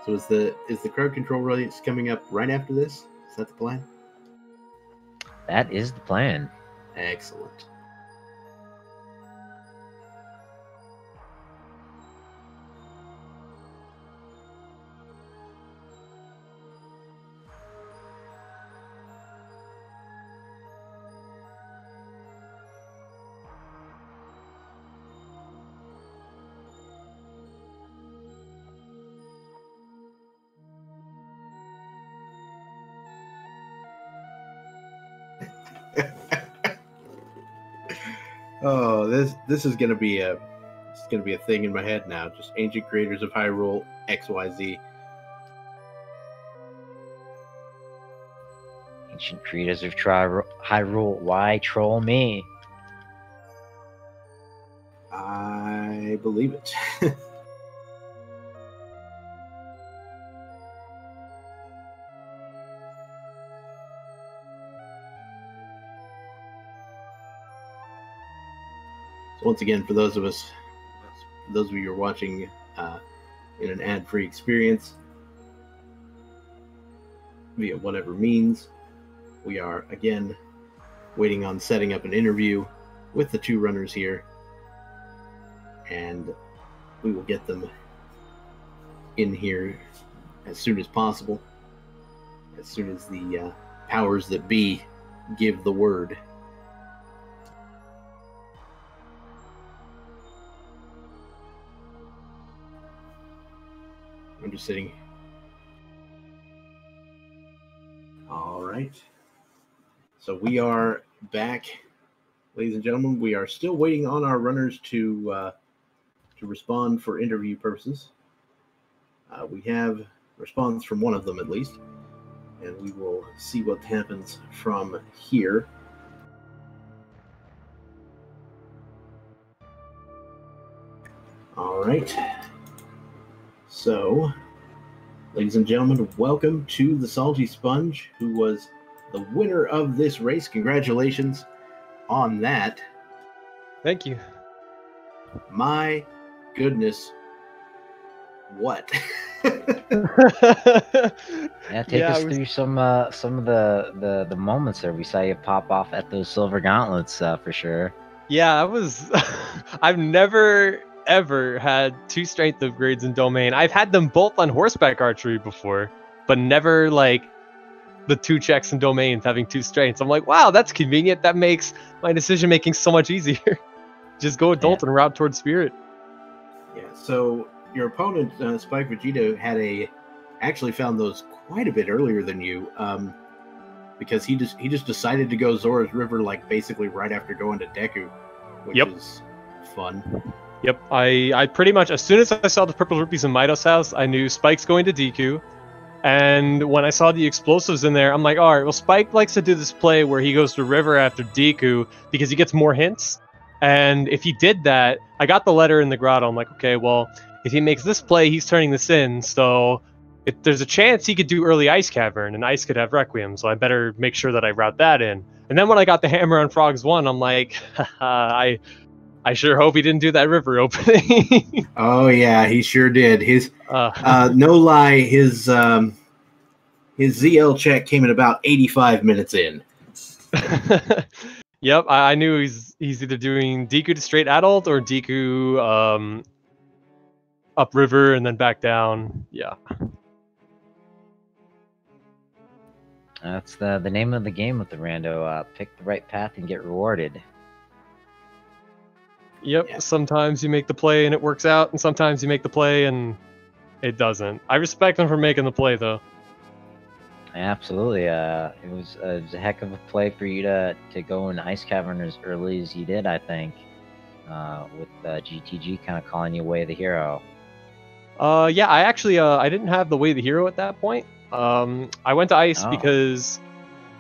So is the crowd control race coming up right after this? Is that the plan? That is the plan. Excellent. Oh, this is gonna be a thing in my head now. Just ancient creators of Hyrule XYZ. Ancient creators of Hyrule, why troll me? believe it. So once again, for those of you who are watching in an ad-free experience via whatever means, we are again waiting on setting up an interview with the two runners here, and we will get them in here as soon as possible, as soon as the powers that be give the word. I'm just sitting. All right. So we are back, ladies and gentlemen. We are still waiting on our runners to respond for interview purposes. We have response from one of them at least, and we will see what happens from here. All right. So, ladies and gentlemen, welcome to the Salty Sponge, who was the winner of this race. Congratulations on that. Thank you. My goodness. What? Yeah, take us through some of the moments there. We saw you pop off at those silver gauntlets for sure. Yeah, I've never ever had 2 strength upgrades in domain. I've had them both on horseback archery before, but never like the 2 checks in domains having 2 strengths. I'm like, wow, that's convenient. That makes my decision making so much easier. Just go adult and route towards spirit. Yeah, so your opponent, spikevegeta, actually found those quite a bit earlier than you, because he just decided to go Zora's River like basically right after going to Deku, which is fun. Yep, I pretty much, as soon as I saw the purple rupees in Mido's house, I knew Spike's going to Deku. And when I saw the explosives in there, I'm like, all right, well, Spike likes to do this play where he goes to River after Deku because he gets more hints. And if he did that, I got the letter in the grotto. I'm like, okay, well, if he makes this play, he's turning this in. So if there's a chance he could do early Ice Cavern, and Ice could have Requiem. So I better make sure that I route that in. And then when I got the Hammer on Frogs 1, I'm like, haha, I sure hope he didn't do that river opening. Oh yeah, he sure did. His no lie, his ZL check came in about 85 minutes in. Yep, I knew he's either doing Deku to straight adult or Deku upriver and then back down. Yeah. That's the name of the game with the rando. Pick the right path and get rewarded. Yep, yeah. Sometimes you make the play and it works out, and sometimes you make the play and it doesn't. I respect them for making the play, though. Absolutely. It was a heck of a play for you to go in Ice Cavern as early as you did, I think, with GTG kind of calling you Way the Hero. Yeah, I actually I didn't have the Way the Hero at that point. I went to Ice because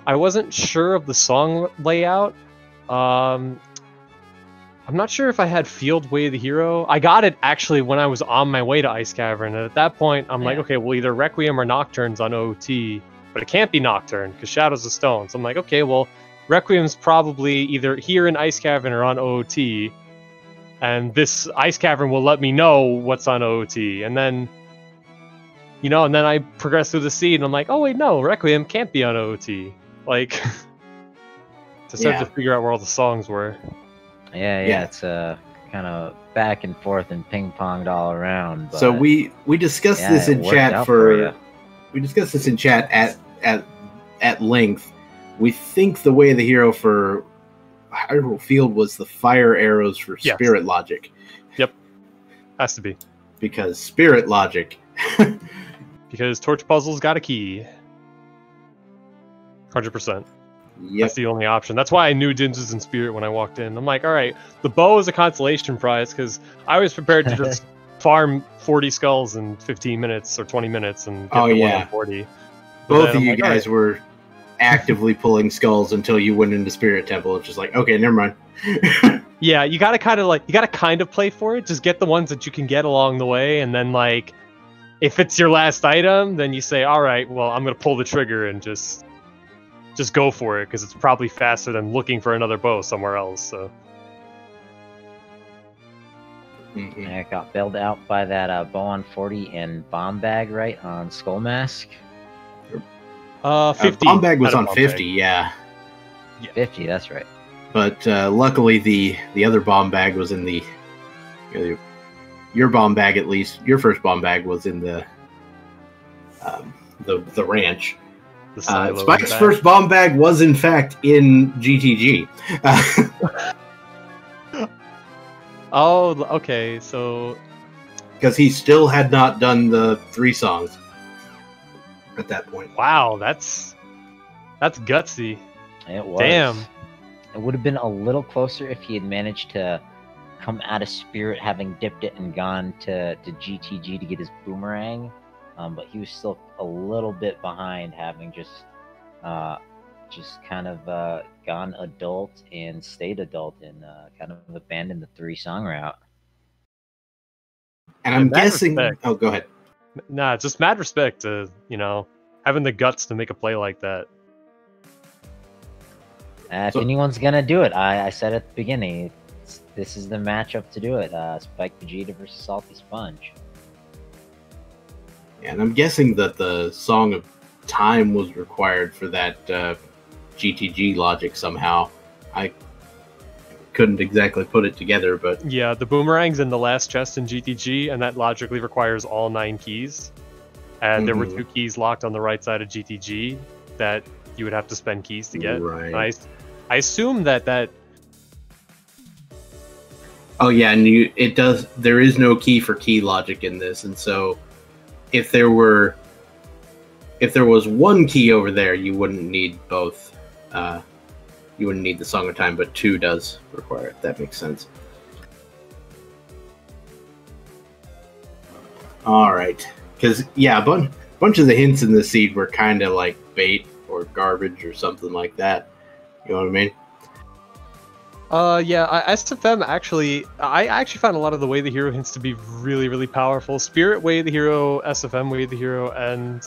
I wasn't sure of the song layout. I'm not sure if I had Field Way the Hero. I got it actually when I was on my way to Ice Cavern, and at that point I'm like, okay, well, either Requiem or Nocturne's on OOT, but it can't be Nocturne because Shadows of Stone. So I'm like, okay, well, Requiem's probably either here in Ice Cavern or on OOT, and this Ice Cavern will let me know what's on OOT. And then, you know, and then I progress through the seed, and I'm like, oh wait, no, Requiem can't be on OOT. Like, to start to figure out where all the songs were. Yeah, it's kind of back and forth and ping-ponged all around. But so we discussed this in chat we discussed this in chat at length. We think the Way of the Hero for Hyrule Field was the fire arrows for Spirit Logic. Yep, has to be because Spirit Logic. Because Torch Puzzle's got a key. 100%. Yep. That's the only option. That's why I knew Dinges was in Spirit when I walked in. I'm like, all right, the bow is a consolation prize because I was prepared to just farm 40 skulls in 15 minutes or 20 minutes and get the 140. Both of you guys were actively pulling skulls until you went into Spirit Temple. It's just like, okay, never mind. Yeah, you gotta kind of play for it. Just get the ones that you can get along the way, and then like, if it's your last item, then you say, all right, well, I'm gonna pull the trigger and just go for it, because it's probably faster than looking for another bow somewhere else. So. I got bailed out by that bow on 40 and bomb bag, right, on Skull Mask. 50. Bomb bag was Not a on bomb 50, bag. yeah. 50, that's right. But luckily, the other bomb bag was in the your bomb bag, at least your first bomb bag was in the ranch. Spike's first bomb bag was in fact in GTG. Oh, okay, so because he still had not done the 3 songs at that point. Wow, that's gutsy. It was. Damn. It would have been a little closer if he had managed to come out of Spirit, having dipped it and gone to GTG to get his boomerang. But he was still a little bit behind, having just kind of gone adult and stayed adult and kind of abandoned the 3-song route. And I'm guessing. Oh, go ahead. Nah, just mad respect to having the guts to make a play like that. If anyone's gonna do it, I said at the beginning, this is the matchup to do it. Spike Vegeta versus SaltySponge. Yeah, and I'm guessing that the Song of Time was required for that GTG logic somehow. I couldn't exactly put it together, but yeah, the boomerang's in the last chest in GTG, and that logically requires all 9 keys. And there were 2 keys locked on the right side of GTG that you would have to spend keys to get. Right. I assume that. Oh yeah, and it does. There is no key for key logic in this, and so if there was 1 key over there, you wouldn't need both. You wouldn't need the Song of Time, but 2 does require it. That makes sense. All right, because yeah, a bunch of the hints in the seed were kind of like bait or garbage or something like that. You know what I mean? Yeah, SFM I actually found a lot of the Way of the Hero hints to be really, really powerful. Spirit Way of the Hero, SFM Way of the Hero, and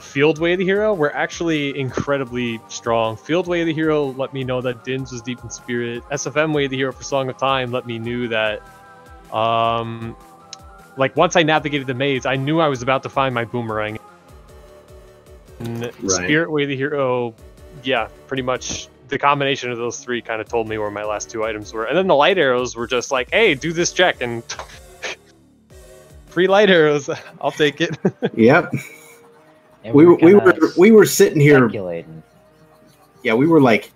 Field Way of the Hero were actually incredibly strong. Field Way of the Hero let me know that Dins was deep in Spirit. SFM Way of the Hero for Song of Time let me knew that, like once I navigated the maze, I knew I was about to find my boomerang. And Spirit Way of the Hero, yeah, pretty much the combination of those 3 kind of told me where my last 2 items were. And then the light arrows were just like, hey, do this check, and free light arrows, I'll take it. Yep. We were sitting here speculating. Yeah, we were like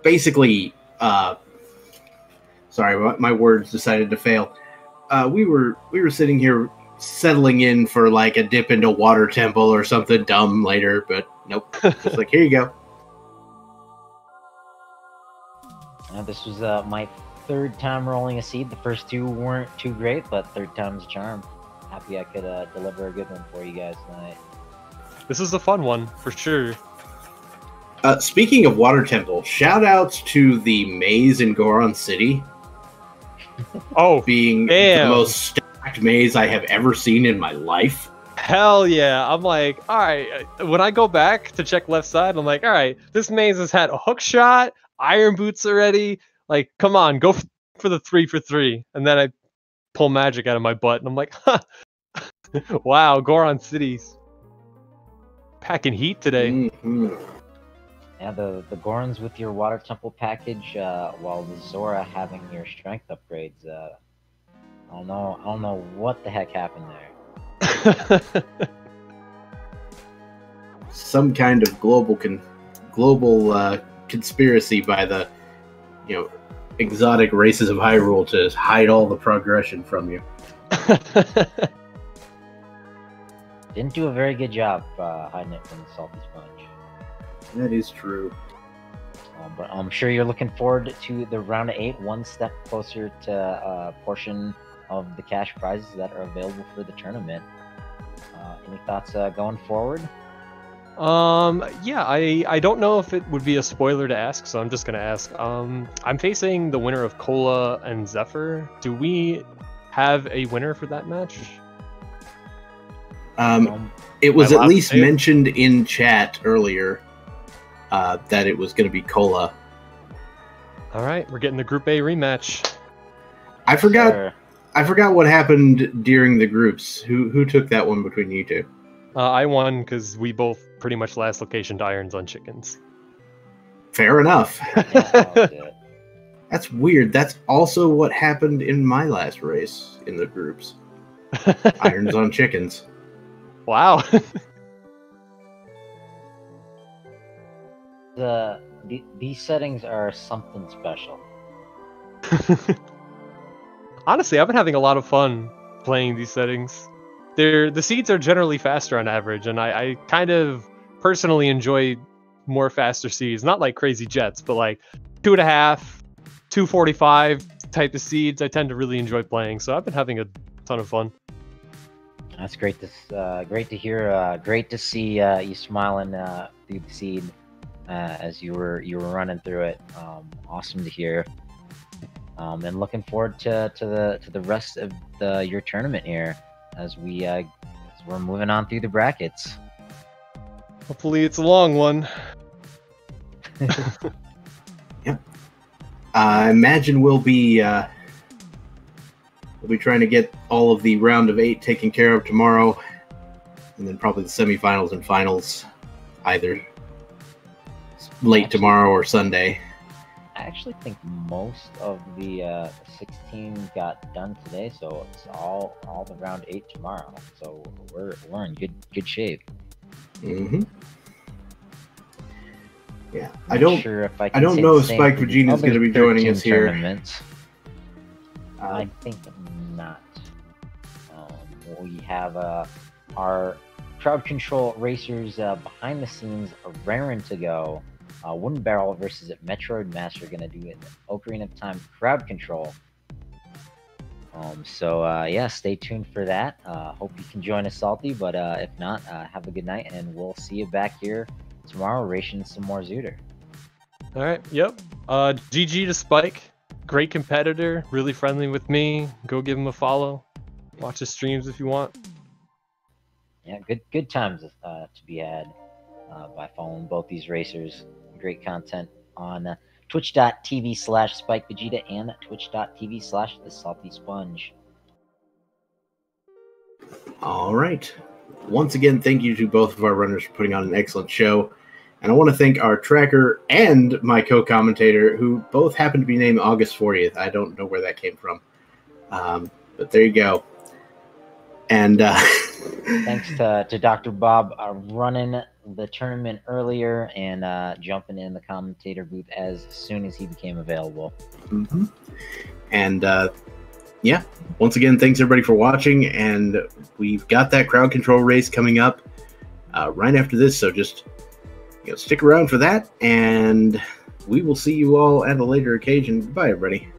basically sorry, my words decided to fail. We were sitting here settling in for like a dip into Water Temple or something dumb later, but nope. Just like, here you go. This was my 3rd time rolling a seed. The first 2 weren't too great, but 3rd time's a charm. Happy I could deliver a good one for you guys tonight. This is a fun one, for sure. Speaking of Water Temple, shout outs to the maze in Goron City. Being the most stacked maze I have ever seen in my life. Hell yeah. I'm like, alright, when I go back to check left side, I'm like, alright, this maze has had a hook shot, iron boots already. Like, come on, go for the 3 for 3. And then I pull magic out of my butt, and I'm like, huh. Wow, Goron City's packing heat today. Yeah, the Gorons with your Water Temple package, while the Zora having your strength upgrades. I don't know what the heck happened there. Some kind of global conspiracy by the exotic races of Hyrule to hide all the progression from you. Didn't do a very good job hiding it from the SaltySponge. That is true. But I'm sure you're looking forward to the round of 8, one step closer to a portion of the cash prizes that are available for the tournament. Any thoughts going forward? Yeah, I don't know if it would be a spoiler to ask, so I'm just gonna ask. I'm facing the winner of Cola and Zephyr. Do we have a winner for that match? It was my at last least save? mentioned in chat earlier that it was going to be Cola. All right, we're getting the Group A rematch. I forgot. Sure. I forgot what happened during the groups. Who took that one between you two? I won because we both pretty much last location to irons on chickens. Fair enough. Yeah, that was it. That's weird. That's also what happened in my last race in the groups. Irons on chickens. Wow. These settings are something special. Honestly, I've been having a lot of fun playing these settings. The seeds are generally faster on average, and I kind of personally enjoy more faster seeds. Not like crazy jets, but like 2.5, 245 type of seeds. I tend to really enjoy playing, so I've been having a ton of fun. That's great to hear. Great to see you smiling through the seed as you were running through it. Awesome to hear. And looking forward to the rest of your tournament here as we're moving on through the brackets. Hopefully, it's a long one. Yep. I imagine we'll be trying to get all of the round of 8 taken care of tomorrow, and then probably the semifinals and finals either late tomorrow or Sunday. I actually think most of the 16 got done today, so it's all the round 8 tomorrow. So we're in good shape. Mm-hmm. Yeah, I'm not sure if I don't say know the if same Spike for the Vegeta's other going to be joining 13 us here. tournaments. I think not. We have our crowd control racers behind the scenes raring to go. Wooden Barrel versus Metroid Master going to do it. Ocarina of Time crowd control. Yeah, stay tuned for that. Hope you can join us, Salty. But if not, have a good night, and we'll see you back here tomorrow racing some more Zooter. All right. Yep. GG to Spike. Great competitor. Really friendly with me. Go give him a follow. Watch his streams if you want. Yeah, good times to be had by following both these racers. Great content on twitch.tv/spikevegeta and twitch.tv/TheSaltySponge. All right. Once again, thank you to both of our runners for putting on an excellent show. And I want to thank our tracker and my co-commentator, who both happen to be named August 40th. I don't know where that came from. But there you go. And thanks to Dr. Bob running the tournament earlier and jumping in the commentator booth as soon as he became available. Mm-hmm. And yeah, once again, thanks everybody for watching. And we've got that crowd control race coming up right after this. So just stick around for that. And we will see you all at a later occasion. Goodbye, everybody.